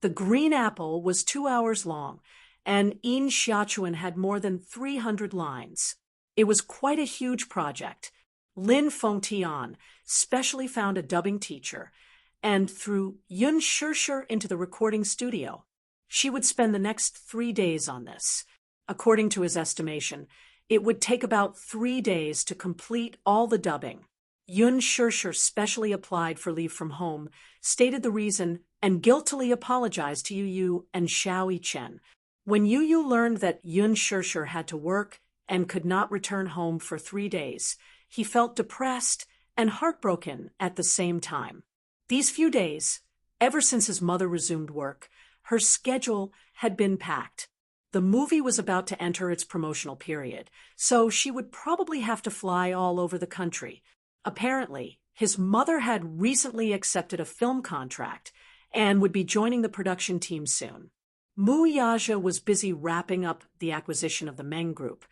The Green Apple was 2 hours long, and Yin Xiaochuan had more than 300 lines. It was quite a huge project. Lin Fengtian specially found a dubbing teacher and threw Yun Sure into the recording studio. She would spend the next 3 days on this. According to his estimation, it would take about 3 days to complete all the dubbing. Yun Sure specially applied for leave from home, stated the reason, and guiltily apologized to Yu Yu and Xiao Chen. When Yu Yu learned that Yun Sure had to work and could not return home for 3 days, he felt depressed and heartbroken at the same time. These few days, ever since his mother resumed work, her schedule had been packed. The movie was about to enter its promotional period, so she would probably have to fly all over the country. Apparently, his mother had recently accepted a film contract and would be joining the production team soon. Mu Yaja was busy wrapping up the acquisition of the Meng Group,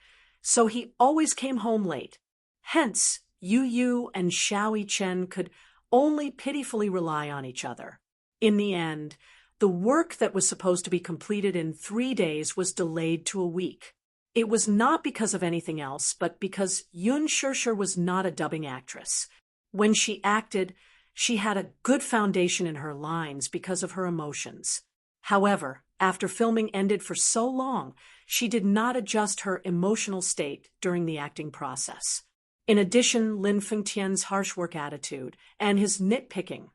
so he always came home late. Hence, Yu Yu and Xiao Chen could only pitifully rely on each other. In the end, the work that was supposed to be completed in 3 days was delayed to a week. It was not because of anything else, but because Yun Sure was not a dubbing actress. When she acted, she had a good foundation in her lines because of her emotions. However, after filming ended for so long, she did not adjust her emotional state during the acting process. In addition, Lin Fengtian's harsh work attitude and his nitpicking.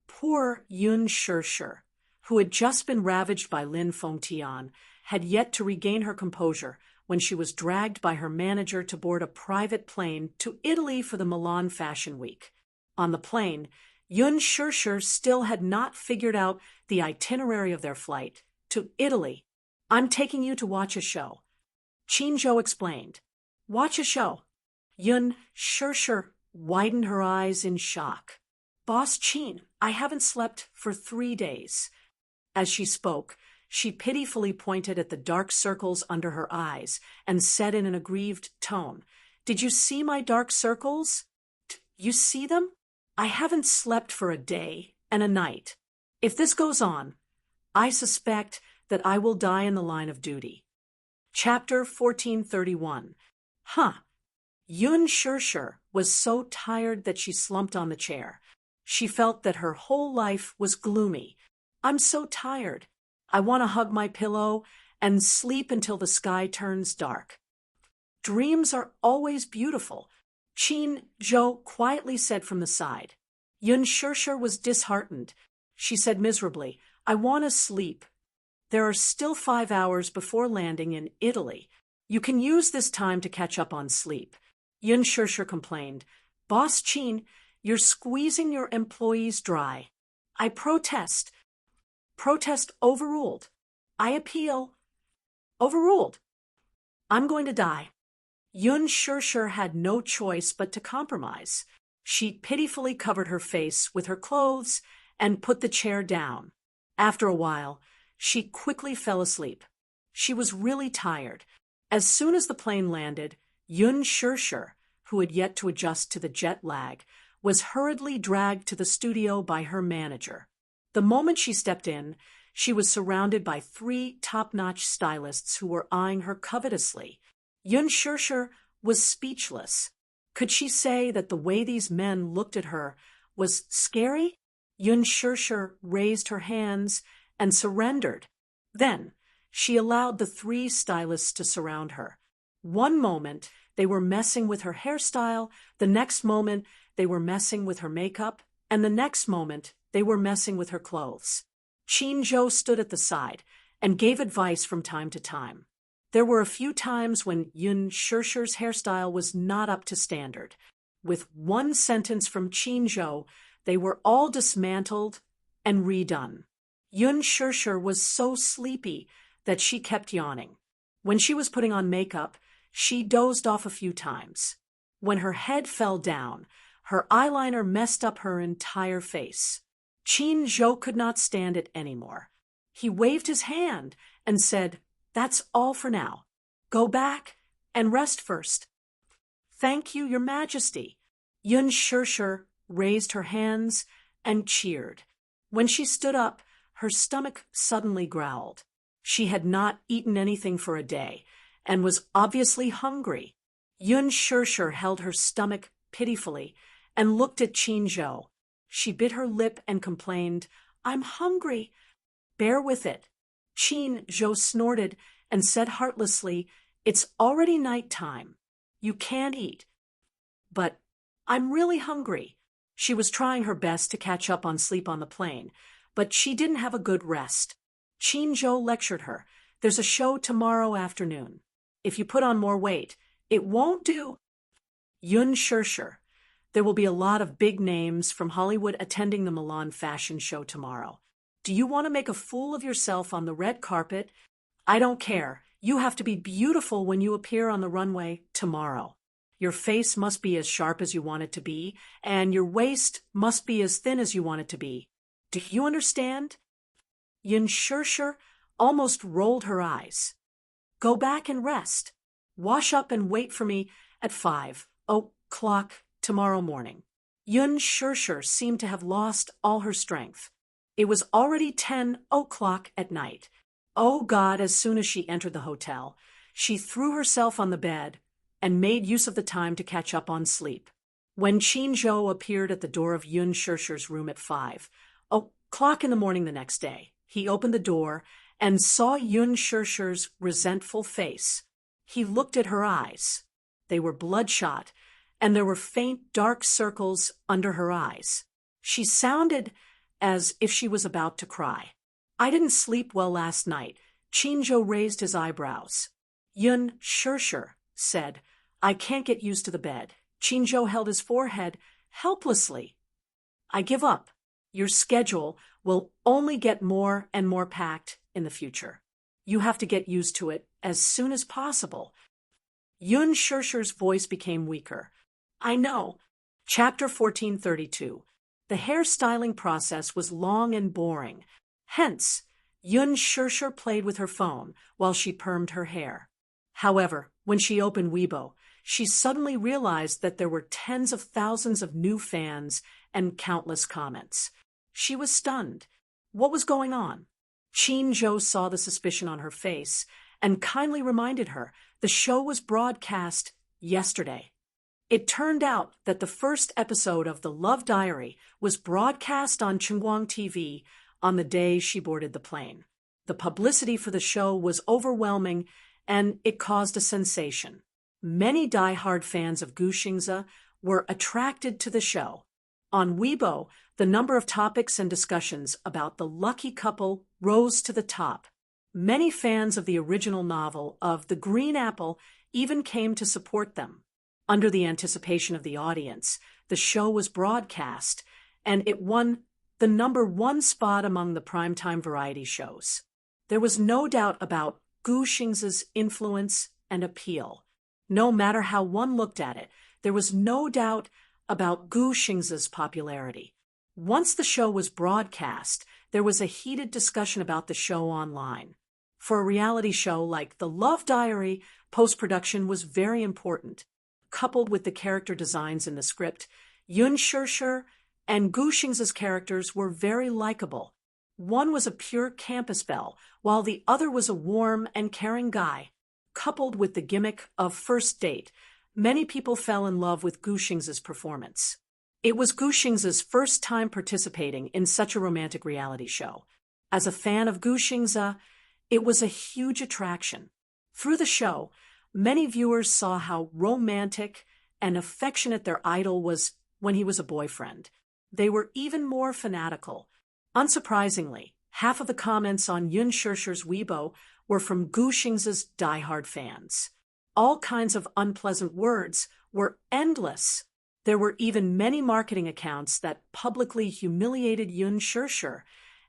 Poor Yun Sure, who had just been ravaged by Lin Fengtian, had yet to regain her composure when she was dragged by her manager to board a private plane to Italy for the Milan Fashion Week. On the plane, Yun Sure still had not figured out the itinerary of their flight to Italy. I'm taking you to watch a show. Qin explained. Watch a show. Yun Shirshir widened her eyes in shock. Boss Qin, I haven't slept for 3 days. As she spoke, she pitifully pointed at the dark circles under her eyes and said in an aggrieved tone, Did you see my dark circles? You see them? I haven't slept for a day and a night. If this goes on, I suspect that I will die in the line of duty. Chapter 1431. Yun Shirshir was so tired that she slumped on the chair. She felt that her whole life was gloomy. I'm so tired. I want to hug my pillow and sleep until the sky turns dark. Dreams are always beautiful, Qin quietly said from the side. Yun Shirshir was disheartened. She said miserably, I want to sleep. There are still 5 hours before landing in Italy. You can use this time to catch up on sleep. Yun Shirshir complained, Boss Qin, you're squeezing your employees dry. I protest. Protest overruled. I appeal. Overruled. I'm going to die. Yun Shirshir had no choice but to compromise. She pitifully covered her face with her clothes and put the chair down. After a while, she quickly fell asleep. She was really tired. As soon as the plane landed, Yun Shirshir, who had yet to adjust to the jet lag, was hurriedly dragged to the studio by her manager. The moment she stepped in, she was surrounded by 3 top-notch stylists who were eyeing her covetously. Yun Shirshir was speechless. Could she say that the way these men looked at her was scary? Yun Shirshir raised her hands and surrendered. Then she allowed the 3 stylists to surround her. One moment, they were messing with her hairstyle, the next moment, they were messing with her makeup, and the next moment, they were messing with her clothes. Qin stood at the side and gave advice from time to time. There were a few times when Yun Shirshir's hairstyle was not up to standard. With one sentence from Qin, they were all dismantled and redone. Yun Shirshir was so sleepy that she kept yawning. When she was putting on makeup, she dozed off a few times. When her head fell down, her eyeliner messed up her entire face. Qin could not stand it anymore. He waved his hand and said, That's all for now. Go back and rest first. Thank you, Your Majesty. Yun Shirshir raised her hands and cheered. When she stood up, her stomach suddenly growled. She had not eaten anything for a day and was obviously hungry. Yun Shirshir held her stomach pitifully and looked at Qin. She bit her lip and complained, I'm hungry. Bear with it. Qin snorted and said heartlessly, It's already night time. You can't eat. But I'm really hungry. She was trying her best to catch up on sleep on the plane, but she didn't have a good rest. Qin lectured her, There's a show tomorrow afternoon. If you put on more weight, it won't do. Yun Shirshir, there will be a lot of big names from Hollywood attending the Milan fashion show tomorrow. Do you want to make a fool of yourself on the red carpet? I don't care. You have to be beautiful when you appear on the runway tomorrow. Your face must be as sharp as you want it to be, and your waist must be as thin as you want it to be. Do you understand? Yun Shirshir almost rolled her eyes. Go back and rest. Wash up and wait for me at 5:00 tomorrow morning. Yun Shirshir seemed to have lost all her strength. It was already 10:00 at night. Oh God, as soon as she entered the hotel, she threw herself on the bed and made use of the time to catch up on sleep. When Qin appeared at the door of Yun Shirshir's room at 5:00 in the morning the next day, he opened the door and saw Yun Shirshir's resentful face. He looked at her eyes. They were bloodshot, and there were faint dark circles under her eyes. She sounded as if she was about to cry. I didn't sleep well last night. Qin raised his eyebrows. Yun Shirshir said, I can't get used to the bed. Qin held his forehead helplessly. I give up. Your schedule will only get more and more packed in the future. You have to get used to it as soon as possible. Yun Shirshir's voice became weaker. I know. Chapter 1432. The hairstyling process was long and boring. Hence, Yun Shirshir played with her phone while she permed her hair. However, when she opened Weibo, she suddenly realized that there were tens of thousands of new fans and countless comments. She was stunned. What was going on? Qin Zhou saw the suspicion on her face and kindly reminded her the show was broadcast yesterday. It turned out that the first episode of The Love Diary was broadcast on Chungguang TV on the day she boarded the plane. The publicity for the show was overwhelming, and it caused a sensation. Many die-hard fans of Guxingzi were attracted to the show. On Weibo, the number of topics and discussions about the lucky couple rose to the top. Many fans of the original novel of The Green Apple even came to support them. Under the anticipation of the audience, the show was broadcast, and it won the #1 spot among the primetime variety shows. There was no doubt about Guxingzi's influence and appeal. No matter how one looked at it, there was no doubt about Guxingzi's popularity. Once the show was broadcast, there was a heated discussion about the show online. For a reality show like The Love Diary, post-production was very important. Coupled with the character designs in the script, Yun Shirshir and Guxingzi's characters were very likable. One was a pure campus belle, while the other was a warm and caring guy. Coupled with the gimmick of first date, many people fell in love with Guxingzi's performance. It was Guxingzi's first time participating in such a romantic reality show. As a fan of Guxingzi, it was a huge attraction. Through the show, many viewers saw how romantic and affectionate their idol was when he was a boyfriend. They were even more fanatical. Unsurprisingly, half of the comments on Yun Shirshir's Weibo were from Guxingzi's diehard fans. All kinds of unpleasant words were endless. There were even many marketing accounts that publicly humiliated Yun Shirshir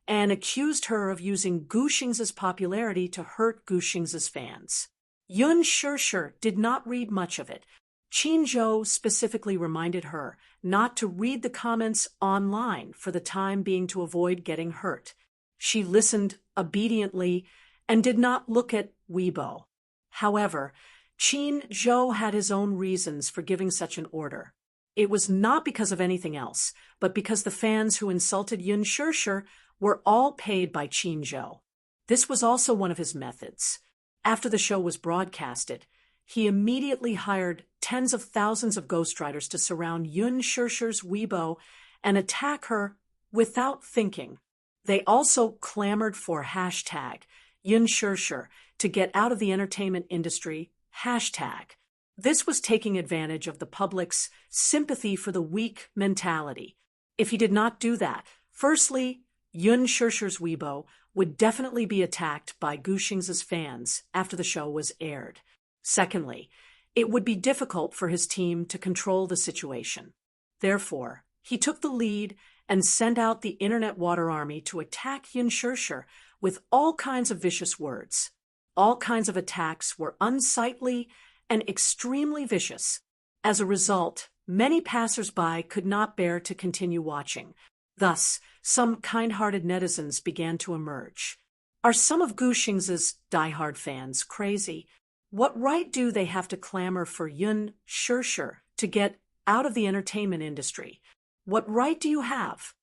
and accused her of using Guxingzi's popularity to hurt Guxingzi's fans. Yun Shirshir did not read much of it. Qin Zhou specifically reminded her not to read the comments online for the time being to avoid getting hurt. She listened obediently and did not look at Weibo. However, Qin Zhou had his own reasons for giving such an order. It was not because of anything else, but because the fans who insulted Yun Shirshir were all paid by Qin Zhou. This was also one of his methods. After the show was broadcasted, he immediately hired tens of thousands of ghostwriters to surround Yun Shirshir's Weibo and attack her without thinking. They also clamored for hashtag Yun Shirshir to get out of the entertainment industry hashtag. This was taking advantage of the public's sympathy for the weak mentality. If he did not do that, firstly, Yun Shirshir's Weibo would definitely be attacked by Guxingzi's fans after the show was aired. Secondly, it would be difficult for his team to control the situation. Therefore, he took the lead and sent out the internet water army to attack Yun Shirshir with all kinds of vicious words. All kinds of attacks were unsightly and extremely vicious. As a result, many passers-by could not bear to continue watching. Thus, some kind-hearted netizens began to emerge. Are some of Guxingzi's diehard fans crazy? What right do they have to clamor for Yun Shirshir to get out of the entertainment industry? What right do you have?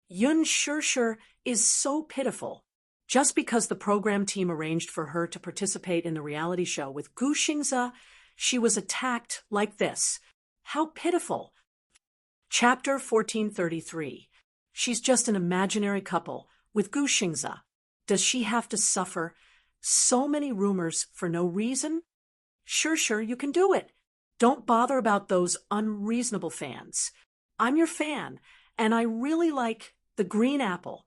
Yun Shirshir is so pitiful. Just because the program team arranged for her to participate in the reality show with Guxingzi, she was attacked like this. How pitiful. Chapter 1433. She's just an imaginary couple with Guxingzi. Does she have to suffer so many rumors for no reason? Shirshir, you can do it. Don't bother about those unreasonable fans. I'm your fan, and I really like The Green Apple.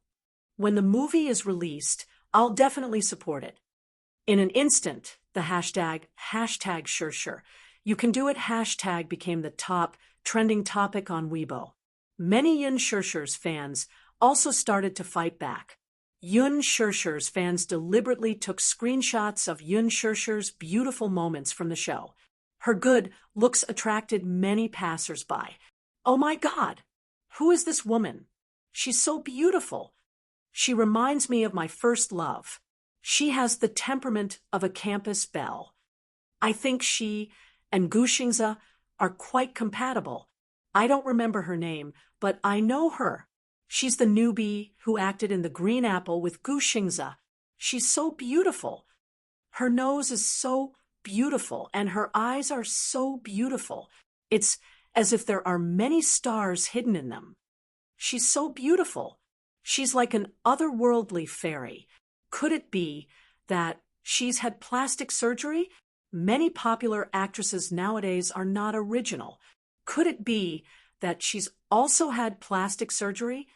When the movie is released, I'll definitely support it. In an instant, the hashtag Shirshir, you can do it hashtag became the top trending topic on Weibo. Many Yun Shirshir's fans also started to fight back. Yun Shirshir's fans deliberately took screenshots of Yun Shirshir's beautiful moments from the show. Her good looks attracted many passers-by. Oh my God! Who is this woman? She's so beautiful. She reminds me of my first love. She has the temperament of a campus belle. I think she and Gu Xingze are quite compatible. I don't remember her name, but I know her. She's the newbie who acted in The Green Apple with Gu Xingze. She's so beautiful. Her nose is so beautiful, and her eyes are so beautiful. It's as if there are many stars hidden in them. She's so beautiful. She's like an otherworldly fairy. Could it be that she's had plastic surgery? Many popular actresses nowadays are not original. Could it be that she's also had plastic surgery?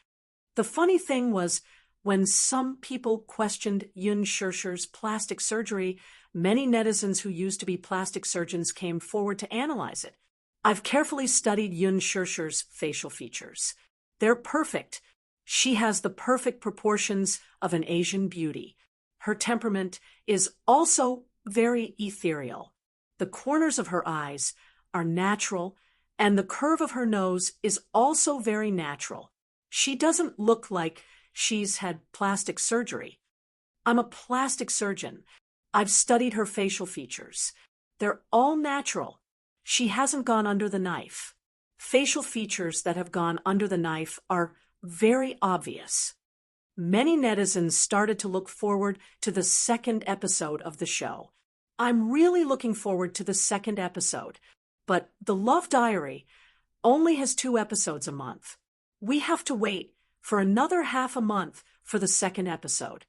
The funny thing was, when some people questioned Yun Shirshir's plastic surgery, many netizens who used to be plastic surgeons came forward to analyze it. I've carefully studied Yun Shirshir's facial features. They're perfect. She has the perfect proportions of an Asian beauty. Her temperament is also very ethereal. The corners of her eyes are natural, and the curve of her nose is also very natural. She doesn't look like she's had plastic surgery. I'm a plastic surgeon. I've studied her facial features. They're all natural. She hasn't gone under the knife. Facial features that have gone under the knife are very obvious. Many netizens started to look forward to the second episode of the show. I'm really looking forward to the second episode, but The Love Diary only has 2 episodes a month. We have to wait for another half a month for the second episode.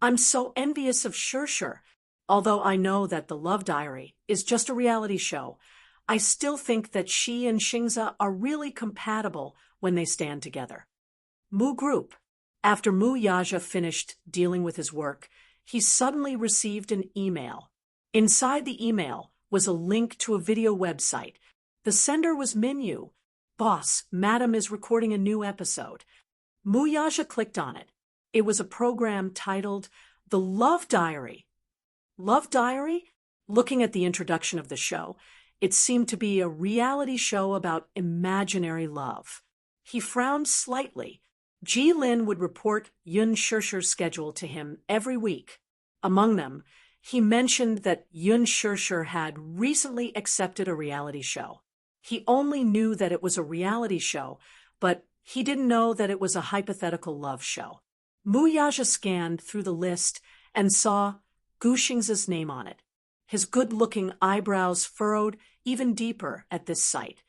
I'm so envious of Shirshir. Although I know that The Love Diary is just a reality show, I still think that she and Xingze are really compatible when they stand together. Mu Group. After Mu Yaja finished dealing with his work, he suddenly received an email. Inside the email was a link to a video website. The sender was Minyu. Boss, Madam is recording a new episode. Mu Yaja clicked on it. It was a program titled The Love Diary. Love Diary? Looking at the introduction of the show, it seemed to be a reality show about imaginary love. He frowned slightly. Ji Lin would report Yun Shirshir's schedule to him every week. Among them, he mentioned that Yun Shirshir had recently accepted a reality show. He only knew that it was a reality show, but he didn't know that it was a hypothetical love show. Mu Yaja scanned through the list and saw Gu Xingze's name on it. His good-looking eyebrows furrowed even deeper at this sight.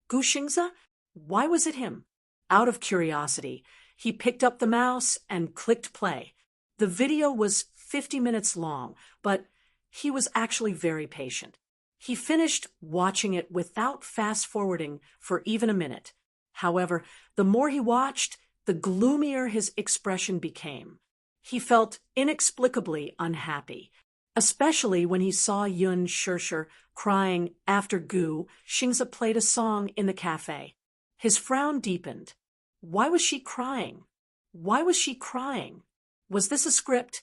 Gu Xingze? Why was it him? Out of curiosity, he picked up the mouse and clicked play. The video was 50 minutes long, but he was actually very patient. He finished watching it without fast-forwarding for even a minute. However, the more he watched, the gloomier his expression became. He felt inexplicably unhappy, especially when he saw Yun Shirshir crying after Gu Xingze played a song in the cafe. His frown deepened. Why was she crying? Why was she crying? Was this a script?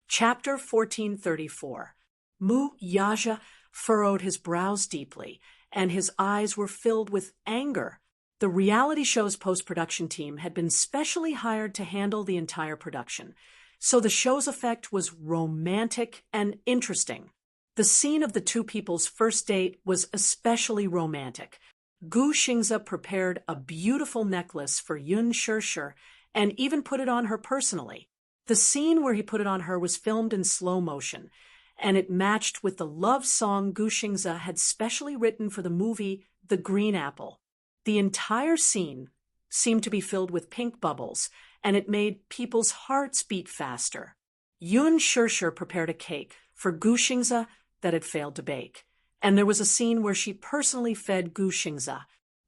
Chapter 1434. Mu Yaja furrowed his brows deeply, and his eyes were filled with anger. The reality show's post-production team had been specially hired to handle the entire production, so the show's effect was romantic and interesting. The scene of the two people's first date was especially romantic. Gu Xingze prepared a beautiful necklace for Yun Shirshir and even put it on her personally. The scene where he put it on her was filmed in slow motion, and it matched with the love song Gu Xingze had specially written for the movie The Green Apple. The entire scene seemed to be filled with pink bubbles, and it made people's hearts beat faster. Yun Shirshir prepared a cake for Gu Xingze that had failed to bake, and there was a scene where she personally fed Gu Xingze.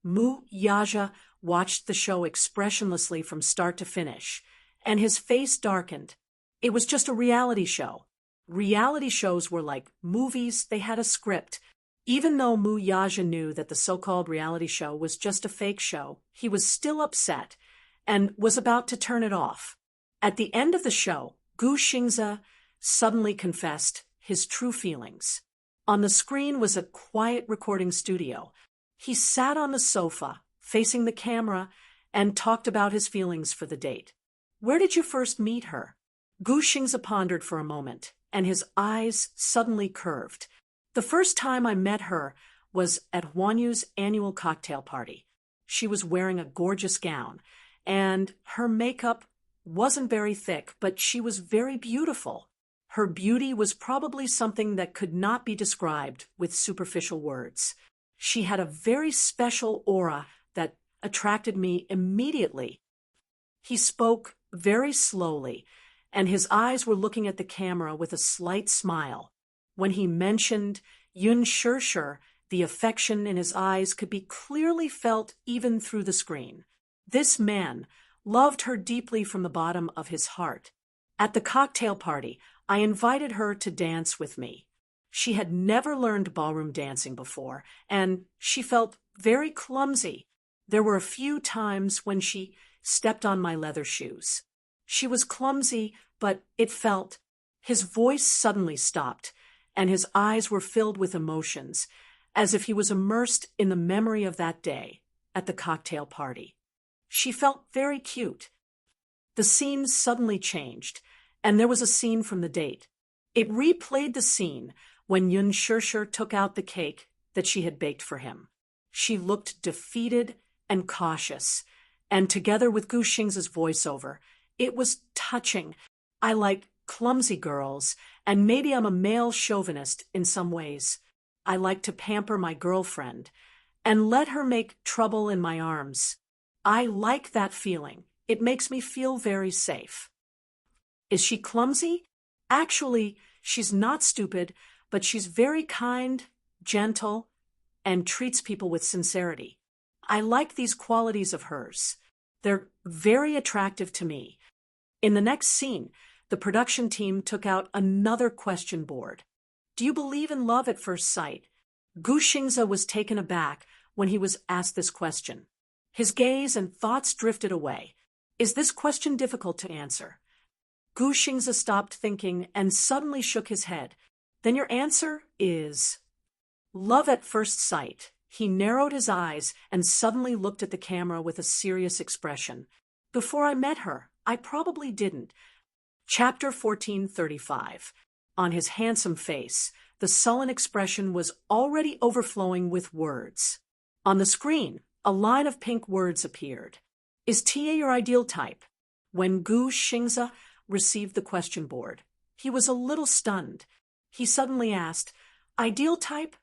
Mu Yaja watched the show expressionlessly from start to finish, and his face darkened. It was just a reality show. Reality shows were like movies, they had a script. Even though Mu Yaja knew that the so-called reality show was just a fake show, he was still upset and was about to turn it off. At the end of the show, Gu Xingze suddenly confessed his true feelings. On the screen was a quiet recording studio. He sat on the sofa, facing the camera, and talked about his feelings for the date. Where did you first meet her? Gu Xingze pondered for a moment, and his eyes suddenly curved. The first time I met her was at Huan Yu's annual cocktail party. She was wearing a gorgeous gown, and her makeup wasn't very thick, but she was very beautiful. Her beauty was probably something that could not be described with superficial words. She had a very special aura that attracted me immediately. He spoke very slowly, and his eyes were looking at the camera with a slight smile. When he mentioned Yun Shirshir, the affection in his eyes could be clearly felt even through the screen. This man loved her deeply from the bottom of his heart. At the cocktail party, I invited her to dance with me. She had never learned ballroom dancing before, and she felt very clumsy. There were a few times when she stepped on my leather shoes. She was clumsy, but it felt. His voice suddenly stopped, and his eyes were filled with emotions, as if he was immersed in the memory of that day at the cocktail party. She felt very cute. The scene suddenly changed, and there was a scene from the date. It replayed the scene when Yun Shirshir took out the cake that she had baked for him. She looked defeated and cautious, and together with Gu Xingze's voiceover, it was touching. I like clumsy girls, and maybe I'm a male chauvinist in some ways. I like to pamper my girlfriend and let her make trouble in my arms. I like that feeling. It makes me feel very safe. Is she clumsy? Actually, she's not stupid, but she's very kind, gentle, and treats people with sincerity. I like these qualities of hers. They're very attractive to me. In the next scene, the production team took out another question board. Do you believe in love at first sight? Gu Xingze was taken aback when he was asked this question. His gaze and thoughts drifted away. Is this question difficult to answer? Gu Xingze stopped thinking and suddenly shook his head. Then your answer is love at first sight. He narrowed his eyes and suddenly looked at the camera with a serious expression. Before I met her, I probably didn't. Chapter 1435. On his handsome face, the sullen expression was already overflowing with words. On the screen, a line of pink words appeared. Is Tia your ideal type? When Gu Xingze received the question board, he was a little stunned. He suddenly asked, Ideal type?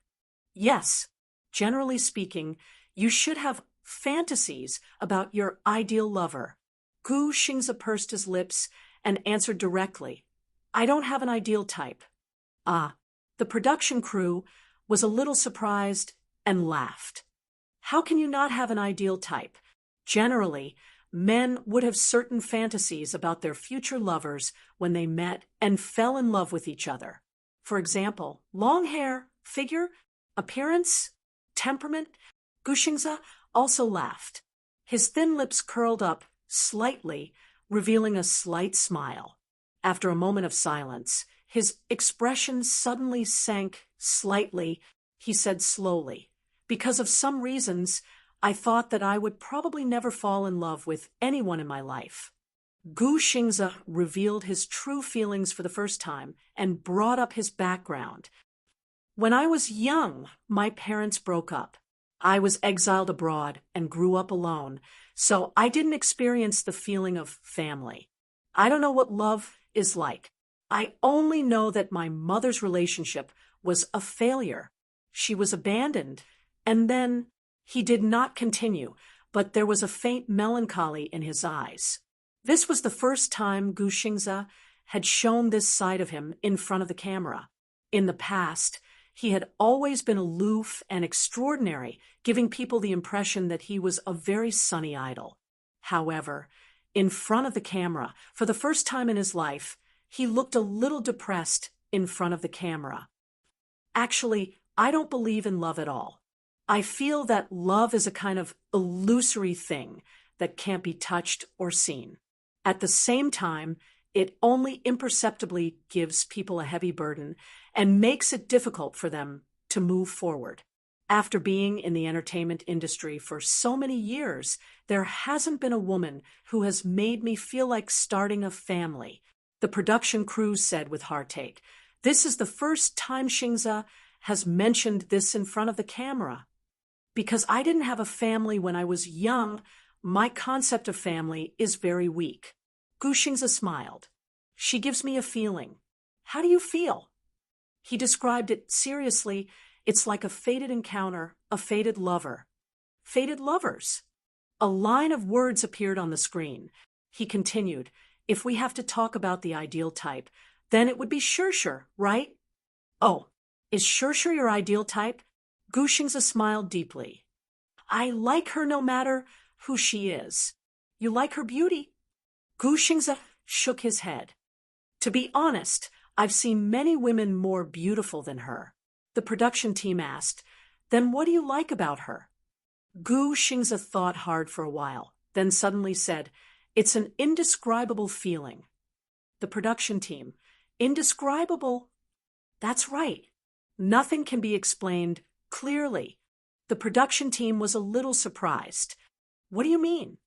Yes. Generally speaking, you should have fantasies about your ideal lover. Gu Xingze pursed his lips and answered directly, I don't have an ideal type. Ah, the production crew was a little surprised and laughed. How can you not have an ideal type? Generally, men would have certain fantasies about their future lovers when they met and fell in love with each other. For example, long hair, figure, appearance, temperament. Gu Xingze also laughed. His thin lips curled up slightly, revealing a slight smile. After a moment of silence, his expression suddenly sank slightly. He said slowly, Because of some reasons, I thought that I would probably never fall in love with anyone in my life. Gu Xingze revealed his true feelings for the first time and brought up his background. When I was young, my parents broke up. I was exiled abroad and grew up alone, so I didn't experience the feeling of family. I don't know what love is like. I only know that my mother's relationship was a failure. She was abandoned, and then he did not continue, but there was a faint melancholy in his eyes. This was the first time Gu Xingze had shown this side of him in front of the camera. In the past, he had always been aloof and extraordinary, giving people the impression that he was a very sunny idol. However, in front of the camera, for the first time in his life, he looked a little depressed in front of the camera. Actually, I don't believe in love at all. I feel that love is a kind of illusory thing that can't be touched or seen. At the same time, it only imperceptibly gives people a heavy burden and makes it difficult for them to move forward. After being in the entertainment industry for so many years, there hasn't been a woman who has made me feel like starting a family, the production crew said with heartache. This is the first time Xingze has mentioned this in front of the camera. Because I didn't have a family when I was young, my concept of family is very weak. Gu Xingze smiled. She gives me a feeling. How do you feel? He described it seriously. It's like a fated encounter, a fated lover. Fated lovers. A line of words appeared on the screen. He continued, if we have to talk about the ideal type, then it would be Shirshir, right? Oh, is Shirshir your ideal type? Gu Xingze smiled deeply. I like her no matter who she is. You like her beauty? Gu Xingze shook his head. To be honest, I've seen many women more beautiful than her. The production team asked, then what do you like about her? Gu Xingze thought hard for a while, then suddenly said, it's an indescribable feeling. The production team, indescribable? That's right. Nothing can be explained clearly. The production team was a little surprised. What do you mean?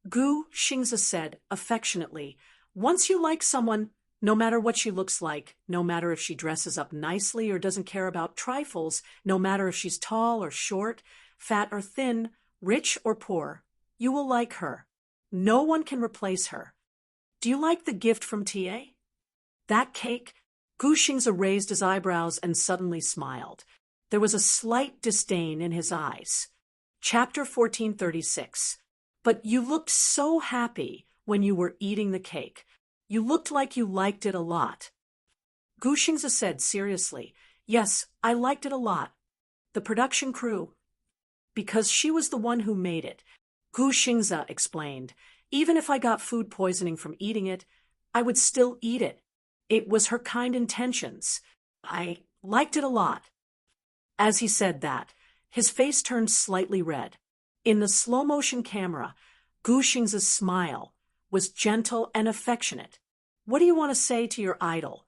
Gu Xingze said affectionately, once you like someone, no matter what she looks like, no matter if she dresses up nicely or doesn't care about trifles, no matter if she's tall or short, fat or thin, rich or poor, you will like her. No one can replace her. Do you like the gift from TA? That cake? Gu Xingze raised his eyebrows and suddenly smiled. There was a slight disdain in his eyes. Chapter 1436. But you looked so happy when you were eating the cake. You looked like you liked it a lot. Gu Xingze said seriously, yes, I liked it a lot. The production crew. Because she was the one who made it. Gu Xingze explained, even if I got food poisoning from eating it, I would still eat it. It was her kind intentions. I liked it a lot. As he said that, his face turned slightly red. In the slow-motion camera, Gu Xingze's smile was gentle and affectionate. What do you want to say to your idol?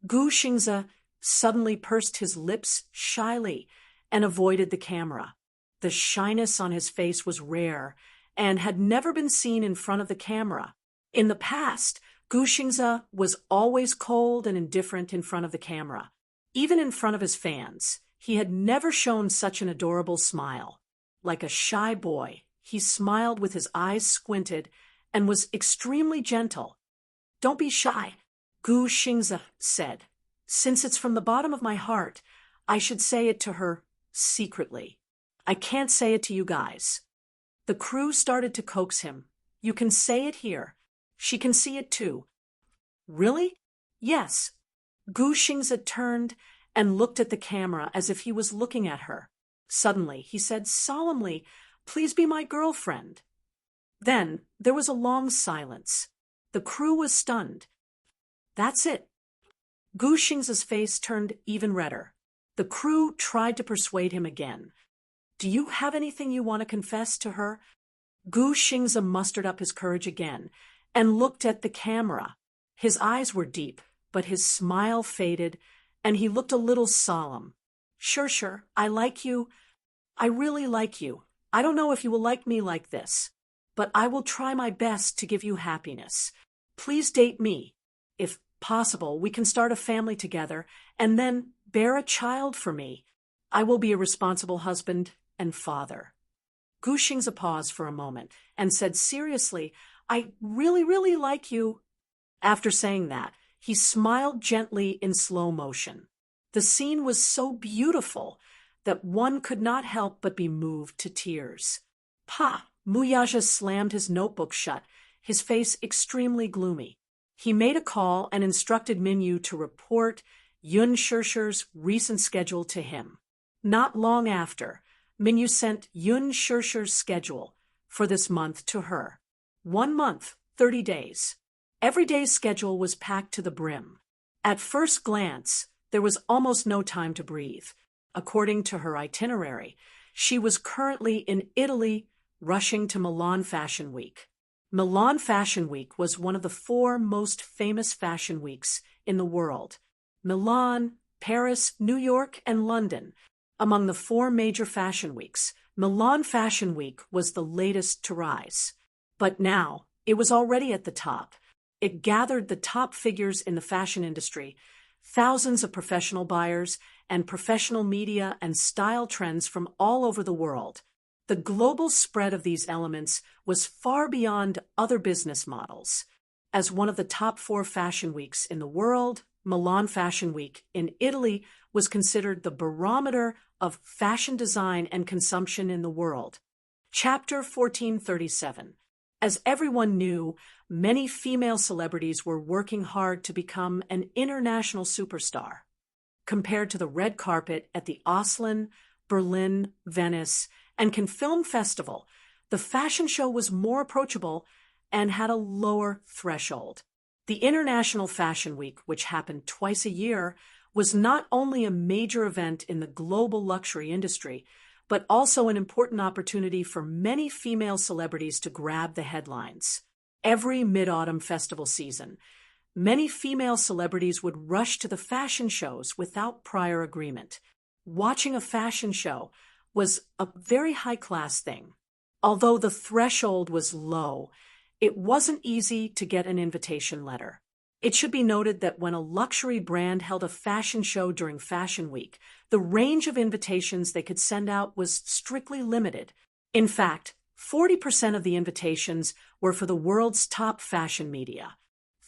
Gu Xingze suddenly pursed his lips shyly and avoided the camera. The shyness on his face was rare and had never been seen in front of the camera. In the past, Gu Xingze was always cold and indifferent in front of the camera. Even in front of his fans, he had never shown such an adorable smile. Like a shy boy, he smiled with his eyes squinted and was extremely gentle. Don't be shy, Gu Xingze said. Since it's from the bottom of my heart, I should say it to her secretly. I can't say it to you guys. The crew started to coax him. You can say it here. She can see it too. Really? Yes. Gu Xingze turned and looked at the camera as if he was looking at her. Suddenly, he said solemnly, please be my girlfriend. Then there was a long silence. The crew was stunned. That's it. Gu Xingze's face turned even redder. The crew tried to persuade him again. Do you have anything you want to confess to her? Gu Xingze mustered up his courage again and looked at the camera. His eyes were deep, but his smile faded, and he looked a little solemn. Sure, I like you. I really like you. I don't know if you will like me like this, but I will try my best to give you happiness. Please date me. If possible, we can start a family together and then bear a child for me. I will be a responsible husband and father. Gu Xingze paused for a moment and said seriously, I really like you. After saying that, he smiled gently in slow motion. The scene was so beautiful that one could not help but be moved to tears. Pa! Muyaja slammed his notebook shut, his face extremely gloomy. He made a call and instructed Minyu to report Yun Shirshir's recent schedule to him. Not long after, Minyu sent Yun Shirshir's schedule for this month to her. 1 month, 30 days. Every day's schedule was packed to the brim. At first glance, there was almost no time to breathe. According to her itinerary, she was currently in Italy, rushing to Milan Fashion Week. Milan Fashion Week was one of the four most famous fashion weeks in the world. Milan, Paris, New York, and London. Among the four major fashion weeks, Milan Fashion Week was the latest to rise. But now, it was already at the top. It gathered the top figures in the fashion industry, thousands of professional buyers, and professional media and style trends from all over the world. The global spread of these elements was far beyond other business models. As one of the top four fashion weeks in the world, Milan Fashion Week in Italy was considered the barometer of fashion design and consumption in the world. Chapter 1437. As everyone knew, many female celebrities were working hard to become an international superstar. Compared to the red carpet at the Oslo, Berlin, Venice, and Cannes Film Festival, the fashion show was more approachable and had a lower threshold. The International Fashion Week, which happened twice a year, was not only a major event in the global luxury industry, but also an important opportunity for many female celebrities to grab the headlines. Every mid-autumn festival season, many female celebrities would rush to the fashion shows without prior agreement. Watching a fashion show was a very high-class thing. Although the threshold was low, it wasn't easy to get an invitation letter. It should be noted that when a luxury brand held a fashion show during Fashion Week, the range of invitations they could send out was strictly limited. In fact, 40% of the invitations were for the world's top fashion media.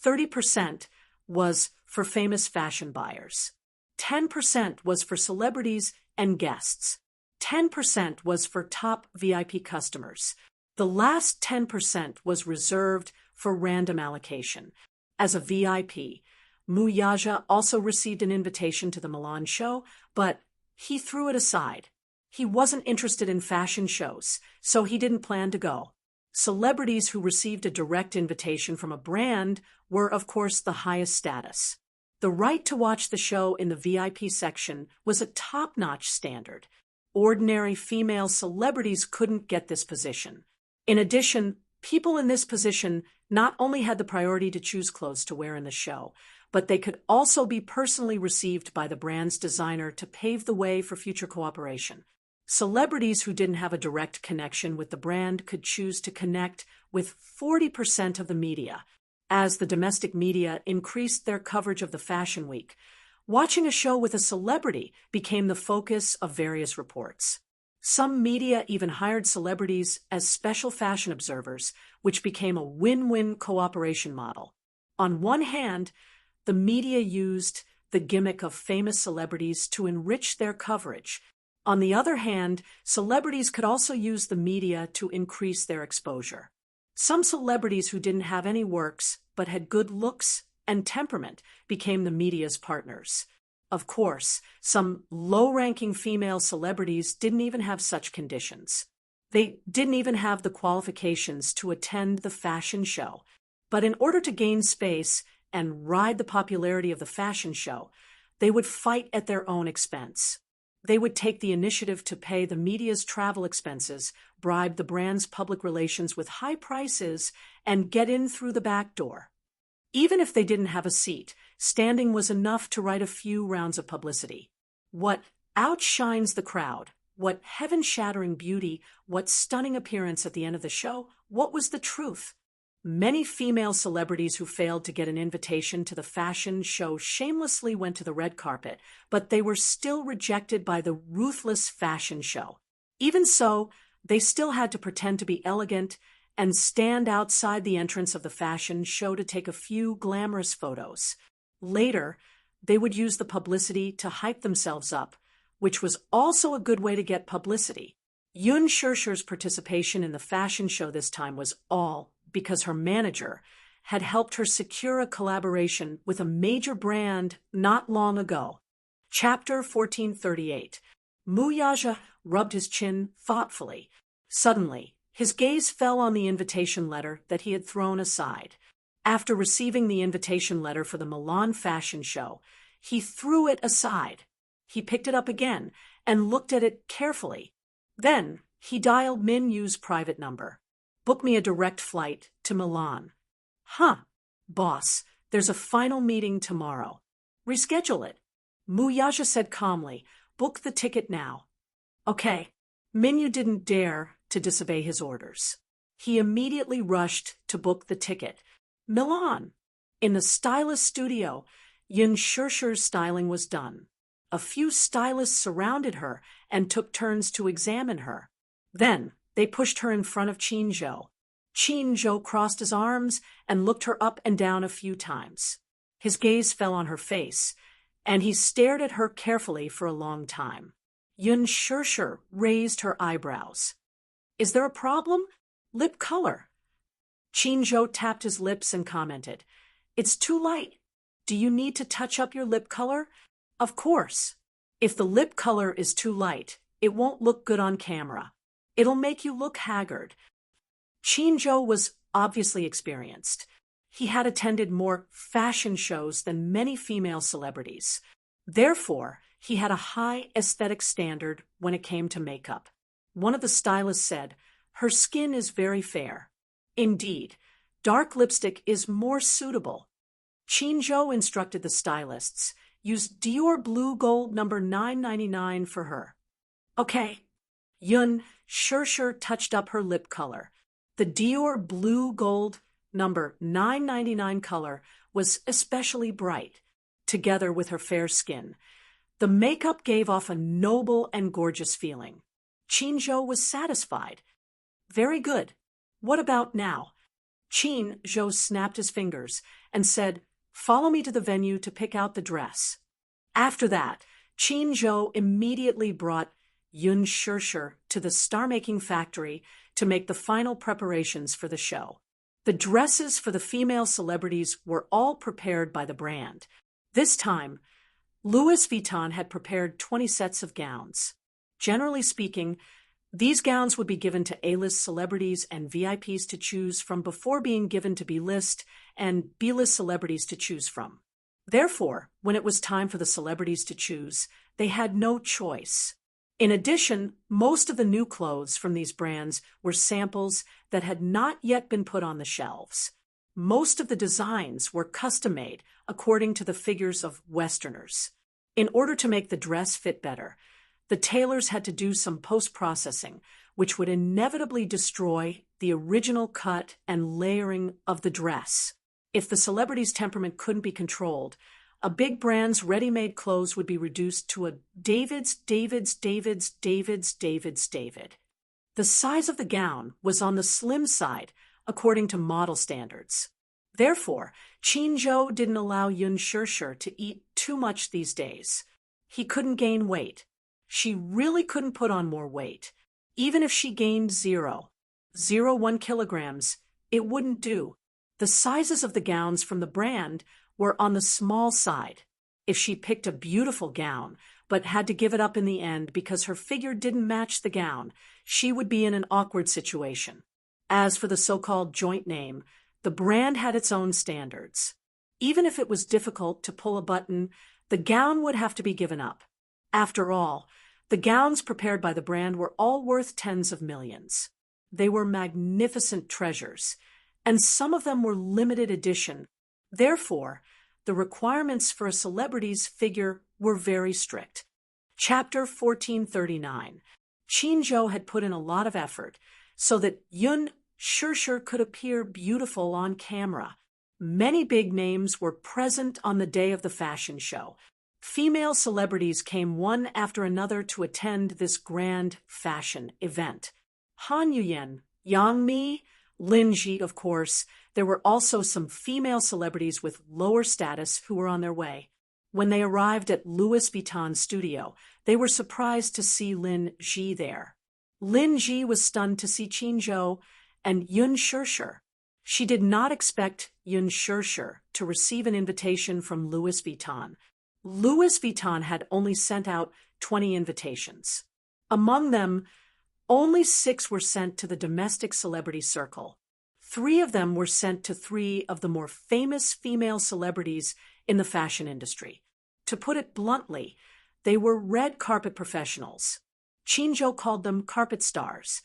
30% was for famous fashion buyers. 10% was for celebrities and guests. 10% was for top VIP customers. The last 10% was reserved for random allocation. As a VIP, Muyaja also received an invitation to the Milan show, but he threw it aside. He wasn't interested in fashion shows, so he didn't plan to go. Celebrities who received a direct invitation from a brand were, of course, the highest status. The right to watch the show in the VIP section was a top-notch standard. Ordinary female celebrities couldn't get this position. In addition, people in this position not only had the priority to choose clothes to wear in the show, but they could also be personally received by the brand's designer to pave the way for future cooperation. Celebrities who didn't have a direct connection with the brand could choose to connect with 40% of the media. As the domestic media increased their coverage of the Fashion Week, watching a show with a celebrity became the focus of various reports. Some media even hired celebrities as special fashion observers, which became a win-win cooperation model. On one hand, the media used the gimmick of famous celebrities to enrich their coverage. On the other hand, celebrities could also use the media to increase their exposure. Some celebrities who didn't have any works but had good looks and temperament became the media's partners. Of course, some low-ranking female celebrities didn't even have such conditions. They didn't even have the qualifications to attend the fashion show. But in order to gain space and ride the popularity of the fashion show, they would fight at their own expense. They would take the initiative to pay the media's travel expenses, bribe the brand's public relations with high prices, and get in through the back door. Even if they didn't have a seat, standing was enough to write a few rounds of publicity. What outshines the crowd, what heaven-shattering beauty, what stunning appearance at the end of the show, what was the truth? Many female celebrities who failed to get an invitation to the fashion show shamelessly went to the red carpet, but they were still rejected by the ruthless fashion show. Even so, they still had to pretend to be elegant and stand outside the entrance of the fashion show to take a few glamorous photos. Later, they would use the publicity to hype themselves up, which was also a good way to get publicity. Yun Shirshir's participation in the fashion show this time was all because her manager had helped her secure a collaboration with a major brand not long ago. Chapter 1438. Muyaja rubbed his chin thoughtfully. Suddenly, his gaze fell on the invitation letter that he had thrown aside. After receiving the invitation letter for the Milan fashion show, he threw it aside. He picked it up again and looked at it carefully. Then he dialed Min Yu's private number. Book me a direct flight to Milan. Huh, boss, there's a final meeting tomorrow. Reschedule it. Muyaja said calmly, book the ticket now. Okay. Minyu didn't dare to disobey his orders. He immediately rushed to book the ticket. Milan. In the stylist studio, Yun Shirshir's styling was done. A few stylists surrounded her and took turns to examine her. Then they pushed her in front of Qinzhou. Qinzhou crossed his arms and looked her up and down a few times. His gaze fell on her face, and he stared at her carefully for a long time. Yun Shirshir raised her eyebrows. Is there a problem? Lip color. Qinzhou tapped his lips and commented, It's too light. Do you need to touch up your lip color? Of course. If the lip color is too light, it won't look good on camera. It'll make you look haggard. Qinzhou was obviously experienced. He had attended more fashion shows than many female celebrities. Therefore, he had a high aesthetic standard when it came to makeup. One of the stylists said, Her skin is very fair. Indeed, dark lipstick is more suitable. Qinzhou instructed the stylists, Use Dior Blue Gold number 999 for her. Okay. Yun Shirshir touched up her lip color. The Dior Blue Gold number 999 color was especially bright, together with her fair skin. The makeup gave off a noble and gorgeous feeling. Qinzhou was satisfied. Very good. What about now? Qinzhou snapped his fingers and said, Follow me to the venue to pick out the dress. After that, Qinzhou immediately brought Yun Shirshir to the star-making factory to make the final preparations for the show. The dresses for the female celebrities were all prepared by the brand. This time, Louis Vuitton had prepared 20 sets of gowns. Generally speaking, these gowns would be given to A-list celebrities and VIPs to choose from before being given to B-list and B-list celebrities to choose from. Therefore, when it was time for the celebrities to choose, they had no choice. In addition, most of the new clothes from these brands were samples that had not yet been put on the shelves. Most of the designs were custom-made according to the figures of Westerners. In order to make the dress fit better, the tailors had to do some post-processing, which would inevitably destroy the original cut and layering of the dress. If the celebrity's temperament couldn't be controlled, a big brand's ready-made clothes would be reduced to a David. The size of the gown was on the slim side, according to model standards. Therefore, Qinzhou didn't allow Yun Shirshir to eat too much these days. He couldn't gain weight. She really couldn't put on more weight. Even if she gained 0.01 kilograms, it wouldn't do. The sizes of the gowns from the brand were on the small side. If she picked a beautiful gown, but had to give it up in the end because her figure didn't match the gown, she would be in an awkward situation. As for the so-called joint name, the brand had its own standards. Even if it was difficult to pull a button, the gown would have to be given up. After all, the gowns prepared by the brand were all worth tens of millions. They were magnificent treasures, and some of them were limited edition. Therefore, the requirements for a celebrity's figure were very strict. Chapter 1439. Qinzhou had put in a lot of effort so that Yun Shirshir could appear beautiful on camera. Many big names were present on the day of the fashion show. Female celebrities came one after another to attend this grand fashion event. Han Yuyen, Yang Mi, Lin Ji, of course. There were also some female celebrities with lower status who were on their way. When they arrived at Louis Vuitton's studio, they were surprised to see Lin Ji there. Lin Ji was stunned to see Qinzhou and Yun Shirshir. She did not expect Yun Shirshir to receive an invitation from Louis Vuitton. Louis Vuitton had only sent out 20 invitations. Among them, only 6 were sent to the domestic celebrity circle. 3 of them were sent to 3 of the more famous female celebrities in the fashion industry. To put it bluntly, they were red carpet professionals. Qinzhou called them carpet stars.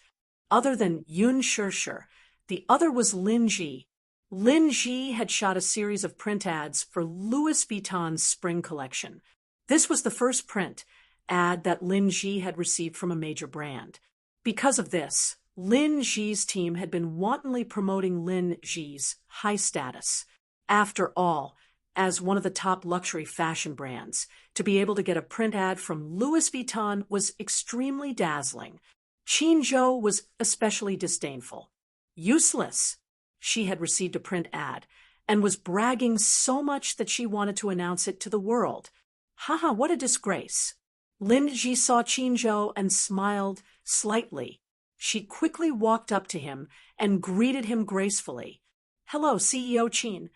Other than Yun Shirshir, The other was Lin Ji. Lin Ji had shot a series of print ads for Louis Vuitton's spring collection. This was the first print ad that Lin Ji had received from a major brand. Because of this, Lin Ji's team had been wantonly promoting Lin Ji's high status. After all, as one of the top luxury fashion brands, to be able to get a print ad from Louis Vuitton was extremely dazzling. Qin Zhou was especially disdainful. Useless. She had received a print ad and was bragging so much that she wanted to announce it to the world. Haha, what a disgrace. Lin Ji saw Qin Zhou and smiled slightly. She quickly walked up to him and greeted him gracefully. Hello, CEO Qin.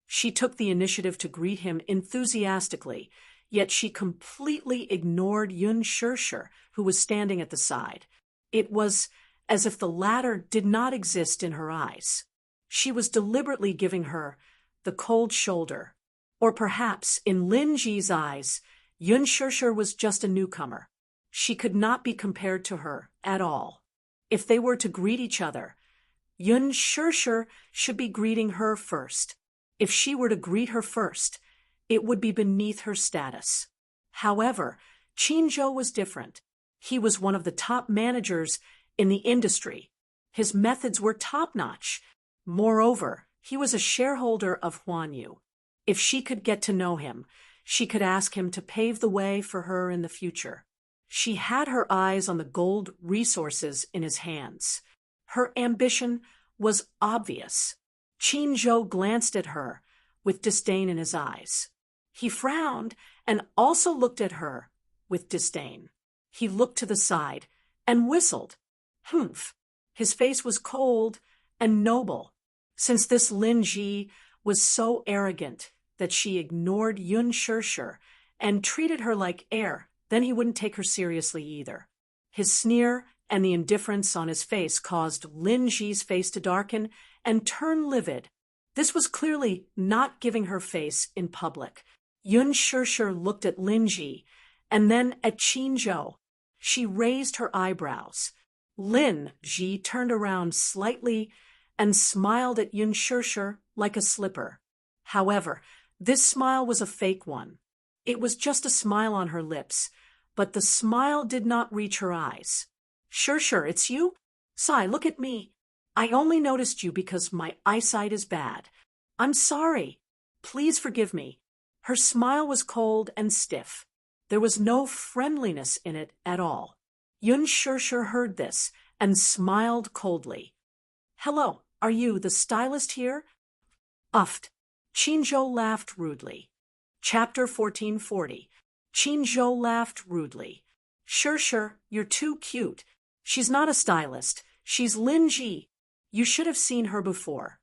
She took the initiative to greet him enthusiastically, yet she completely ignored Yun Shirshir, who was standing at the side. It was as if the latter did not exist in her eyes. She was deliberately giving her the cold shoulder. Or perhaps, in Lin Ji's eyes, Yun Shirshir was just a newcomer. She could not be compared to her at all. If they were to greet each other, Yun Shirshir should be greeting her first. If she were to greet her first, it would be beneath her status. However, Qin Zhou was different. He was one of the top managers in the industry. His methods were top-notch. Moreover, he was a shareholder of Huanyu. If she could get to know him, she could ask him to pave the way for her in the future. She had her eyes on the gold resources in his hands. Her ambition was obvious. Qin Zhou glanced at her with disdain in his eyes. He frowned and also looked at her with disdain. He looked to the side and whistled. Humph! His face was cold and noble. Since this Lin Ji was so arrogant that she ignored Yun Shirshir and treated her like air, then he wouldn't take her seriously either. His sneer and the indifference on his face caused Lin Ji's face to darken and turn livid. This was clearly not giving her face in public. Yun Shirshir looked at Lin Ji and then at Qin Zhou. She raised her eyebrows. Lin Ji turned around slightly and smiled at Yun Shirshir like a slipper. However, this smile was a fake one. It was just a smile on her lips, but the smile did not reach her eyes. Shirshir, it's you? Sai, look at me. I only noticed you because my eyesight is bad. I'm sorry. Please forgive me. Her smile was cold and stiff. There was no friendliness in it at all. Yun Shirshir heard this and smiled coldly. Hello, are you the stylist here? Uffed. Qin Zhou laughed rudely. Chapter 1440. Qin Zhou laughed rudely. Shirshir, you're too cute. She's not a stylist. She's Lin Ji. You should have seen her before.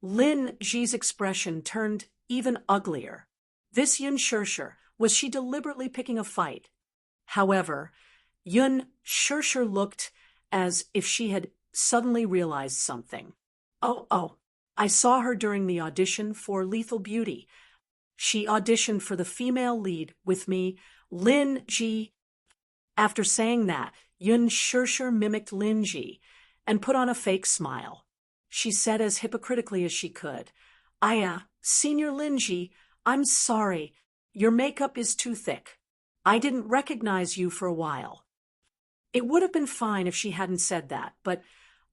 Lin Ji's expression turned even uglier. This Yun Shirshir, was she deliberately picking a fight? However, Yun Shirshir looked as if she had suddenly realized something. Oh, I saw her during the audition for Lethal Beauty. She auditioned for the female lead with me, Lin Ji. After saying that, Yun Shirshir mimicked Lin Ji and put on a fake smile. She said as hypocritically as she could, Senior Lin Ji, I'm sorry. Your makeup is too thick. I didn't recognize you for a while. It would have been fine if she hadn't said that, but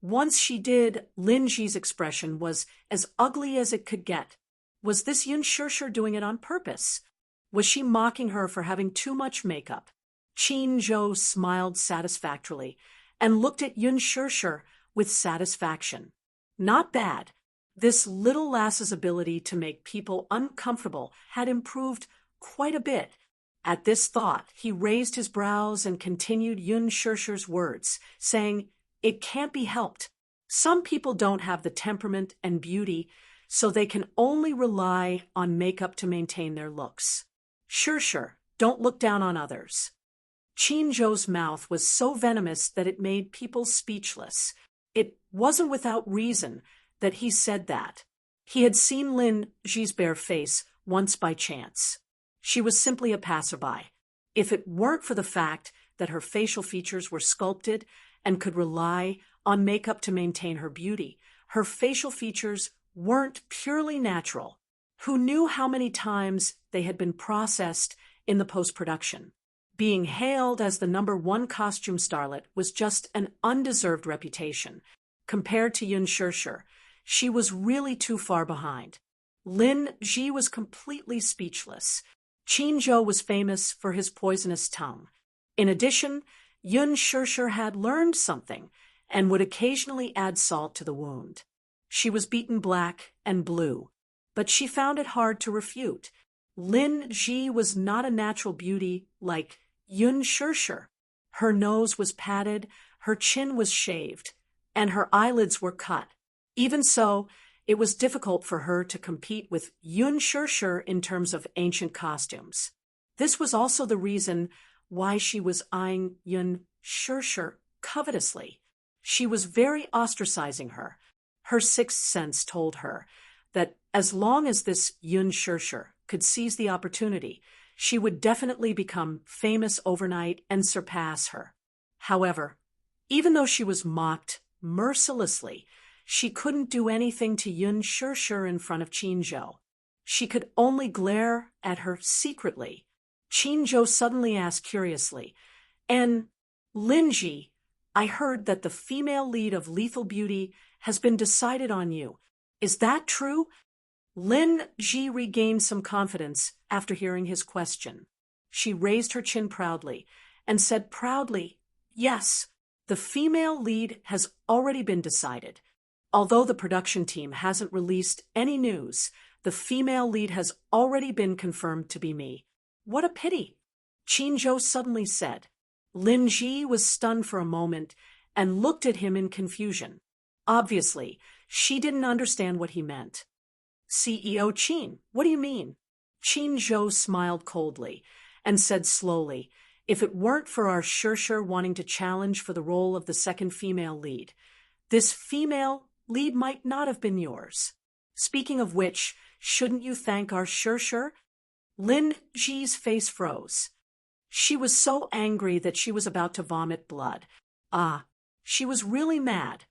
once she did, Lin Ji's expression was as ugly as it could get. Was this Yun Shirshir doing it on purpose? Was she mocking her for having too much makeup? Qin Zhou smiled satisfactorily and looked at Yun Shirshir with satisfaction. Not bad. This little lass's ability to make people uncomfortable had improved quite a bit. At this thought, he raised his brows and continued Yun Shirshir's words, saying, It can't be helped. Some people don't have the temperament and beauty, so they can only rely on makeup to maintain their looks. Shirshir, don't look down on others. Qin Zhou's mouth was so venomous that it made people speechless. It wasn't without reason that he said that. He had seen Lin Ji's bare face once by chance. She was simply a passerby. If it weren't for the fact that her facial features were sculpted and could rely on makeup to maintain her beauty. Her facial features weren't purely natural. Who knew how many times they had been processed in the post-production? Being hailed as the #1 costume starlet was just an undeserved reputation. Compared to Yun Shirshir, she was really too far behind. Lin Ji was completely speechless. Qin Zhou was famous for his poisonous tongue. In addition, Yun Shirshir had learned something and would occasionally add salt to the wound. She was beaten black and blue, but she found it hard to refute. Lin Ji was not a natural beauty like Yun Shirshir. Her nose was padded, her chin was shaved, and her eyelids were cut. Even so, it was difficult for her to compete with Yun Shirshir in terms of ancient costumes. This was also the reason why she was eyeing Yun Shirshir covetously. She was very ostracizing her. Her sixth sense told her that as long as this Yun Shirshir could seize the opportunity, she would definitely become famous overnight and surpass her. However, even though she was mocked mercilessly, she couldn't do anything to Yun Shirshir in front of Qin Zhou. She could only glare at her secretly. Qin Zhou suddenly asked curiously, "And Lin Ji, I heard that the female lead of Lethal Beauty has been decided on you. Is that true?" Lin Ji regained some confidence after hearing his question. She raised her chin proudly and said proudly, "Yes, the female lead has already been decided. Although the production team hasn't released any news, the female lead has already been confirmed to be me." "What a pity," Qin Zhou suddenly said. Lin Ji was stunned for a moment and looked at him in confusion. Obviously, she didn't understand what he meant. "CEO Qin, what do you mean?" Qin Zhou smiled coldly and said slowly, "If it weren't for our Shirshir wanting to challenge for the role of the second female lead, this female lead might not have been yours. Speaking of which, shouldn't you thank our Shirshir?" Lin Ji's face froze. She was so angry that she was about to vomit blood. She was really mad.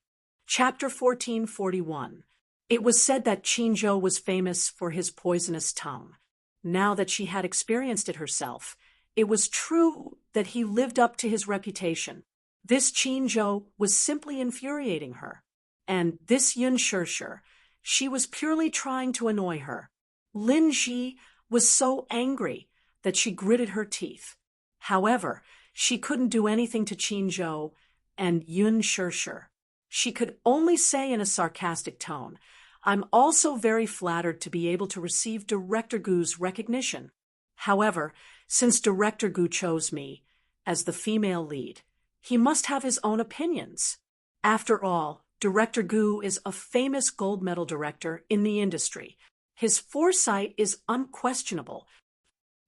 Chapter 1441. It was said that Qin Zhou was famous for his poisonous tongue. Now that she had experienced it herself, it was true that he lived up to his reputation. This Qin Zhou was simply infuriating her. And this Yun Shirshir, she was purely trying to annoy her. Lin Ji was so angry that she gritted her teeth. However, she couldn't do anything to Qin Zhou and Yun Shirshir. She could only say in a sarcastic tone, "I'm also very flattered to be able to receive Director Gu's recognition. However, since Director Gu chose me as the female lead, he must have his own opinions. After all, Director Gu is a famous gold medal director in the industry. His foresight is unquestionable."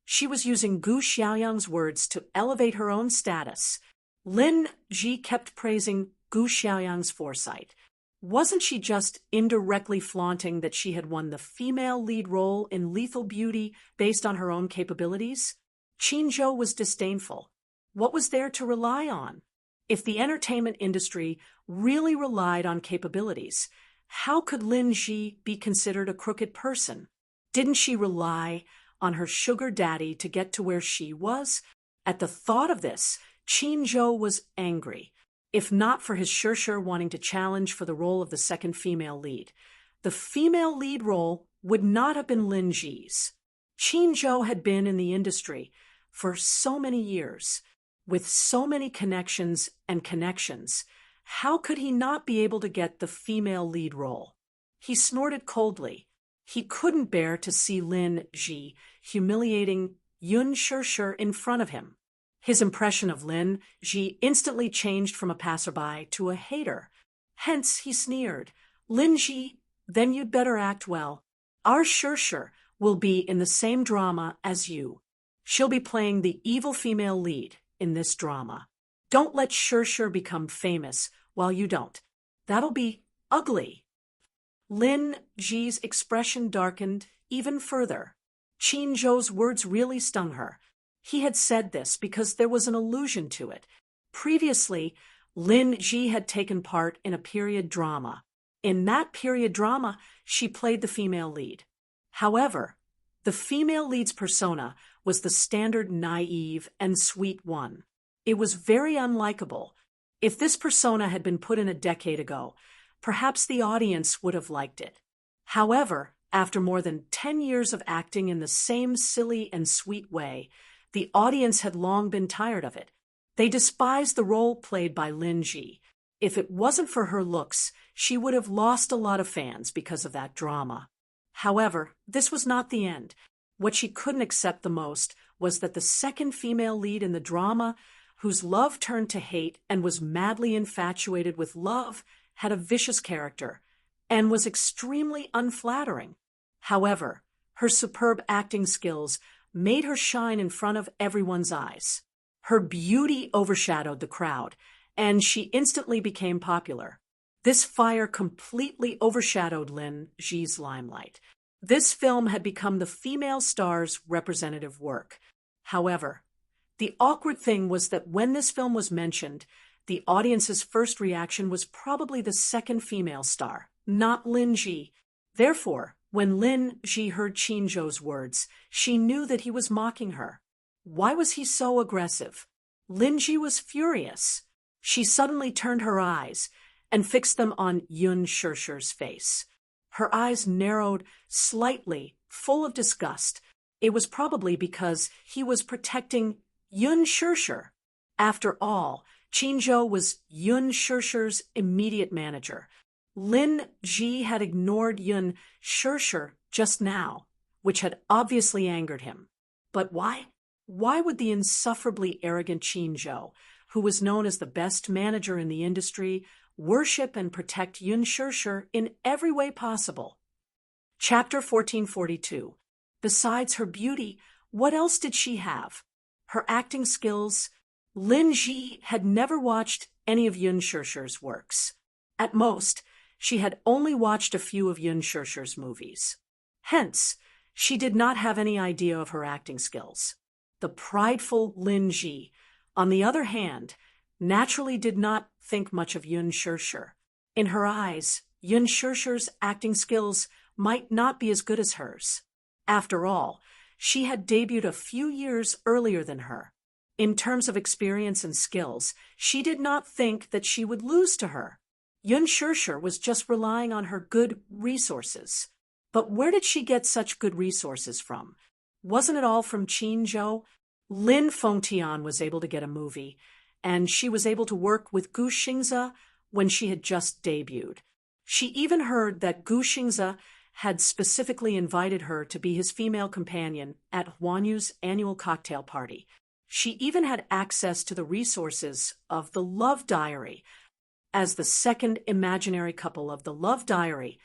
She was using Gu Xiaoyang's words to elevate her own status. Lin Ji kept praising Gu Xiaoyang's foresight. Wasn't she just indirectly flaunting that she had won the female lead role in Lethal Beauty based on her own capabilities? Qin Zhou was disdainful. What was there to rely on? If the entertainment industry really relied on capabilities, how could Lin Ji be considered a crooked person? Didn't she rely on her sugar daddy to get to where she was? At the thought of this, Qin Zhou was angry. If not for his Shirshir wanting to challenge for the role of the second female lead, the female lead role would not have been Lin Ji's. Qin Zhou had been in the industry for so many years, with so many connections and connections. How could he not be able to get the female lead role? He snorted coldly. He couldn't bear to see Lin Ji humiliating Yun Shirshir in front of him. His impression of Lin Ji instantly changed from a passerby to a hater. Hence, he sneered, "Lin Ji, then you'd better act well. Our Shirshir will be in the same drama as you. She'll be playing the evil female lead in this drama. Don't let Shirshir become famous while you don't. That'll be ugly." Lin Ji's expression darkened even further. Qin Zhou's words really stung her. He had said this because there was an allusion to it. Previously, Lin Ji had taken part in a period drama. In that period drama, she played the female lead. However, the female lead's persona was the standard naive and sweet one. It was very unlikable. If this persona had been put in a decade ago, perhaps the audience would have liked it. However, after more than 10 years of acting in the same silly and sweet way, the audience had long been tired of it. They despised the role played by Lin Ji. If it wasn't for her looks, she would have lost a lot of fans because of that drama. However, this was not the end. What she couldn't accept the most was that the second female lead in the drama, whose love turned to hate and was madly infatuated with love, had a vicious character and was extremely unflattering. However, her superb acting skills made her shine in front of everyone's eyes. Her beauty overshadowed the crowd, and she instantly became popular. This fire completely overshadowed Lin Ji's limelight. This film had become the female star's representative work. However, the awkward thing was that when this film was mentioned, the audience's first reaction was probably the second female star, not Lin Ji. Therefore, when Lin Ji heard Qin Zhou's words, she knew that he was mocking her. Why was he so aggressive? Lin Ji was furious. She suddenly turned her eyes and fixed them on Yun Shishir's face. Her eyes narrowed slightly, full of disgust. It was probably because he was protecting Yun Shishir. After all, Qin Zhou was Yun Shishir's immediate manager. Lin Ji had ignored Yun Shishir just now, which had obviously angered him. But why? Why would the insufferably arrogant Qin Zhou, who was known as the best manager in the industry, worship and protect Yun Shishir in every way possible? Chapter 1442. Besides her beauty, what else did she have? Her acting skills. Lin Ji had never watched any of Yun Shishir's works. At most, she had only watched a few of Yun Shishir's movies. Hence, she did not have any idea of her acting skills. The prideful Lin Ji, on the other hand, naturally did not think much of Yun Shishir. In her eyes, Yun Shishir's acting skills might not be as good as hers. After all, she had debuted a few years earlier than her. In terms of experience and skills, she did not think that she would lose to her. Yun Shishir was just relying on her good resources. But where did she get such good resources from? Wasn't it all from Qin Zhou? Lin Fengtian was able to get a movie, and she was able to work with Gu Xingze when she had just debuted. She even heard that Gu Xingze had specifically invited her to be his female companion at Huan Yu's annual cocktail party. She even had access to the resources of the Love Diary. As the second imaginary couple of the Love Diary,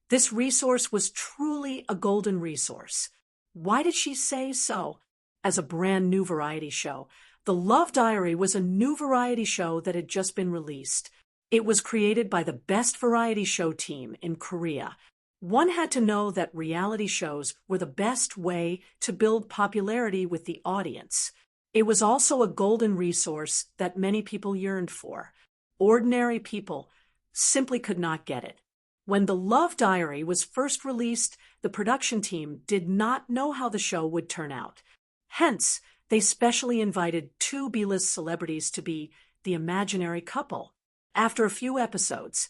this resource was truly a golden resource. Why did she say so? As a brand new variety show, the Love Diary was a new variety show that had just been released. It was created by the best variety show team in Korea. One had to know that reality shows were the best way to build popularity with the audience. It was also a golden resource that many people yearned for. Ordinary people simply could not get it. When the Love Diary was first released, the production team did not know how the show would turn out. Hence, they specially invited two B-list celebrities to be the imaginary couple. After a few episodes,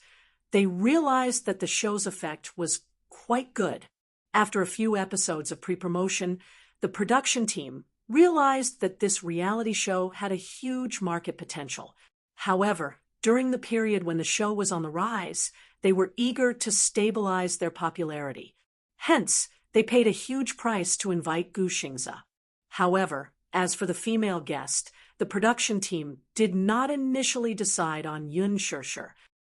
they realized that the show's effect was quite good. After a few episodes of pre-promotion, the production team realized that this reality show had a huge market potential. However, during the period when the show was on the rise, they were eager to stabilize their popularity. Hence, they paid a huge price to invite Gu Xingze. However, as for the female guest, the production team did not initially decide on Yun Shishir.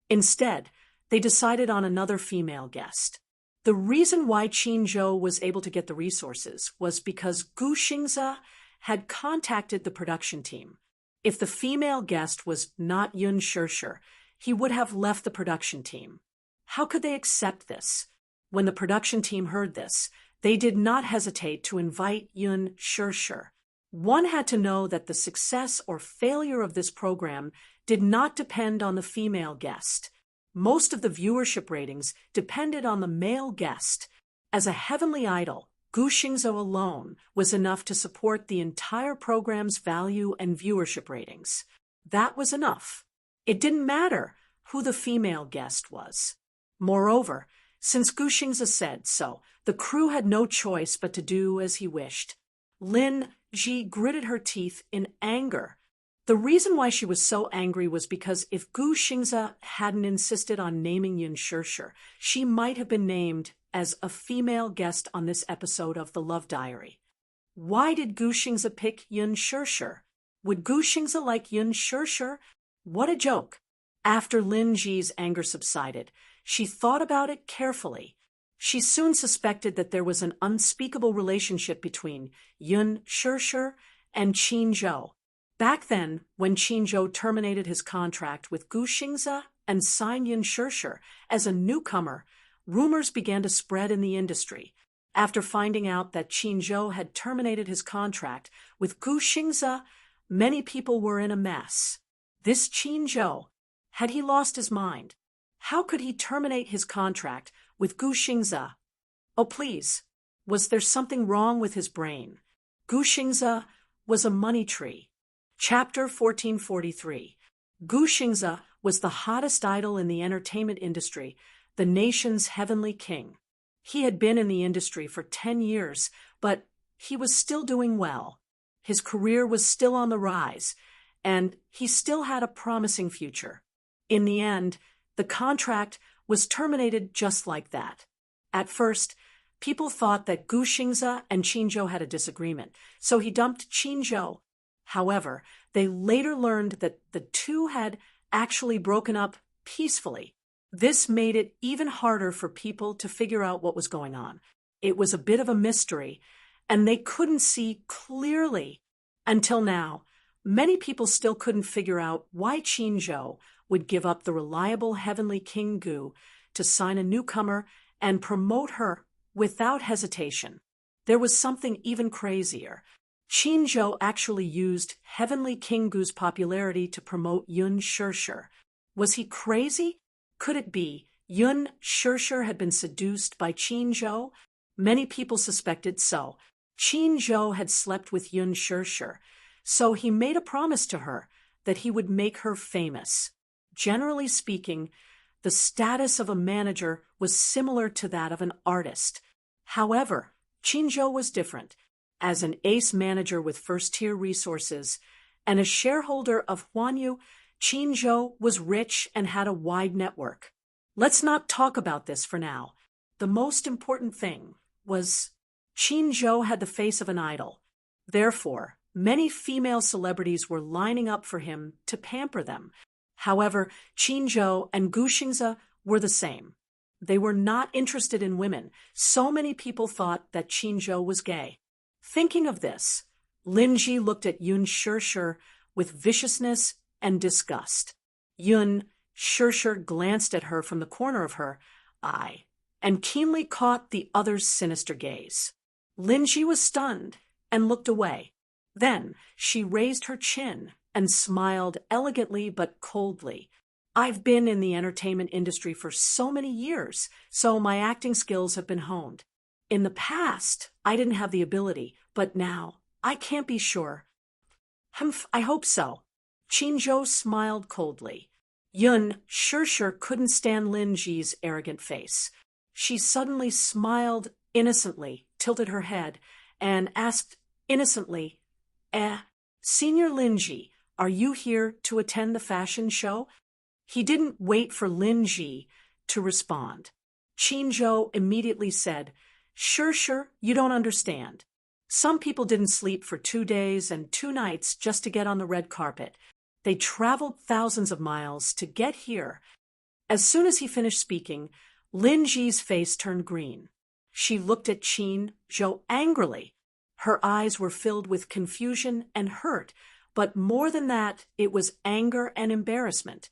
Instead, they decided on another female guest. The reason why Qin Zhou was able to get the resources was because Gu Xingze had contacted the production team. If the female guest was not Yun Shishir, he would have left the production team. How could they accept this? When the production team heard this, they did not hesitate to invite Yun Shishir. One had to know that the success or failure of this program did not depend on the female guest. Most of the viewership ratings depended on the male guest. As a heavenly idol, Gu Xingzhou alone was enough to support the entire program's value and viewership ratings. That was enough. It didn't matter who the female guest was. Moreover, since Gu Xingzhou said so, the crew had no choice but to do as he wished. Lin Ji gritted her teeth in anger. The reason why she was so angry was because if Gu Xingzhou hadn't insisted on naming Yun Shishir, she might have been named as a female guest on this episode of The Love Diary. Why did Gu Xingzhou pick Yun Shishir? Would Gu Xingzhou like Yun Shishir? What a joke! After Lin Ji's anger subsided, she thought about it carefully. She soon suspected that there was an unspeakable relationship between Yun Shishir and Qin Zhou. Back then, when Qin Zhou terminated his contract with Gu Xingzhou and signed Yun Shishir as a newcomer, rumors began to spread in the industry. After finding out that Qin Zhou had terminated his contract with Gu Xingzhou, many people were in a mess. This Qin Zhou, had he lost his mind? How could he terminate his contract with Gu Xingzhou? Oh, please, was there something wrong with his brain? Gu Xingzhou was a money tree. Chapter 1443. Gu Xingzhou was the hottest idol in the entertainment industry, the nation's heavenly king. He had been in the industry for 10 years, but he was still doing well. His career was still on the rise, and he still had a promising future. In the end, the contract was terminated just like that. At first, people thought that Gu Xingzhou and Qin Zhou had a disagreement, so he dumped Qin Zhou. However, they later learned that the two had actually broken up peacefully. This made it even harder for people to figure out what was going on. It was a bit of a mystery, and they couldn't see clearly. Until now, many people still couldn't figure out why Qin Zhou would give up the reliable heavenly King Gu to sign a newcomer and promote her without hesitation. There was something even crazier. Qin Zhou actually used heavenly King Gu's popularity to promote Yun Shishir. Was he crazy? Could it be Yun Shishir had been seduced by Qin Zhou? Many people suspected so. Qin Zhou had slept with Yun Shishir, so he made a promise to her that he would make her famous. Generally speaking, the status of a manager was similar to that of an artist. However, Qin Zhou was different. As an ace manager with first-tier resources and a shareholder of Huanyu, Qin Zhou was rich and had a wide network. Let's not talk about this for now. The most important thing was Qin Zhou had the face of an idol. Therefore, many female celebrities were lining up for him to pamper them. However, Qin Zhou and Gu Xingzhou were the same. They were not interested in women. So many people thought that Qin Zhou was gay. Thinking of this, Lin Ji looked at Yun Shishir with viciousness and disgust. Yun Shishir glanced at her from the corner of her eye and keenly caught the other's sinister gaze. Lin Ji was stunned and looked away. Then she raised her chin and smiled elegantly but coldly. I've been in the entertainment industry for so many years, so my acting skills have been honed. In the past, I didn't have the ability, but now I can't be sure. I hope so. Qin Zhou smiled coldly. Yun Shishir couldn't stand Lin Ji's arrogant face. She suddenly smiled innocently, tilted her head, and asked innocently, Senior Lin Ji, are you here to attend the fashion show? He didn't wait for Lin Ji to respond. Qin Zhou immediately said, Sure, you don't understand. Some people didn't sleep for 2 days and 2 nights just to get on the red carpet. They traveled thousands of miles to get here. As soon as he finished speaking, Lin Ji's face turned green. She looked at Qin Zhou angrily. Her eyes were filled with confusion and hurt, but more than that, it was anger and embarrassment.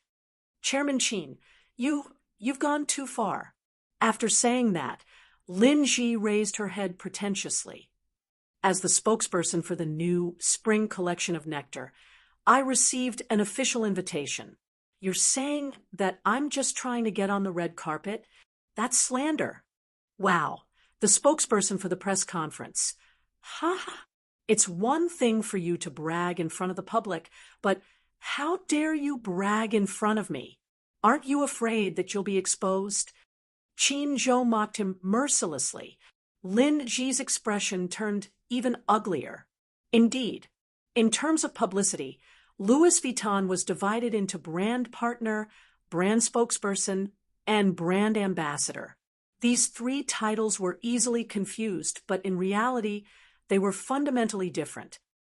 Chairman Qin, you've gone too far. After saying that, Lin Ji raised her head pretentiously. As the spokesperson for the new spring collection of nectar, I received an official invitation. You're saying that I'm just trying to get on the red carpet? That's slander. Wow, the spokesperson for the press conference. Ha! It's one thing for you to brag in front of the public, but how dare you brag in front of me? Aren't you afraid that you'll be exposed? Qin Zhou mocked him mercilessly. Lin Ji's expression turned even uglier. Indeed, in terms of publicity, Louis Vuitton was divided into brand partner, brand spokesperson, and brand ambassador. These three titles were easily confused, but in reality, they were fundamentally different.